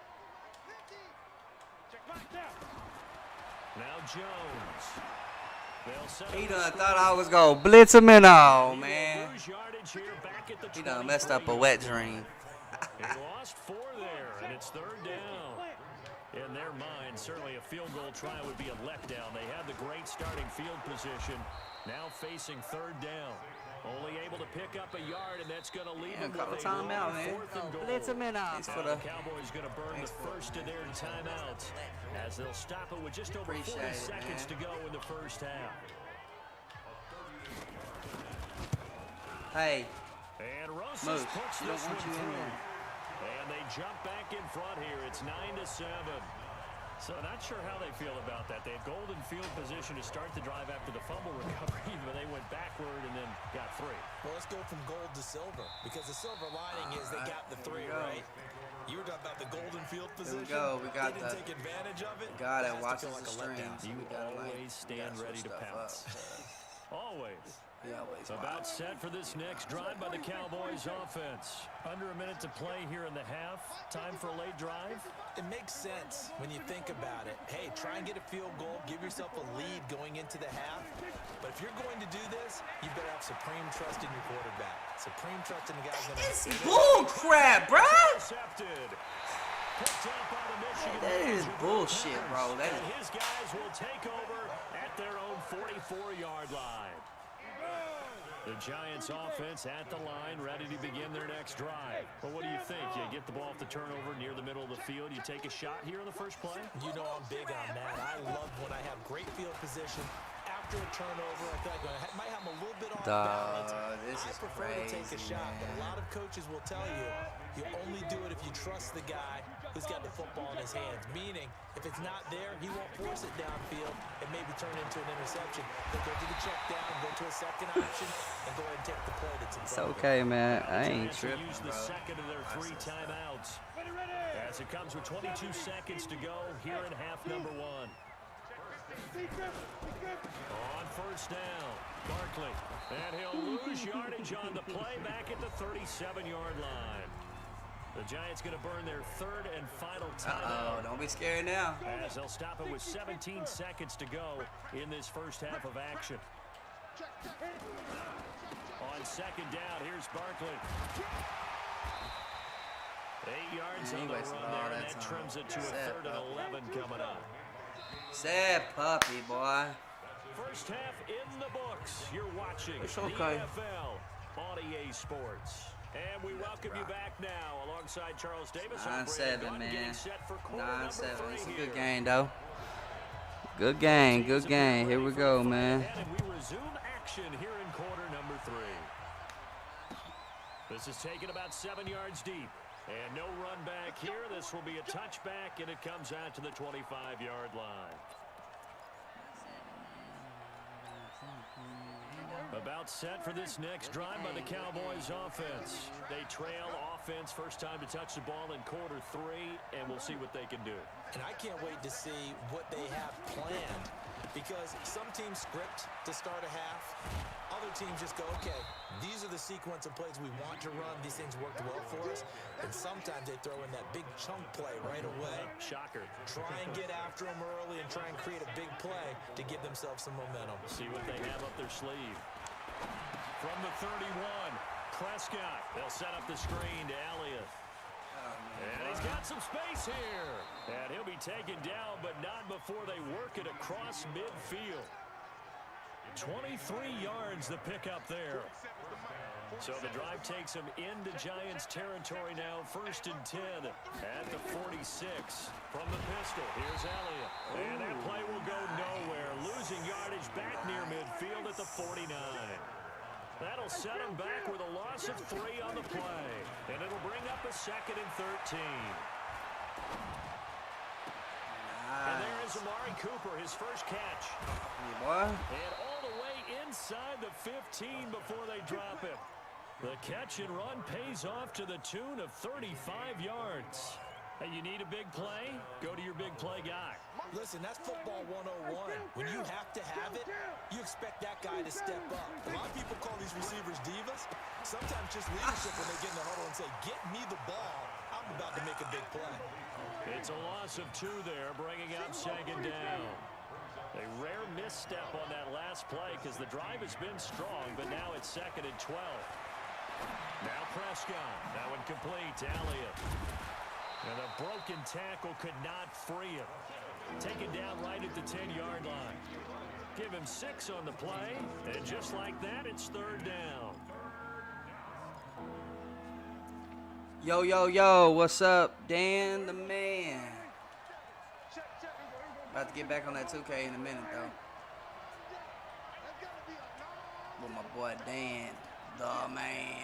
Now Jones. He done thought I was going to blitz him in all, man. He done messed up a wet dream. He lost 4 there, and it's third down. In their mind, certainly a field goal try would be a letdown. They had the great starting field position. Now facing third down. Only able to pick up a yard, and that's going to leave them with a timeout, man. Blitz him in out. The Cowboys going to burn the first of their timeouts as they'll stop it with just over 40 seconds to go in the first half. Hey, and Rosas Moose, puts you don't this want one you in through. there. And they jump back in front here. It's 9-7. So not sure how they feel about that. They had golden field position to start the drive after the fumble recovery, but they went backward and then got 3. Well, let's go from gold to silver, because the silver lining is they got the 3, right? You were talking about the golden field position. Here we go. We got they didn't take advantage of it. God that watches like the streams. You always stand ready to pounce. Always. About set for this next drive by the Cowboys offense. Under a minute to play here in the half. Time for a late drive. It makes sense when you think about it. Hey, try and get a field goal. Give yourself a lead going into the half. But if you're going to do this, you better have supreme trust in your quarterback. Supreme trust in the guys that It's bull crap, bro. Intercepted. Picked up by the Michigan. That is bullshit, bro. And his guys will take over at their own 44-yard line. The Giants offense at the line, ready to begin their next drive. But what do you think? You get the ball off the turnover near the middle of the field. You take a shot here in the first play? You know I'm big on that. I love when I have great field position. After a turnover, I feel like I might have a little bit off balance. I prefer to take a shot, but a lot of coaches will tell you, you only do it if you trust the guy who's got the football in his hands. Meaning, if it's not there, he won't force it downfield and maybe turn it into an interception. He'll go to the check down, go to a second option, and go ahead and take the play that's in front of him. Okay, man. I ain't tripping, use the second of their 3 timeouts. As as it comes with 22 seconds to go here in half number one. On first down, Barkley. And he'll lose yardage on the play back at the 37-yard line. The Giants going to burn their third and final timeout. Don't be scared now. As they'll stop it with 17 seconds to go in this first half of action. On second down, here's Barkley. 8 yards on the run there, and that trims it to a third and 11 coming up. Sad puppy, boy. First half in the books. You're watching It's the okay. NFL on EA Sports. And we welcome you back now alongside Charles Davis. 9-7, man. 9-7. It's a here. good game, though. Good game, good game. Here we go, man. And we resume action here in quarter number 3. This is taken about 7 yards deep. And no run back here. This will be a touchback, and it comes out to the 25-yard line. About set for this next drive by the Cowboys offense. They trail offense, first time to touch the ball in quarter 3, and we'll see what they can do. And I can't wait to see what they have planned, because some teams script to start a half. Other teams just go, okay, these are the sequence of plays we want to run. These things worked well for us. And sometimes they throw in that big chunk play right away. Shocker. Try and get after them early and try and create a big play to give themselves some momentum. See what they have up their sleeve. From the 31, Prescott. They'll set up the screen to Elliott. And he's got some space here. And he'll be taken down, but not before they work it across midfield. 23 yards the pickup there. So the drive takes him into Giants territory now. First and 10 at the 46. From the pistol, here's Elliott. And that play will go nowhere. Losing yardage back near midfield at the 49. That'll set him back with a loss of 3 on the play. And it'll bring up a second and 13. And there is Amari Cooper, his first catch. Hey, boy. And all the way inside the 15 before they drop him. The catch and run pays off to the tune of 35 yards. Hey, you need a big play? Go to your big play guy. Listen, that's football 101. When you have to have it, you expect that guy to step up. A lot of people call these receivers divas. Sometimes just leadership when they get in the huddle and say, get me the ball. I'm about to make a big play. It's a loss of 2 there, bringing up second down. A rare misstep on that last play because the drive has been strong, but now it's second and 12. Now Prescott. That one complete to Elliott. And a broken tackle could not free him. Taken down right at the 10-yard line. Give him 6 on the play, and just like that, it's third down. Yo, yo, yo, what's up, Dan the man? About to get back on that 2K in a minute, though. With my boy Dan, the man.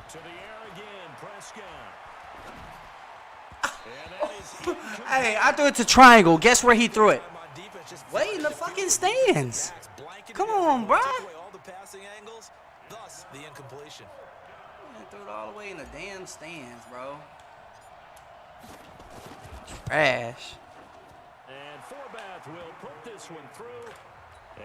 To the air again, Prescott. And that is Hey, I threw it to triangle. Guess where he threw it? Way in the fucking stands. Come on, bruh. All the passing angles, thus the incompletion. Man, threw it all the way in the damn stands, bro. Trash. And Forbath will put this one through.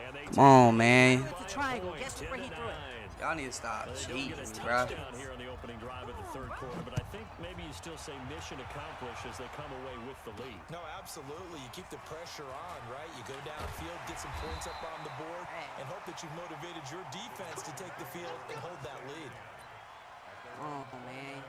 And they Come on, man. It's a triangle. Guess where he threw it? Y'all need to stop They don't cheating, get a bro. touchdown here on the opening drive of the third quarter, but I think maybe you still say mission accomplished as they come away with the lead. No, absolutely. You keep the pressure on, right? You go downfield, get some points up on the board, and hope that you've motivated your defense to take the field and hold that lead. Oh, man.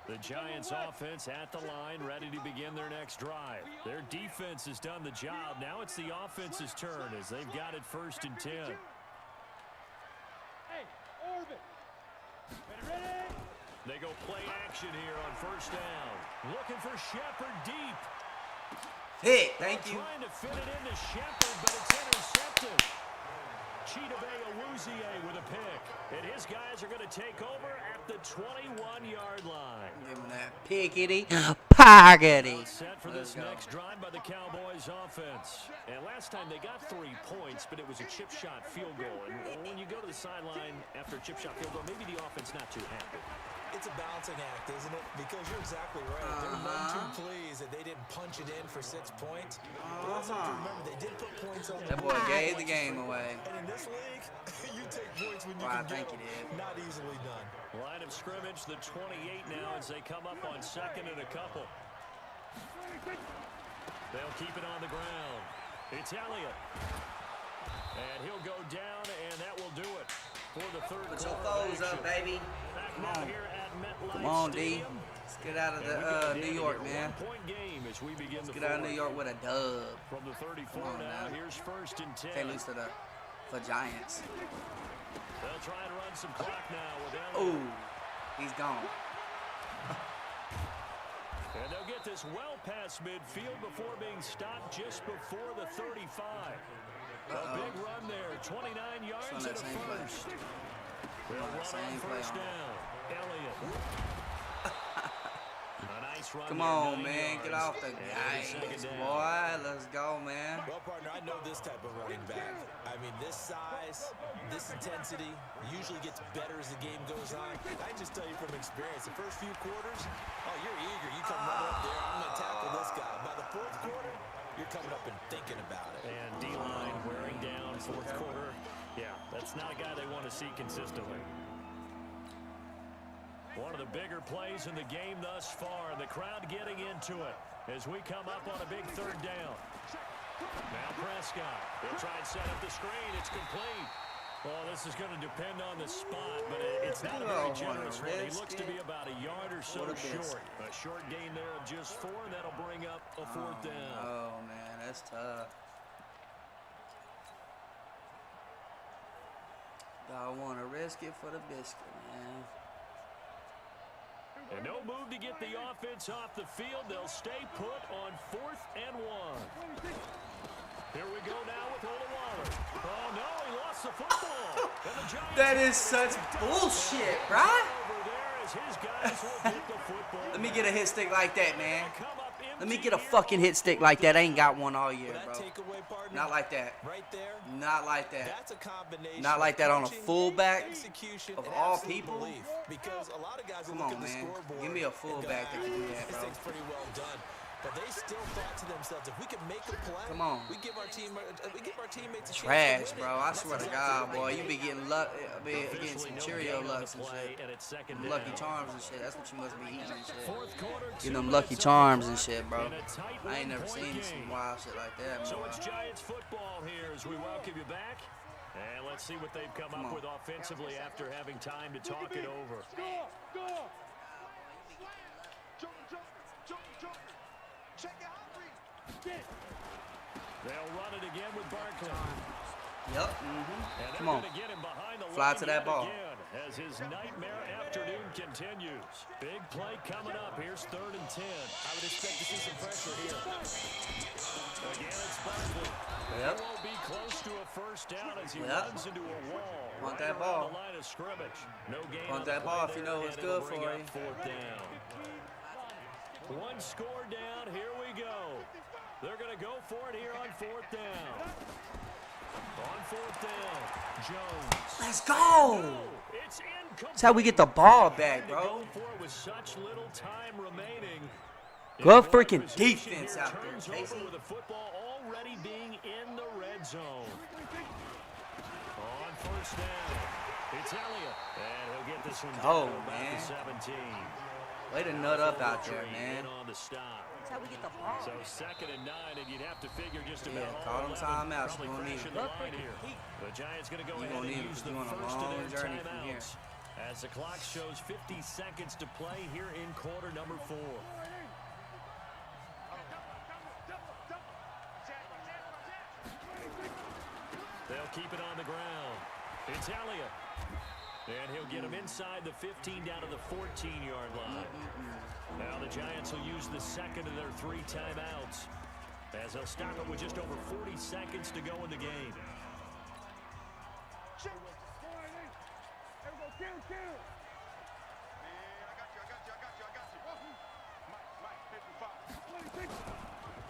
The Giants offense at the line, ready to begin their next drive. Their defense has done the job. Now it's the offense's turn as they've got it first and 10. Hey, orbit. Ready? They go play action here on first down. Looking for Shepard deep. Hey, thank you. Trying to fit it into Shepard, but it's intercepted. with a pick. And his guys are going to take over at the 21-yard line. Give him that pickety pockety. Set for this next drive by the Cowboys offense. And last time they got 3 points, but it was a chip shot field goal. And when you go to the sideline after a chip shot field goal, maybe the offense not too happy. It's a balancing act, isn't it? Because you're exactly right. They're not too pleased that they didn't punch it in for 6 points. But also have to remember, they did put points on the board. That boy gave the game away. And in this league, you take points when you Well, I can think get he them. did. Not easily done. Line of scrimmage, the 28 now as they come up on 2nd and a couple. They'll keep it on the ground. It's Elliott. And he'll go down, and that will do it for the third Put your quarter foes up, baby. Come on. Here at MetLife Come on, D. Stadium. Let's get out of the New York, man. One-point game as we begin Let's the get out of New fourth. York with a dub. From the 34 Come on, now, man. here's 1st and 10. Can't lose to the Giants. They'll try and run some clock now with Elliott. Ooh, he's gone. And they'll get this well past midfield before being stopped just before the 35. A big run there, 29 yards and a first. They'll run on first down. Elliott. A nice run. Come there, on, 9 man. yards. Get off the And Giants, second down. boy. Let's go, man. Well, partner, I know this type of running back. I mean, this size, this intensity usually gets better as the game goes on. I just tell you from experience, the first few quarters, oh, you're eager. You come running up there, I'm going to tackle this guy. By the 4th quarter, you're coming up and thinking about it. And D-line wearing down 4th quarter. Yeah, that's not a guy they want to see consistently. One of the bigger plays in the game thus far, and the crowd getting into it as we come up on a big 3rd down. Now Prescott, they'll try and set up the screen. It's complete. Well, this is going to depend on the spot, but it's not a very generous one. He looks to be about a yard or so short. A short gain there of just 4, and that'll bring up a 4th down. Oh, man, that's tough. Y'all want to risk it for the biscuit, man. And no move to get the offense off the field. They'll stay put on 4th and 1. Here we go now with Waller. Oh, no, he lost the football. And the Giants That is such bullshit, bruh. over there as his guys will get the football. Let me get a hit stick like that, man. Come up Let me empty get a here. fucking hit stick like that. I ain't got one all year, That bro. takeaway, partner, Not like that. right there, Not like that. that's a combination. Not like that on a of coaching, fullback execution, of and all absolute people. belief. Because a lot of guys will Come look on, at the man. scoreboard. Give me a and fullback that can do that, This bro. thing's pretty well done. But they still thought to themselves, if we can make a play, Come on. we give our teammates a Trash, chance to win bro. it. I That's swear to exactly God, what boy. they You did. be getting luck, getting Officially some no Cheerio gain on lucks the and play, shit. and it's 2nd down. Lucky Charms and shit. That's what you must be eating and shit. 4th quarter, Getting 2 them Lucky minutes on the Charms and clock shit, bro. in a tight I ain't never one-point seen game. some wild shit like that, So bro. it's Giants football here as we welcome you back. And let's see what they've come Come up on. with offensively after having time to talk it over. Go, go. Jump, jump, jump, jump. Check it out, get. They'll run it again with Barkley. Yep. And they're Come on. gonna get him behind the Fly line to that yet ball. again as his nightmare afternoon continues. Big play coming up. Here's 3rd and 10. I would expect to see some pressure here. Again, it's Barkley. Yep. He won't be close to a 1st down as he Yep. runs into a wall. Want right that around ball. the line of scrimmage. No gain Want on the that play ball if you there, know what's and it'll good bring for up you. 4th down. 1 score down. Here we go. They're going to go for it here on 4th down. On 4th down, Jones. Let's go. It's incomplete. That's how we get the ball back, bro. Go for it with such little time remaining. Good And freaking position defense here out there, turns Casey. over with the football already being in the red zone. On 1st down, it's Elliott, and he'll get this one Oh, down to about man. the 17. Way to nut up out there, Trey man. in on the stop. That's how we get the ball. So 2nd and 9, and you'd have to figure just about Yeah, all call them 11 timeouts. probably You're gonna need crashing it. the line here. The Giants going to go You're ahead gonna need and it use 'cause the you're on a first of long their journey from here. timeouts as the clock shows 50 seconds to play here in quarter number 4. They'll keep it on the ground. It's Elliott. And he'll get him inside the 15 down to the 14-yard line. Now the Giants will use the 2nd of their 3 timeouts as they'll stop it with just over 40 seconds to go in the game. Count. Man, I got you. Mike, 55.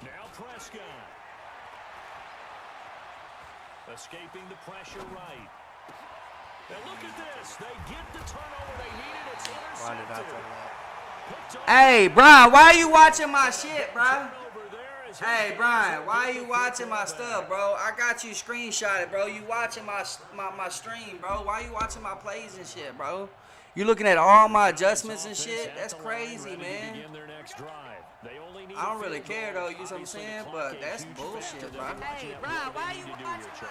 Now Prescott. Escaping the pressure right. And look at this. They get the turnover they needed. It's intercepted. Why did I throw that? Hey, Brian, why are you watching my shit, bro? Hey, Brian, why are you watching my stuff, bro? I got you screenshotted, bro. You watching my stream, bro. Why you watching my plays and shit, bro? You looking at all my adjustments and shit? That's crazy, man. I don't really care, though, you know what I'm saying? But that's bullshit, bro. Hey, Brian, why are you watching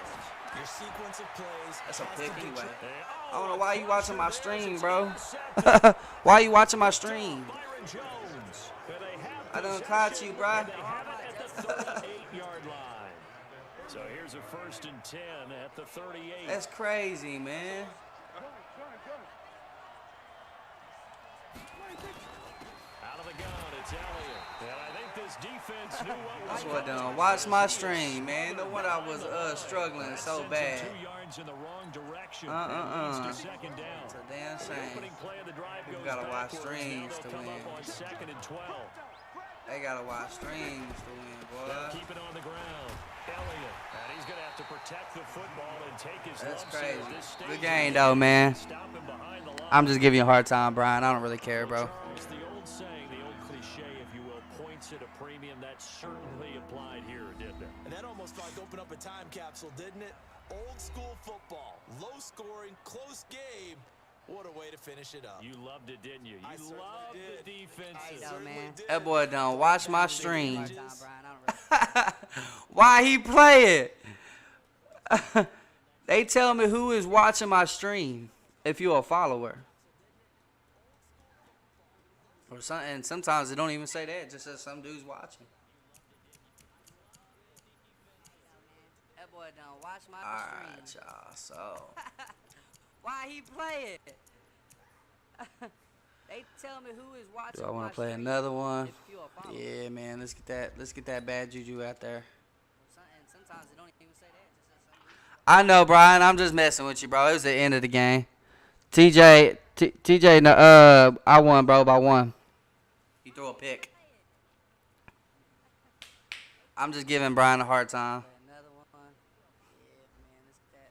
Your sequence of plays. That's a pick anyway. I don't know why you watching my stream, bro. Why you watching my stream? I done caught you, bro. So here's a 1st and 10 at the 38. That's crazy, man. Out of the gun, it's Elliott. And I think this defense knew what was That's what done. Watch my stream, man. No wonder I was struggling so bad. 2 yards in the wrong direction. It's Second down. a damn The shame. opening play of the drive You goes gotta watch backwards. streams Now to they'll come win. up on 2nd and 12. They gotta watch streams to win, They'll boy. keep it on the ground. Elliott. And he's going to have to protect the football and take his That's lumps at crazy. this stage. Good game, though, man. Stop him behind the line. I'm just giving you a hard time, Brian. I don't really care, bro. Charles, the old saying, the old cliche, if you will, points at a premium. That certainly applied here, didn't it? And that almost like opened up a time capsule, didn't it? Old school football, low scoring, close game. What a way to finish it up. You loved it, didn't you? I You certainly loved did. the defenses. I know, man. That boy done watch my Brian, stream. Brian, I don't really Why he play it? They tell me who is watching my stream if you're a follower. Or some, and sometimes it don't even say that. It just says some dude's watching. That boy done watch my Alright, stream. y'all. So, Why he play it? They tell me who is watching. do I want my to play stream another one? if you a follower. Yeah, man. Let's get that bad juju out there. And sometimes it don't even say that. It just says something. I know, Brian. I'm just messing with you, bro. It was the end of the game. TJ, no, I won, bro, by 1. You threw a pick. I'm just giving Brian a hard time. Play another one. Yeah, man.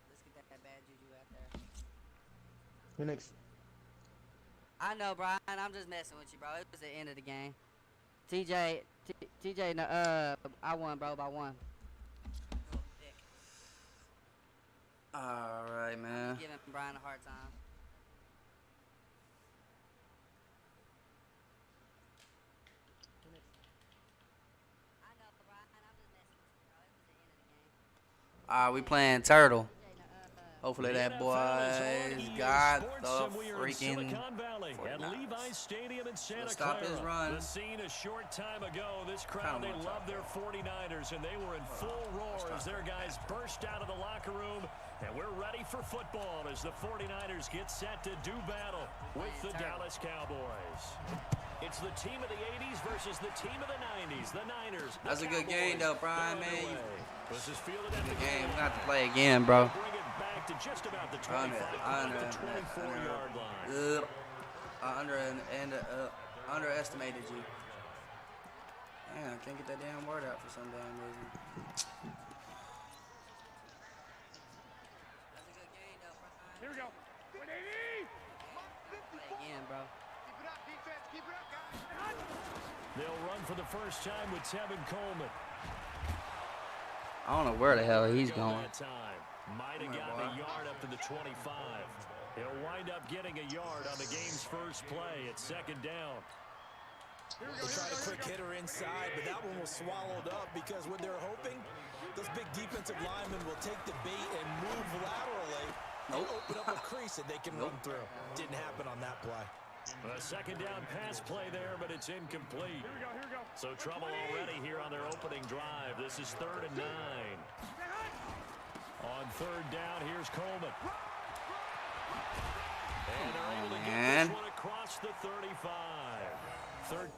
Let's get that bad juju out there. Who next? I know, Brian. I'm just messing with you, bro. It was the end of the game. TJ, no, I won, bro, by 1. All right, man. Giving Brian a hard time. I know, Brian. I'm just messing with you, bro. It was the end of the game. All right, we playing Turtle. TJ, no, Hopefully that The boy NFL is on has EA got Sports, the and we are in freaking. Silicon Valley at 49ers. Levi's Stadium in Santa Let's stop Clara. his run. The scene a short time ago. This crowd, Kinda they wanna love their 49ers, and they were in full roar as their guys burst out of the locker room. And we're ready for football as the 49ers get set to do battle with the Dallas Cowboys. It's the team of the 80s versus the team of the 90s. The Niners. The That's a good game, though, Brian, They're man. underway. This is fielded at the Good game. goal We got to line. play again, bro. Bring it back to just about the 25, the 24-yard line. Underestimated you. Man, I can't get that damn word out for some damn reason. That's a good game, though, Brian. Here we go. What they need. Play again, bro. Keep it up, defense. Keep it up, guys. They'll run for the first time with Tevin Coleman. I don't know where the hell he's going. That time. Might have gotten a yard up to the 25. He'll wind up getting a yard on the game's first play at 2nd down. They tried a quick hitter inside, but that one was swallowed up because when they're hoping, those big defensive linemen will take the bait and move laterally and open up a crease that they can run through. Didn't happen on that play. A 2nd down pass play there, but it's incomplete. So trouble already here on their opening drive. This is 3rd and 9. On 3rd down, here's Coleman. And they're able to get man. this one across the 35. Third.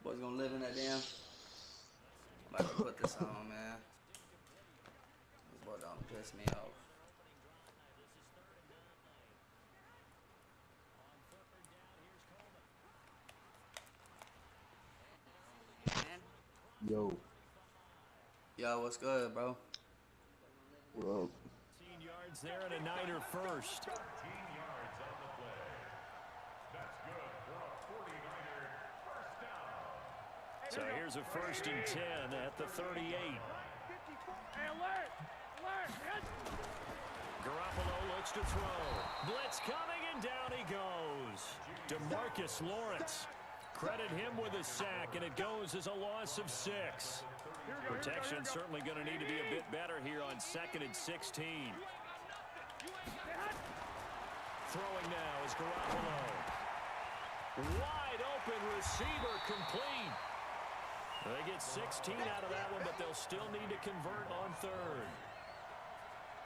Boy's gonna live in that damn. I'm about to put this on, man. This boy don't piss me off. Yo. Yo, what's good, bro? Well, 15 yards there and a Niner first. 13 yards on the play. That's good for a 49er first down. So here's a 1st and 10 at the 38. Hey, alert! Alert! Garoppolo looks to throw. Blitz coming, and down he goes. DeMarcus Lawrence. Credit him with a sack, and it goes as a loss of 6. Protection certainly going to need to be a bit better here on 2nd and 16. Throwing now is Garoppolo. Wide open receiver complete. They get 16 out of that one, but they'll still need to convert on 3rd.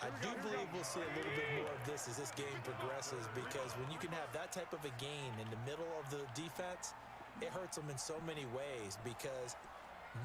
I do believe we'll see a little bit more of this as this game progresses, because when you can have that type of a gain in the middle of the defense, it hurts them in so many ways, because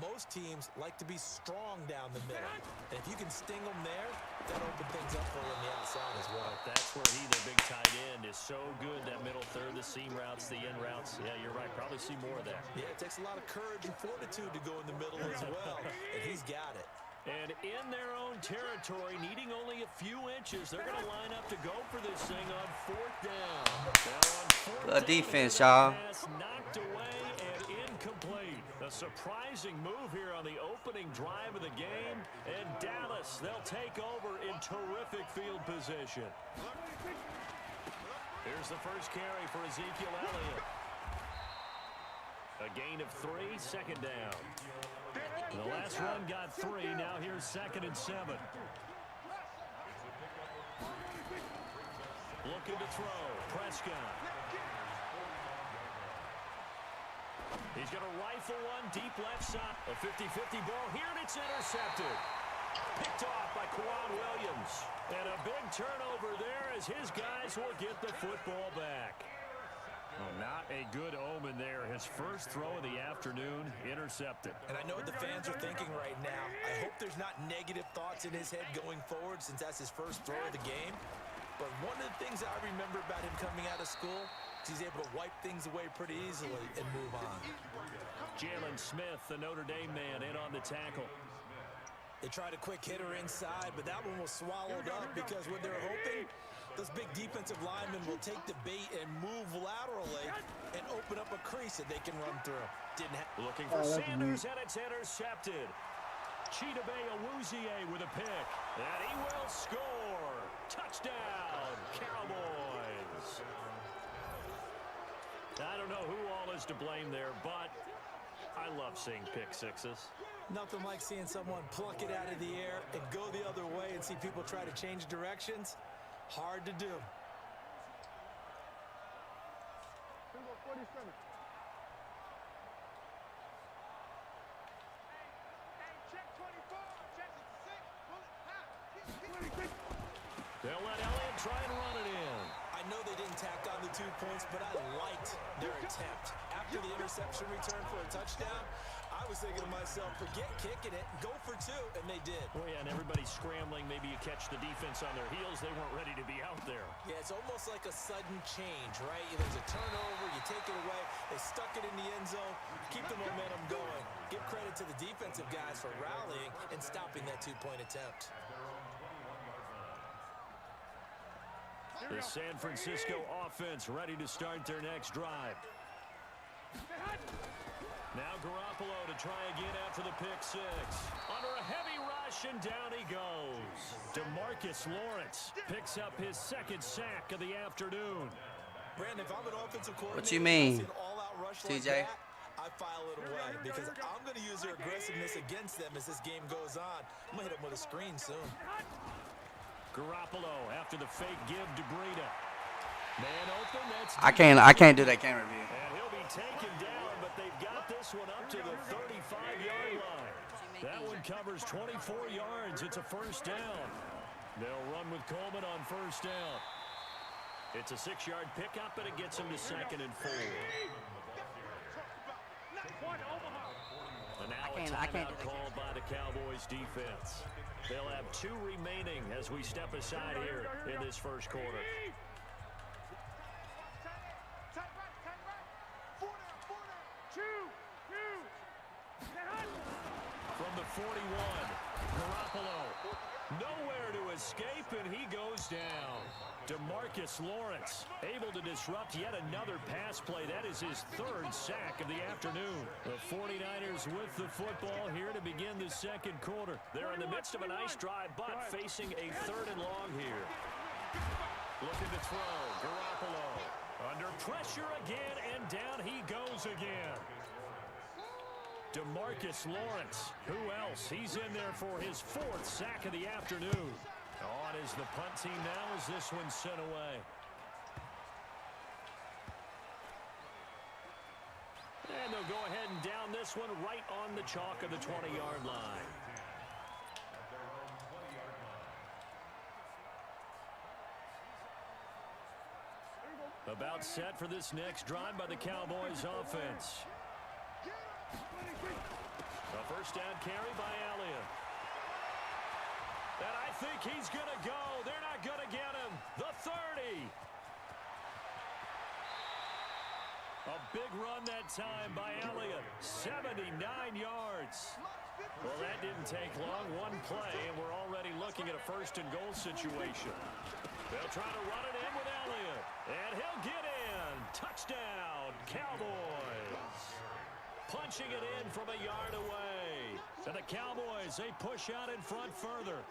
most teams like to be strong down the middle. And if you can sting them there, that opens things up for them on the outside as well. That's where he, the big tight end, is so good, that middle third, the seam routes, the in routes. Yeah, you're right. Probably see more of that. Yeah, it takes a lot of courage and fortitude to go in the middle as well, and he's got it. And in their own territory, needing only a few inches, they're going to line up to go for this thing on 4th down. Now on 4th Good down, defense, y'all. pass knocked away and incomplete. A surprising move here on the opening drive of the game. And Dallas, they'll take over in terrific field position. Here's the first carry for Ezekiel Elliott. A gain of 3, 2nd down. The last run got 3. Now here's 2nd and 7. Looking to throw. Prescott. He's going to rifle one deep left side. A 50-50 ball here, and it's intercepted. Picked off by Quan Williams. And a big turnover there as his guys will get the football back. Oh, not a good omen there. His first throw of the afternoon intercepted. And I know what the fans are thinking right now. I hope there's not negative thoughts in his head going forward, since that's his first throw of the game. But one of the things I remember about him coming out of school is he's able to wipe things away pretty easily and move on. Jalen Smith, the Notre Dame man, in on the tackle. They tried a quick hitter inside, but that one was swallowed up, because what they're hoping, those big defensive linemen will take the bait and move laterally and open up a crease that they can run through. Looking for Sanders, and it's intercepted. Chidobe Awuzie with a pick, and he will score. Touchdown, Cowboys. I don't know who all is to blame there, but I love seeing pick sixes. Nothing like seeing someone pluck it out of the air and go the other way and see people try to change directions. Hard to do. They'll let Elliott try and run it in. I know they didn't tack on the 2 points, but I liked their attempt. After the interception return for a touchdown, I was thinking to myself, forget kicking it, go for 2, and they did. Well, yeah, and everybody's scrambling. Maybe you catch the defense on their heels. They weren't ready to be out there. Yeah, it's almost like a sudden change, right? There's a turnover, you take it away, they stuck it in the end zone, keep the momentum going. Give credit to the defensive guys for rallying and stopping that 2-point attempt. The San Francisco offense ready to start their next drive. Now Garoppolo to try again after the pick 6. Under a heavy rush, and down he goes. DeMarcus Lawrence picks up his 2nd sack of the afternoon. Brandon, if I'm an offensive coordinator, What you mean, an all-out rush TJ? like that, I file it away, because I'm going to use their aggressiveness against them as this game goes on. I'm going to hit them with a screen soon. Garoppolo after the fake give to Breida. Man open, that's I can't do that camera view. and he'll be taken down, but they've got this one up to the 35-yard line. That one covers 24 yards. It's a 1st down. They'll run with Coleman on 1st down. It's a 6-yard pickup, and it gets him to 2nd and 4. And now a timeout called by the Cowboys defense. They'll have 2 remaining as we step aside here in this first quarter. 41. Garoppolo. Nowhere to escape, and he goes down. DeMarcus Lawrence able to disrupt yet another pass play. That is his third sack of the afternoon. The 49ers with the football here to begin the second quarter. They're in the midst of a nice drive, but facing a 3rd and long here. Looking to throw. Garoppolo under pressure again, and down he goes again. DeMarcus Lawrence. Who else? He's in there for his 4th sack of the afternoon. On is the punt team now as this one's sent away. And they'll go ahead and down this one right on the chalk of the 20-yard line. About set for this next drive by the Cowboys offense. A first down carry by Elliott. And I think he's going to go. They're not going to get him. The 30. A big run that time by Elliott. 79 yards. Well, that didn't take long. One play, and we're already looking at a 1st and goal situation. They'll try to run it in with Elliott. And he'll get in. Touchdown, Cowboys. Punching it in from a yard away. And the Cowboys, they push out in front further.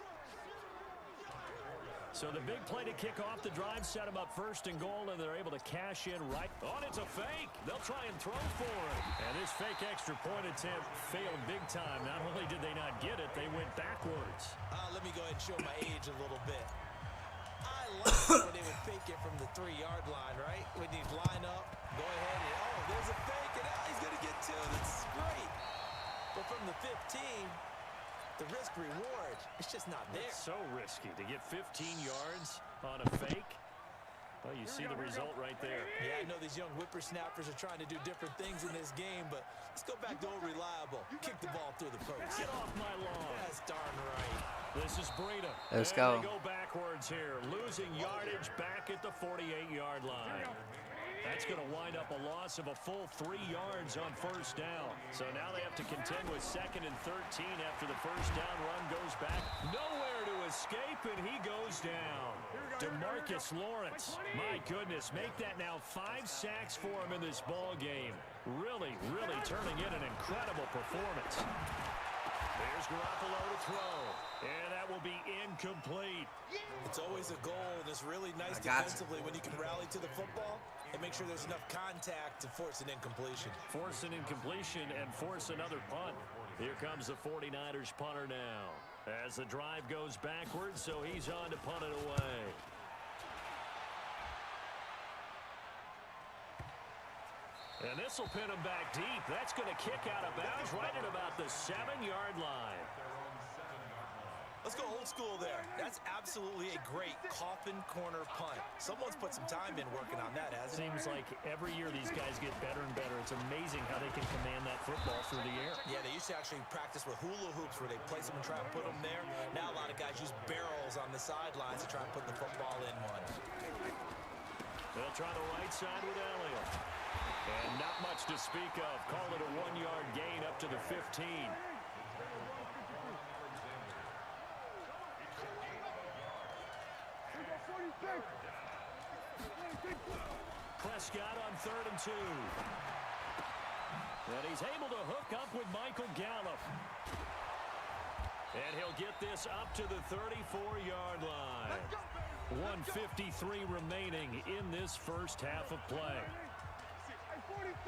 So the big play to kick off the drive set them up 1st and goal, and they're able to cash in right. Oh, it's a fake. They'll try and throw for it. And this fake extra point attempt failed big time. Not only did they not get it, they went backwards. Let me go ahead and show my age a little bit. I like when they would fake it from the 3-yard line, right? When you line up, go ahead and, oh, there's a fake, and he's going to get 2. That's great. But from the 15, the risk-reward, it's just not there. It's so risky to get 15 yards on a fake. Well, you see the result right there. Yeah, I know these young whippersnappers are trying to do different things in this game, but let's go back to old reliable. Kick the ball through the post. Get off my lawn. That's darn right. This is Breida. Let's go. go. They go backwards here, losing yardage back at the 48-yard line. That's going to wind up a loss of a full 3 yards on 1st down. So now they have to contend with 2nd and 13 after the 1st down run goes back. Nowhere to escape, and he goes down. DeMarcus Lawrence, my goodness, make that now 5 sacks for him in this ball game. Really, really turning in an incredible performance. There's Garoppolo to throw, and that will be incomplete. It's always a goal, and it's really nice defensively when you can rally to the football and make sure there's enough contact to force an incompletion. Force an incompletion and force another punt. Here comes the 49ers punter now. As the drive goes backwards, so he's on to punt it away. And this will pin him back deep. That's going to kick out of bounds right at about the 7-yard line. Let's go old school there. That's absolutely a great coffin corner punt. Someone's put some time in working on that, hasn't it? Seems like every year these guys get better and better. It's amazing how they can command that football through the air. Yeah, they used to actually practice with hula hoops where they place them and try and put them there. Now a lot of guys use barrels on the sidelines to try and put the football in one. They'll try the right side with Elliott. And not much to speak of. Call it a 1-yard gain up to the 15. Prescott on 3rd and 2. And he's able to hook up with Michael Gallup. And he'll get this up to the 34-yard line. 1:53 remaining in this first half of play.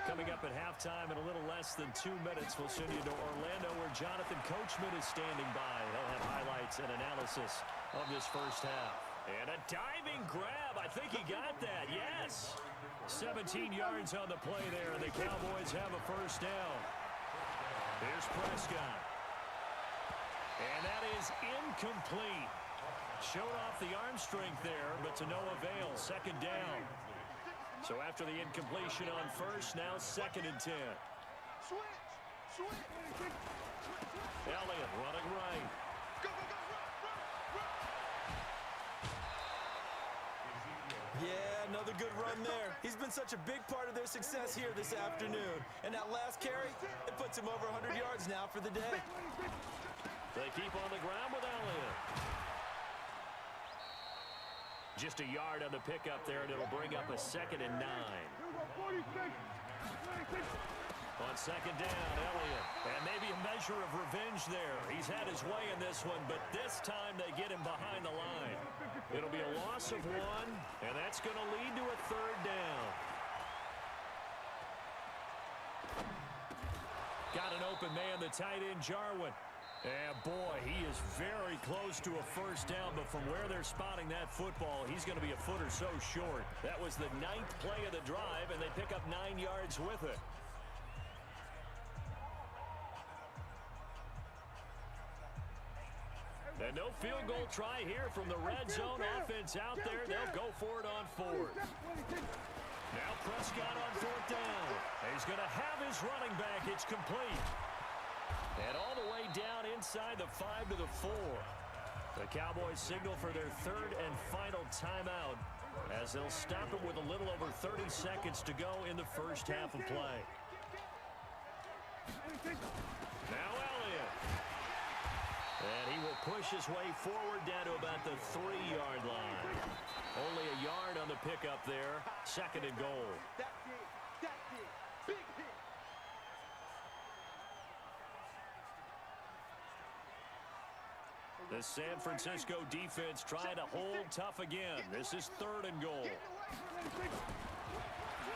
Coming up at halftime in a little less than 2 minutes, we'll send you to Orlando where Jonathan Coachman is standing by. He'll have highlights and analysis of this first half. And a diving grab. I think he got that. Yes. 17 yards on the play there, and the Cowboys have a first down. Here's Prescott. And that is incomplete. Showed off the arm strength there, but to no avail. 2nd down. So after the incompletion on 1st, now 2nd and 10. Elliott running right. Yeah, another good run there. He's been such a big part of their success here this afternoon. And that last carry, it puts him over 100 yards now for the day. They keep on the ground with Elliott. Just a yard on the pickup there, and it'll bring up a 2nd and 9. On 2nd down, Elliott. And maybe a measure of revenge there. He's had his way in this one, but this time they get him behind the line. It'll be a loss of 1, and that's going to lead to a 3rd down. Got an open man, the tight end, Jarwin. And boy, he is very close to a 1st down, but from where they're spotting that football, he's going to be a foot or so short. That was the 9th play of the drive, and they pick up 9 yards with it. And no field goal try here from the red zone. Offense out there. They'll go for it on 4th. Now Prescott on 4th down. He's going to have his running back. It's complete. And all the way down inside the 5 to the 4. The Cowboys signal for their 3rd and final timeout as they'll stop it with a little over 30 seconds to go in the first half of play. Now Elliott. And he will push his way forward down to about the 3-yard line. Only a yard on the pickup there. 2nd and goal. The San Francisco defense trying to hold tough again. This is 3rd and goal.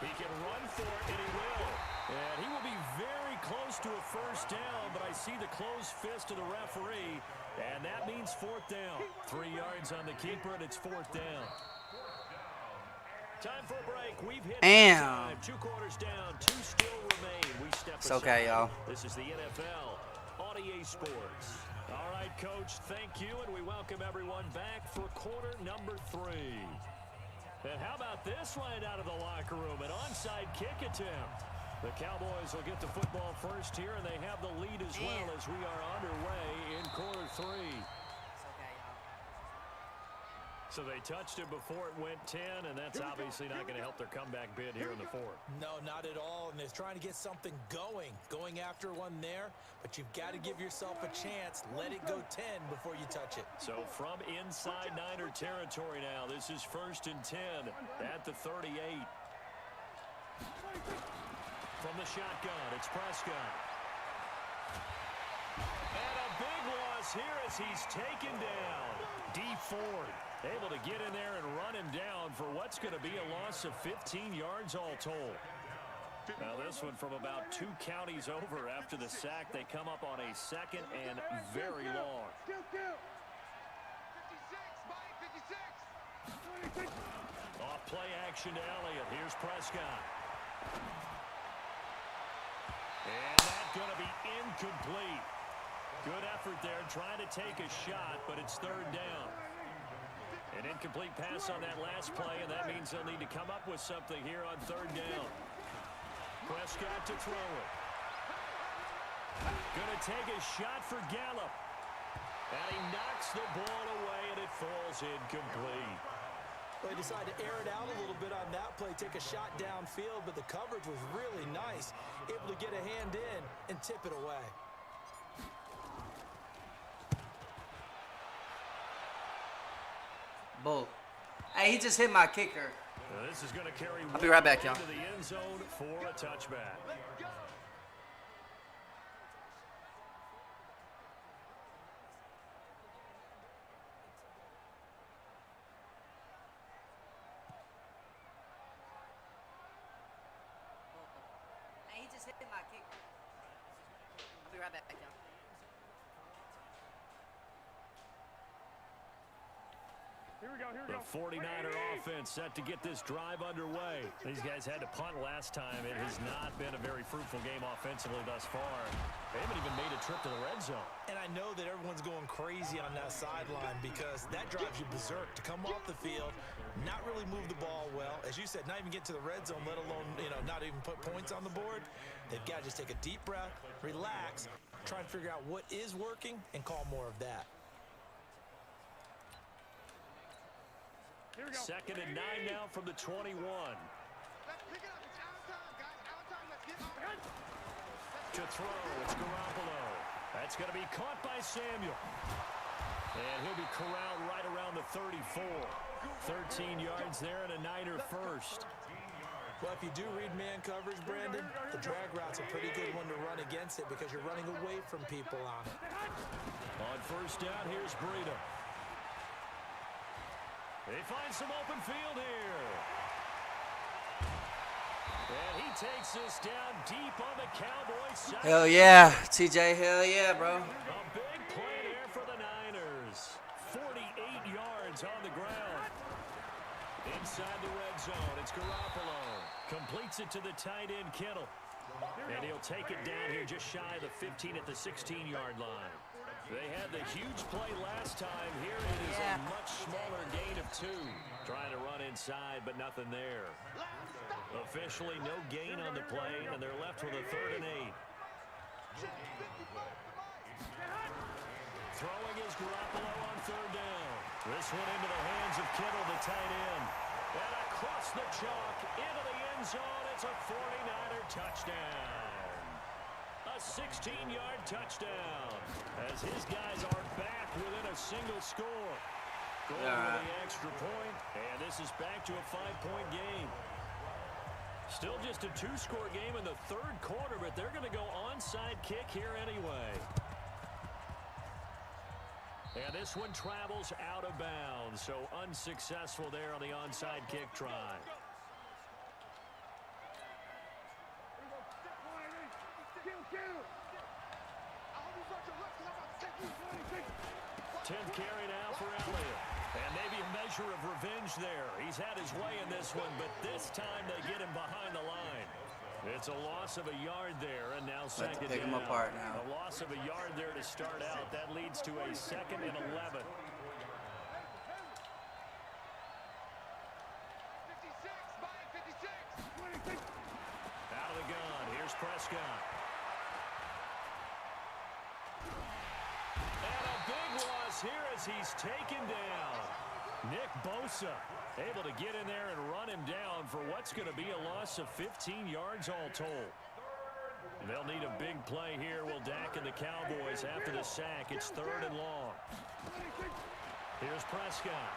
He can run for it, and he will. And he will be very close to a 1st down, but I see the closed fist of the referee, and that means 4th down. 3 yards on the keeper, and it's 4th down. Time for a break. We've hit time. 2 quarters down. 2 still remain. We step aside. It's okay, y'all. This is the NFL on EA Sports. All right, Coach, thank you, and we welcome everyone back for quarter number 3. And how about this right out of the locker room? An onside kick attempt. The Cowboys will get the football first here, and they have the lead as well as we are underway in quarter 3. So they touched it before it went 10, and that's obviously not going to help their comeback bid here in the 4th. No, not at all, and they're trying to get something going after one there, but you've got to give yourself a chance. Let it go 10 before you touch it. So from inside Niner territory now, this is 1st and 10 at the 38. From the shotgun, it's Prescott. And a big loss here as he's taken down. D. Ford able to get in there and run him down for what's going to be a loss of 15 yards all told. Now this one from about 2 counties over after the sack. They come up on a 2nd and very long. Off play action to Elliott. Here's Prescott. And that's going to be incomplete. Good effort there trying to take a shot, but it's 3rd down. An incomplete pass on that last play, and that means they'll need to come up with something here on 3rd down. Prescott to throw it. Going to take a shot for Gallup. And he knocks the ball away, and it falls incomplete. They decided to air it out a little bit on that play, take a shot downfield, but the coverage was really nice. Able to get a hand in and tip it away. Bull. Hey, he just hit my kicker. This is going to carry I'll be right back, y'all. into the end zone for a touchback. Hey, he just hit my kicker. I'll be right back, y'all. The 49er offense set to get this drive underway. These guys had to punt last time. It has not been a very fruitful game offensively thus far. They haven't even made a trip to the red zone. And I know that everyone's going crazy on that sideline because that drives you berserk to come off the field, not really move the ball well. As you said, not even get to the red zone, let alone, not even put points on the board. They've got to just take a deep breath, relax, try and figure out what is working and call more of that. 2nd and 9 now from the 21. To throw, it's Garoppolo. At It's going to be caught by Samuel. And he'll be corralled right around the 34. 13 yards there and a Niner first. Well, if you do read man coverage, Brandon, the drag route's a pretty good one to run against it because you're running away from people on it. On first down, here's Breida. They find some open field here. And he takes this down deep on the Cowboys side. Hell yeah, TJ. Hell yeah, bro. A big play there for the Niners. 48 yards on the ground. Inside the red zone, it's Garoppolo. Completes it to the tight end, Kittle. And he'll take it down here just shy of the 15 at the 16-yard line. They had the huge play last time. Here it is a much smaller gain of 2. Trying to run inside, but nothing there. Officially no gain on the play, and they're left with a 3rd and 8. Throwing is Garoppolo on 3rd down. This one into the hands of Kittle, the tight end. And across the chalk, into the end zone. It's a 49er touchdown. A 16-yard touchdown. As his guys are back within a single score. Going to the extra point, and this is back to a 5-point game. Still just a 2-score game in the 3rd quarter, but they're going to go onside kick here anyway. And this one travels out of bounds, so unsuccessful there on the onside kick try. Tenth carry now for Elliott. And maybe a measure of revenge there. He's had his way in this one, but this time they get him behind the line. It's a loss of a yard there, and now second down. Pick him apart now. A loss of a yard there to start out. That leads to a 2nd and 11. 56, by 56. Out of the gun. Here's Prescott. And a big loss here as he's taken down. Nick Bosa able to get in there and run him down for what's going to be a loss of 15 yards all told. They'll need a big play here. Will Dak and the Cowboys after the sack. It's 3rd and long. Here's Prescott.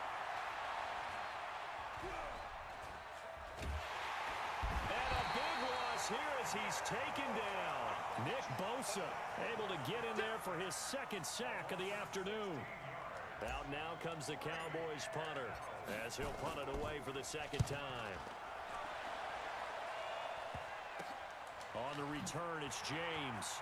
And a big loss here as he's taken down. Nick Bosa able to get in there for his 2nd sack of the afternoon. Out now comes the Cowboys punter as he'll punt it away for the 2nd time. On the return, it's James.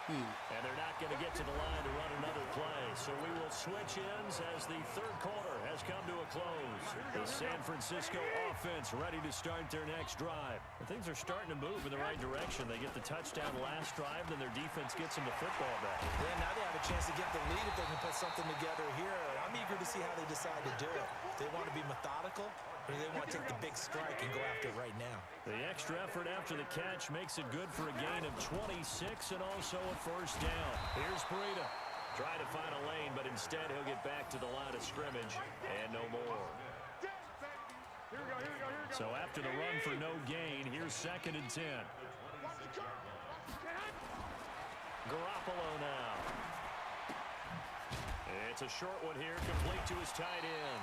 And they're not going to get to the line to run another play. So we will switch ends as the 3rd quarter has come to a close. The San Francisco offense ready to start their next drive. And things are starting to move in the right direction. They get the touchdown last drive, then their defense gets them the football back. Yeah, now they have a chance to get the lead if they can put something together here. I'm eager to see how they decide to do it. They want to be methodical, or they want to take the big strike and go after it right now. The extra effort after the catch makes it good for a gain of 26 and also a 1st down. Here's Breida. Try to find a lane, but instead he'll get back to the line of scrimmage and no more. So after the run for no gain, here's 2nd and 10. Garoppolo now. It's a short one here, complete to his tight end.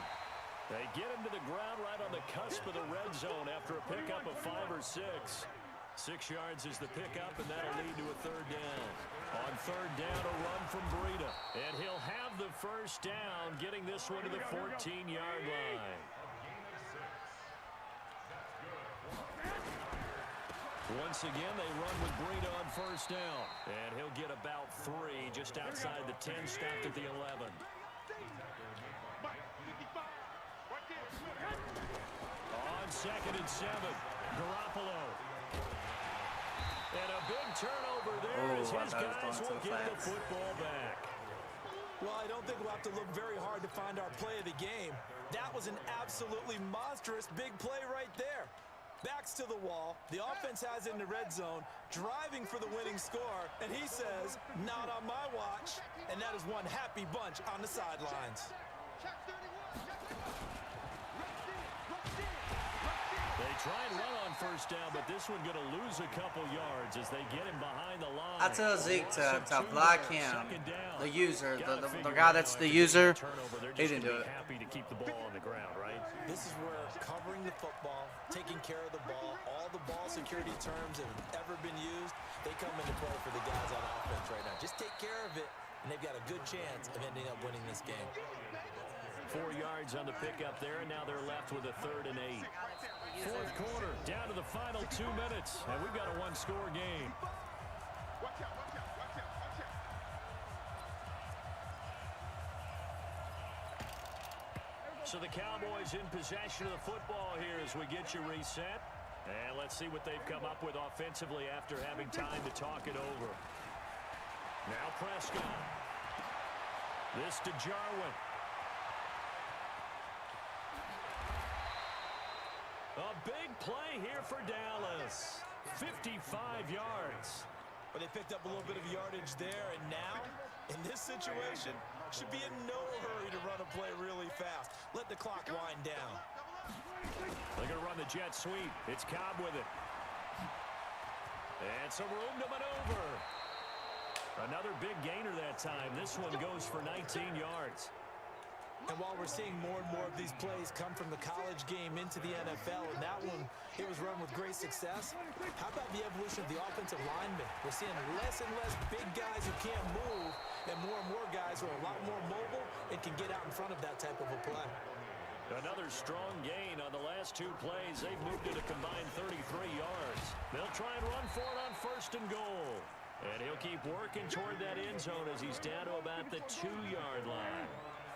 They get him to the ground right on the cusp of the red zone after a pickup of 5 or 6. 6 yards is the pickup, and that'll lead to a 3rd down. On 3rd down, a run from Breida. And he'll have the 1st down, getting this one to the 14-yard line. Once again, they run with Breida on 1st down. And he'll get about 3 just outside the 10, stopped at the 11. On 2nd and 7, Garoppolo. And a big turnover there as his guys will get the football back. Well, I don't think we'll have to look very hard to find our play of the game. That was an absolutely monstrous big play right there. Backs to the wall. The offense has it in the red zone, driving for the winning score, and he says, not on my watch. And that is one happy bunch on the sidelines. They try and run on first down, but this one going to lose a couple yards as they get him behind the line. I tell Zeke to So block two him. there, second down. The user, Gotta the figure guy it that's out. the If they user, get a turnover, they're he just didn't gonna do be it. happy to keep the ball on the ground, right? This is where covering the football, taking care of the ball, all the ball security terms that have ever been used, they come into play for the guys on offense right now. Just take care of it, and they've got a good chance of ending up winning this game. 4 yards on the pickup there, and now they're left with a 3rd and 8. Fourth quarter, down to the final 2 minutes, and we've got a one-score game. Watch out, watch out, watch out, watch out. So the Cowboys in possession of the football here as we get you reset. And let's see what they've come up with offensively after having time to talk it over. Now Prescott. This to Jarwin. A big play here for Dallas. 55 yards. But they picked up a little bit of yardage there, and now, in this situation, should be in no hurry to run a play really fast. Let the clock wind down. They're going to run the jet sweep. It's Cobb with it. And some room to maneuver. Another big gainer that time. This one goes for 19 yards. And while we're seeing more and more of these plays come from the college game into the NFL, and that one, it was run with great success, how about the evolution of the offensive linemen? We're seeing less and less big guys who can't move, and more guys who are a lot more mobile and can get out in front of that type of a play. Another strong gain on the last 2 plays. They've moved it a combined 33 yards. They'll try and run for it on 1st and goal. And he'll keep working toward that end zone as he's down to about the 2-yard line.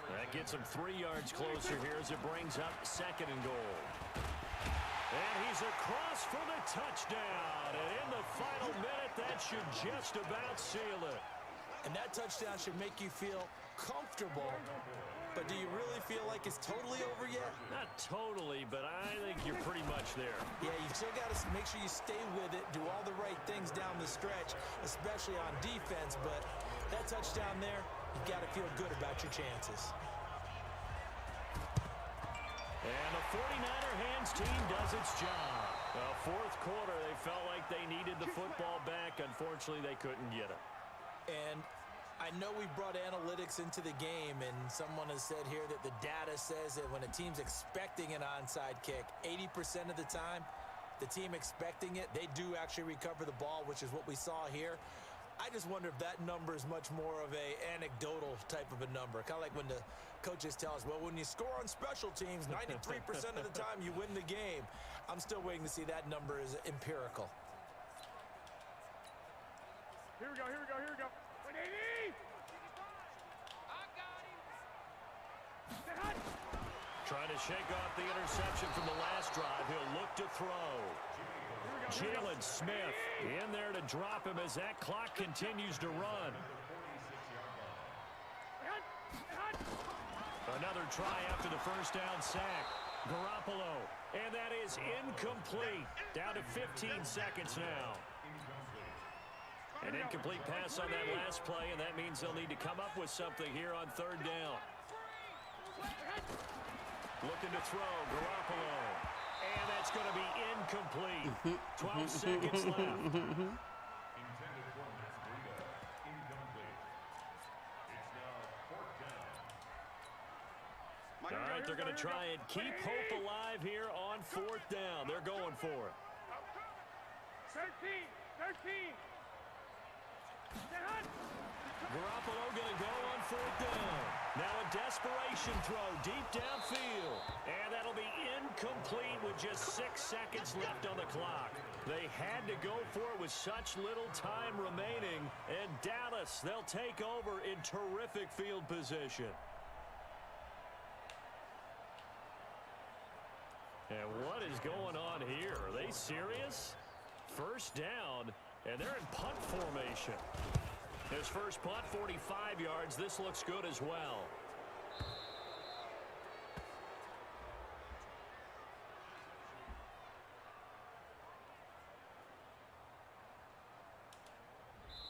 That gets him 3 yards closer here as it brings up 2nd and goal. And he's across for the touchdown. And in the final minute, that should just about seal it. And that touchdown should make you feel comfortable. But do you really feel like it's totally over yet? Not totally, but I think you're pretty much there. Yeah, you still got to make sure you stay with it, do all the right things down the stretch, especially on defense. But that touchdown there, you've got to feel good about your chances. And the 49er hands team does its job. Fourth quarter, they felt like they needed the football back. Unfortunately, they couldn't get it. And I know we brought analytics into the game, and someone has said here that the data says that when a team's expecting an onside kick, 80% of the time, the team expecting it, they do actually recover the ball, which is what we saw here. I just wonder if that number is much more of a anecdotal type of a number. Kind of like when the coaches tell us, well, when you score on special teams, 93% of the time you win the game. I'm still waiting to see that number is empirical. Here we go, here we go, here we go. 180! Trying to shake off the interception from the last drive. He'll look to throw. Jalen Smith in there to drop him as that clock continues to run. Another try after the first down sack. Garoppolo, and that is incomplete. Down to 15 seconds now. An incomplete pass on that last play, and that means they'll need to come up with something here on 3rd down. Looking to throw, Garoppolo. And that's going to be incomplete. 12 seconds left. All right, they're going to try and keep hope alive here on 4th down. They're going for it. 13! Garoppolo going to go on 4th down. Now a desperation throw deep downfield. And that'll be incomplete with just 6 seconds left on the clock. They had to go for it with such little time remaining. And Dallas, they'll take over in terrific field position. And what is going on here? Are they serious? 1st down, and they're in punt formation. His first punt, 45 yards. This looks good as well.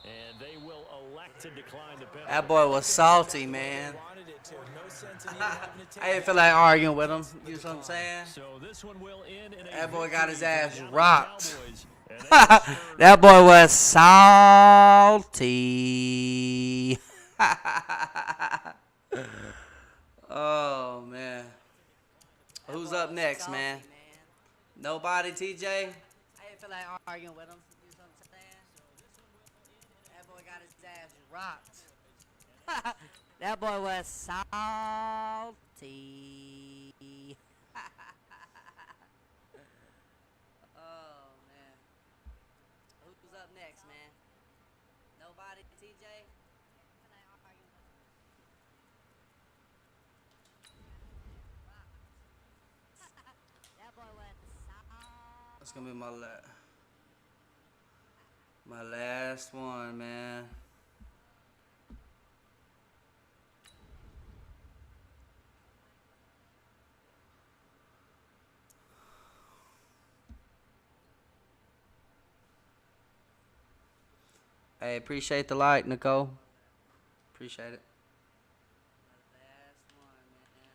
And They will elect to decline the penalty. That boy was salty, man. Wanted it to. No sense in even having to take I didn't feel like arguing with him. You know what I'm saying? So this one will end in a That boy got his victory for ass the Dallas rocked. Cowboys, and they are spurred That boy was salty. Oh, man. Who's up next, Salty, man? Nobody, TJ? I didn't feel like arguing with him. You know what I'm saying? That boy got his ass rocked. That boy was salty. Oh, man. Who's up next, man? Nobody, TJ? That boy was salty. That's going to be my last one, man. Hey, appreciate the like, Nicole. Appreciate it. Last one, man.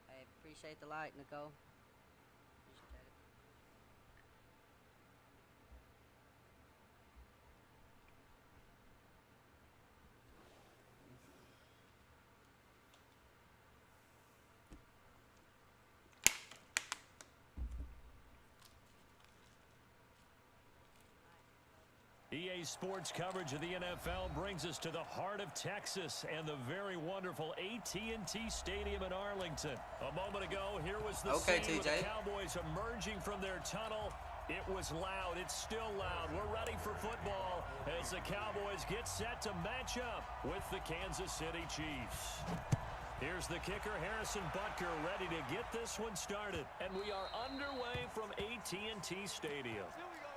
Hey, appreciate the like, Nicole. Appreciate it. EA Sports coverage of the NFL brings us to the heart of Texas and the very wonderful AT&T Stadium in Arlington. A moment ago, here was the scene with the Cowboys emerging from their tunnel. It was loud. It's still loud. We're ready for football as the Cowboys get set to match up with the Kansas City Chiefs. Here's the kicker, Harrison Butker, ready to get this one started. And we are underway from AT&T Stadium. Here we go,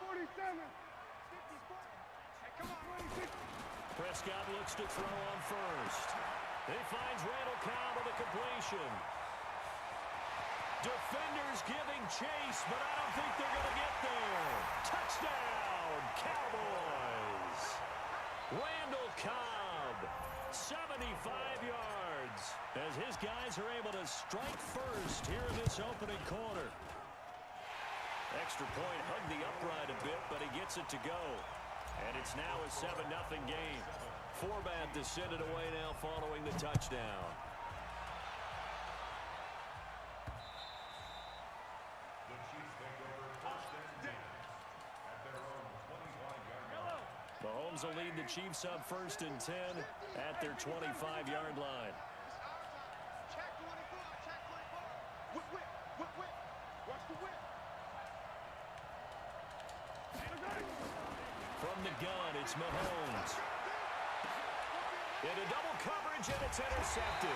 47. 54. Hey, come on, 26. Prescott looks to throw on first. He finds Randall Cobb with a completion. Defenders giving chase, but I don't think they're going to get there. Touchdown, Cowboys. Randall Cobb, 75 yards, as his guys are able to strike first here in this opening quarter. Extra point hugged the upright a bit, but he gets it to go. And it's now a 7-0 game. Forbat to send it away now following the touchdown. The Chiefs take over first and 10 at their own 25-yard line. Mahomes will lead the Chiefs up first and 10 at their 25-yard line. Check 24, check 24. Whip, whip, whip, whip. Watch the whip. From the gun, it's Mahomes. Into double coverage, and it's intercepted.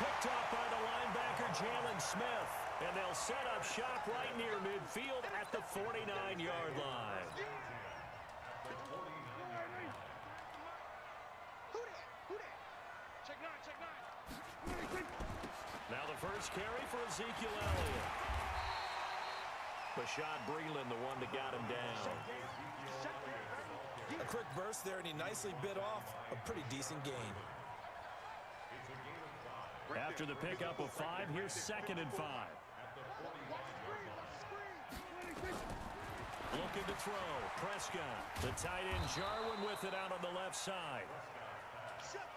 Picked off by the linebacker, Jalen Smith. And they'll set up shop right near midfield at the 49-yard line. Who that? Check 9. Now the first carry for Ezekiel Elliott. Bashad Breeland, the one that got him down. A quick burst there, and he nicely bit off a pretty decent gain. After the pickup of 5, here's 2nd and 5. Looking to throw. Prescott. The tight end Jarwin with it out on the left side.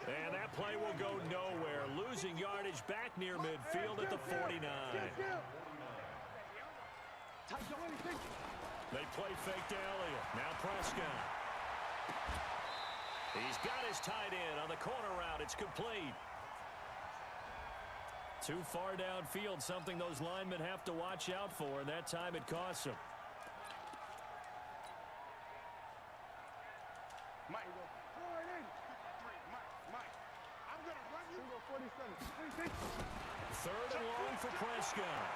And that play will go nowhere. Losing yardage back near midfield at the 49. They play fake to Elliott. Now Prescott. He's got his tight end on the corner route. It's complete. Too far downfield, something those linemen have to watch out for, and that time it costs them. Mike. Mike. I'm going to run you. 47. 26. 3rd and long for Prescott.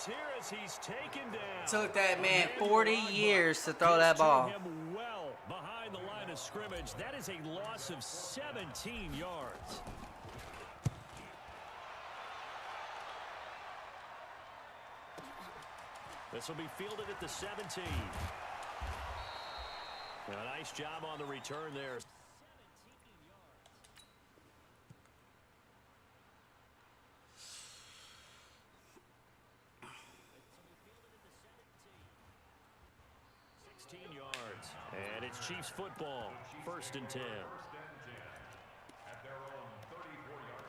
yards here as he's taken down. Took that man And 40 Longmire years to throw gets that to ball. him well behind the line of scrimmage. That is a loss of 17 yards. This will be fielded at the 17. A nice job on the return there. Yards. And it's Chiefs football. 1st and 10. At their own 34-yard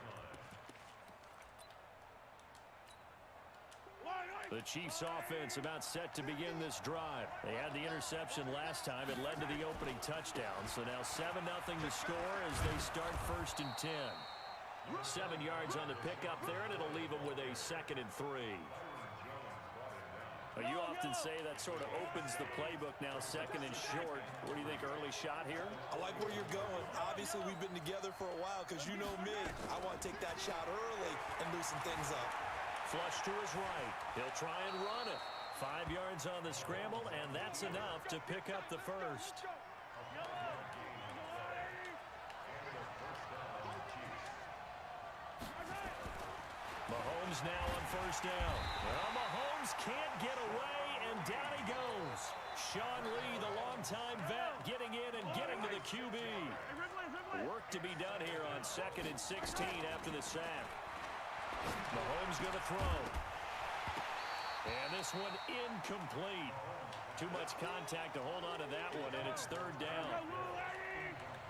line. The Chiefs offense about set to begin this drive. They had the interception last time. It led to the opening touchdown. So now 7-0 to score as they start 1st and 10. 7 yards on the pickup there, and it'll leave them with a 2nd and 3. You often say that sort of opens the playbook now, 2nd and short. What do you think, early shot here? I like where you're going. Obviously, we've been together for a while because you know me. I want to take that shot early and loosen things up. Flush to his right. He'll try and run it. 5 yards on the scramble, and that's enough to pick up the first. Mahomes now on 1st down. Well, Mahomes can't get away, and down he goes. Sean Lee, the longtime vet, getting in and getting to the QB. Work to be done here on 2nd and 16 after the sack. Mahomes going to throw. And this one incomplete. Too much contact to hold on to that one, and it's 3rd down.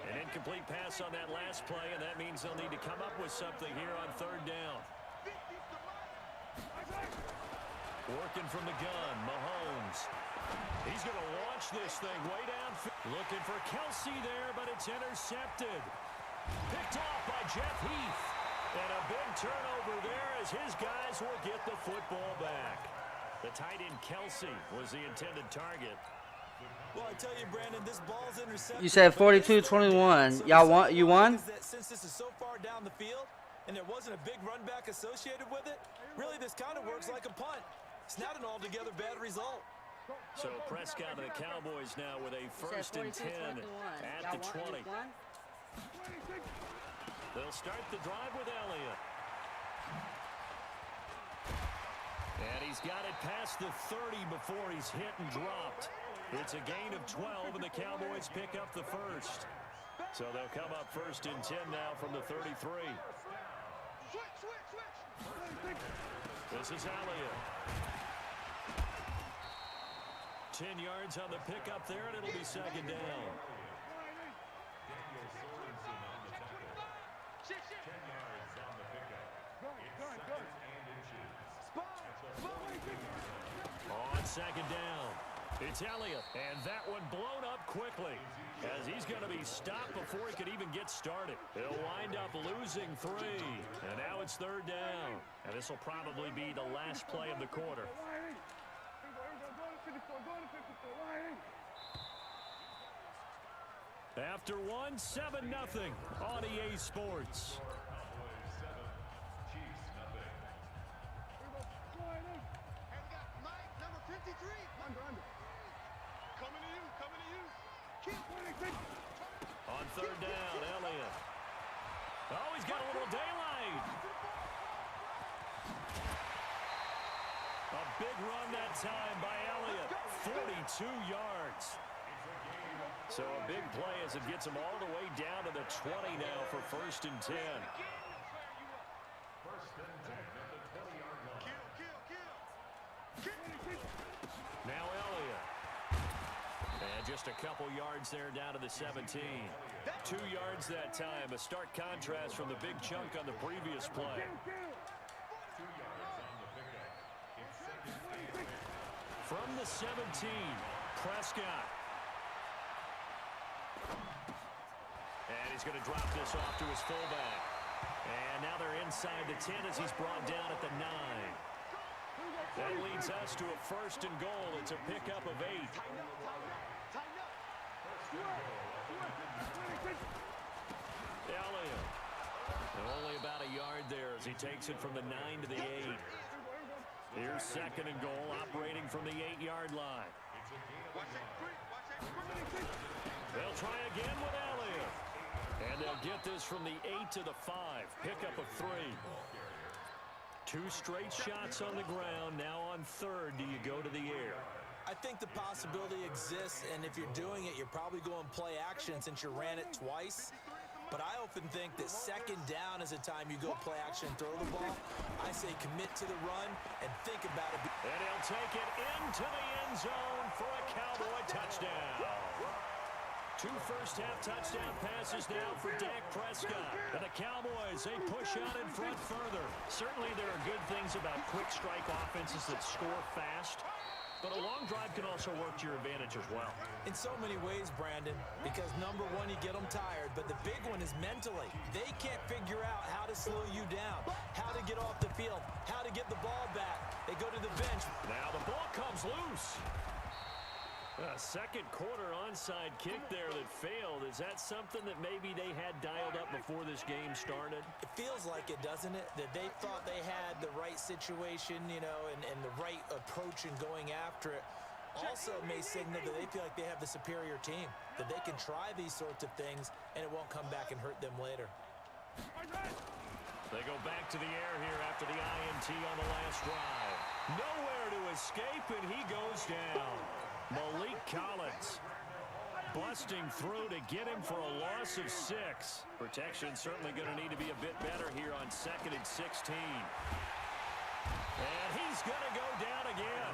An incomplete pass on that last play, and that means they'll need to come up with something here on 3rd down. Working from the gun, Mahomes. He's going to launch this thing way down. Looking for Kelsey there, but it's intercepted. Picked off by Jeff Heath. And a big turnover there as his guys will get the football back. The tight end Kelsey was the intended target. Well, I tell you, Brandon, this ball's intercepted. You said 42-21. Y'all won? You won? Since this is so far down the field and there wasn't a big run back associated with it, really this kind of works like a punt. It's not an altogether bad result. So Prescott and the Cowboys now with a 1st and 10 at the 20. They'll start the drive with Elliott. And he's got it past the 30 before he's hit and dropped. It's a gain of 12, and the Cowboys pick up the first. So they'll come up 1st and 10 now from the 33. This is Elliott. 10 yards on the pickup there, and it'll be 2nd down. On 2nd down, it's Elliott, and that one blown up quickly as he's going to be stopped before he could even get started. He'll wind up losing 3, and now it's 3rd down. And this will probably be the last play of the quarter. After 1, 7-0 on EA Sports. On 3rd down, Elliott. Oh, he's got a little daylight. A big run that time by Elliott. 42 yards. So a big play as it gets him all the way down to the 20 now for 1st and 10. Now Elliott. And just a couple yards there down to the 17. 2 yards that time. A stark contrast from the big chunk on the previous play. From the 17, Prescott. And he's going to drop this off to his fullback. And now they're inside the 10 as he's brought down at the 9. That leads us to a 1st and goal. It's a pickup of 8. Elliott. Only about a yard there as he takes it from the 9 to the 8. Here's second and goal, operating from the 8-yard line. They'll try again with Elliott. And they'll get this from the 8 to the 5. Pickup of 3. 2 straight shots on the ground. Now on third, do you go to the air? I think the possibility exists, and if you're doing it, you're probably going play action since you ran it twice. But I often think that second down is a time you go play action and throw the ball. I say commit to the run and think about it. And he'll take it into the end zone for a Cowboy touchdown. 2 first-half touchdown passes now for Dak Prescott. And the Cowboys, they push out in front further. Certainly there are good things about quick strike offenses that score fast. But a long drive can also work to your advantage as well. In so many ways, Brandon, because number one, you get them tired, but the big one is mentally. They can't figure out how to slow you down, how to get off the field, how to get the ball back. They go to the bench. Now the ball comes loose. A second quarter onside kick there that failed. Is that something that maybe they had dialed up before this game started? It feels like it, doesn't it? That they thought they had the right situation, you know, and the right approach in going after it. Also may signal that they feel like they have the superior team, that they can try these sorts of things and it won't come back and hurt them later. They go back to the air here after the INT on the last drive. Nowhere to escape, and he goes down. Malik Collins busting through to get him for a loss of 6. Protection certainly going to need to be a bit better here on 2nd and 16. And he's going to go down again.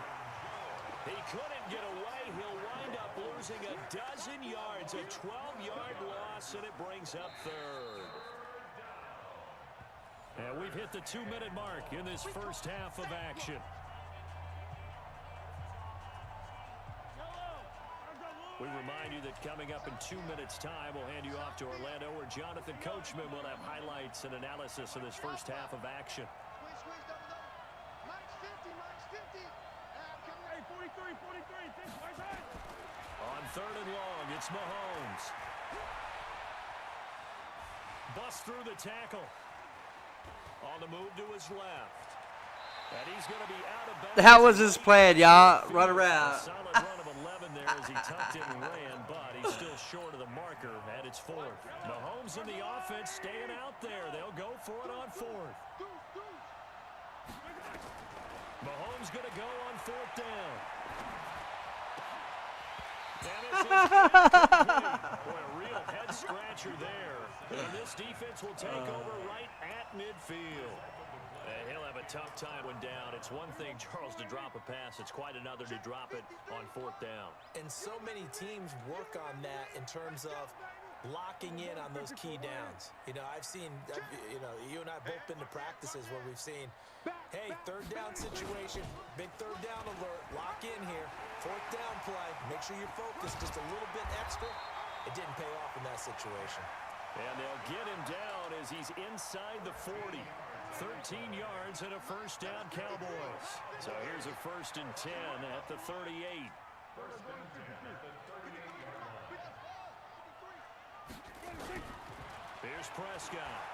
He couldn't get away. He'll wind up losing a dozen yards, a 12-yard loss, and it brings up third. And we've hit the 2-minute mark in this first half of action. We remind you that coming up in 2 minutes' time, we'll hand you off to Orlando, where Jonathan Coachman will have highlights and analysis of this first half of action. Squeeze, double. Max 50. Hey, 43. Think right side. On third and long, it's Mahomes. Bust through the tackle. On the move to his left. And he's going to be out of bounds. That was his plan, y'all. Run around. A solid run of 11 there as he tucked it and ran, but he's still short of the marker, and it's 4th. Mahomes and the offense staying out there. They'll go for it on 4th. Mahomes going to go on 4th down. And this is boy, a real head scratcher there. And this defense will take over right at midfield. And he'll have a tough time when down. It's one thing, Charles, to drop a pass. It's quite another to drop it on 4th down. And so many teams work on that in terms of locking in on those key downs. You know, I've seen, you know, you and I both been to practices where we've seen, hey, 3rd down situation, big 3rd down alert, lock in here, 4th down play, make sure you're focused just a little bit extra. It didn't pay off in that situation. And they'll get him down as he's inside the 40. 13 yards and a first down, Cowboys. So here's a 1st and 10 at the 38. Here's Prescott.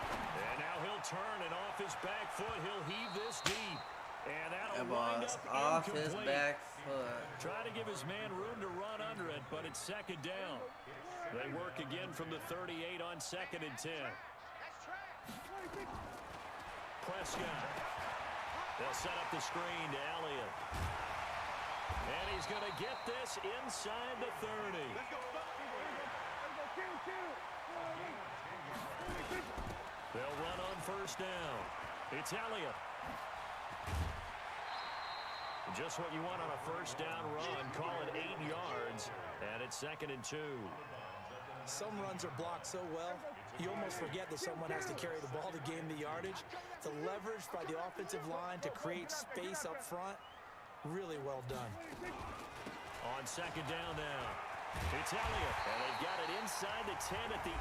And now he'll turn, and off his back foot, he'll heave this deep. And that'll wind up Off incomplete. his back foot. Try to give his man room to run under it, but it's 2nd down. They work again from the 38 on 2nd and 10. Prescott. They'll set up the screen to Elliott. And he's going to get this inside the 30. They'll run on 1st down. It's Elliott. Just what you want on a 1st down run. Call it 8 yards. And it's 2nd and 2. Some runs are blocked so well, you almost forget that someone has to carry the ball to gain the yardage. The leverage by the offensive line to create space up front, really well done. On 2nd down now, it's Elliott, and they've got it inside the 10 at the 8.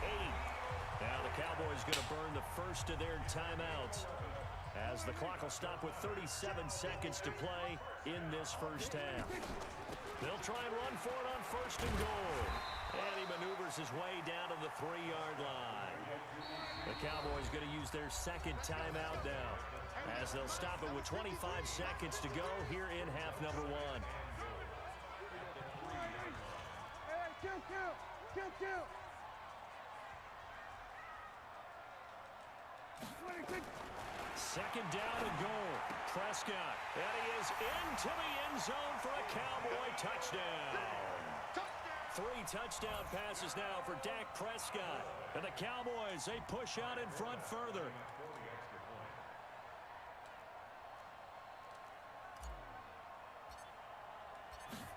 Now the Cowboys going to burn the first of their timeouts as the clock will stop with 37 seconds to play in this first half. They'll try and run for it on 1st and goal. And he maneuvers his way down to the 3-yard line. The Cowboys going to use their 2nd timeout now. As they'll stop it with 25 seconds to go here in half number one. Hey, count. Second down and goal. Prescott. And he is into the end zone for a Cowboy touchdown. 3 touchdown passes now for Dak Prescott. And the Cowboys, they push out in front further.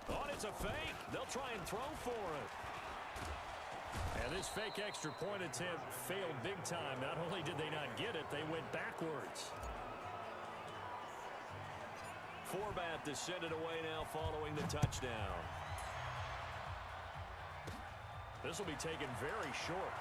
Oh, it's a fake. They'll try and throw for it. And this fake extra point attempt failed big time. Not only did they not get it, they went backwards. Forbat to send it away now following the touchdown. This will be taken very short.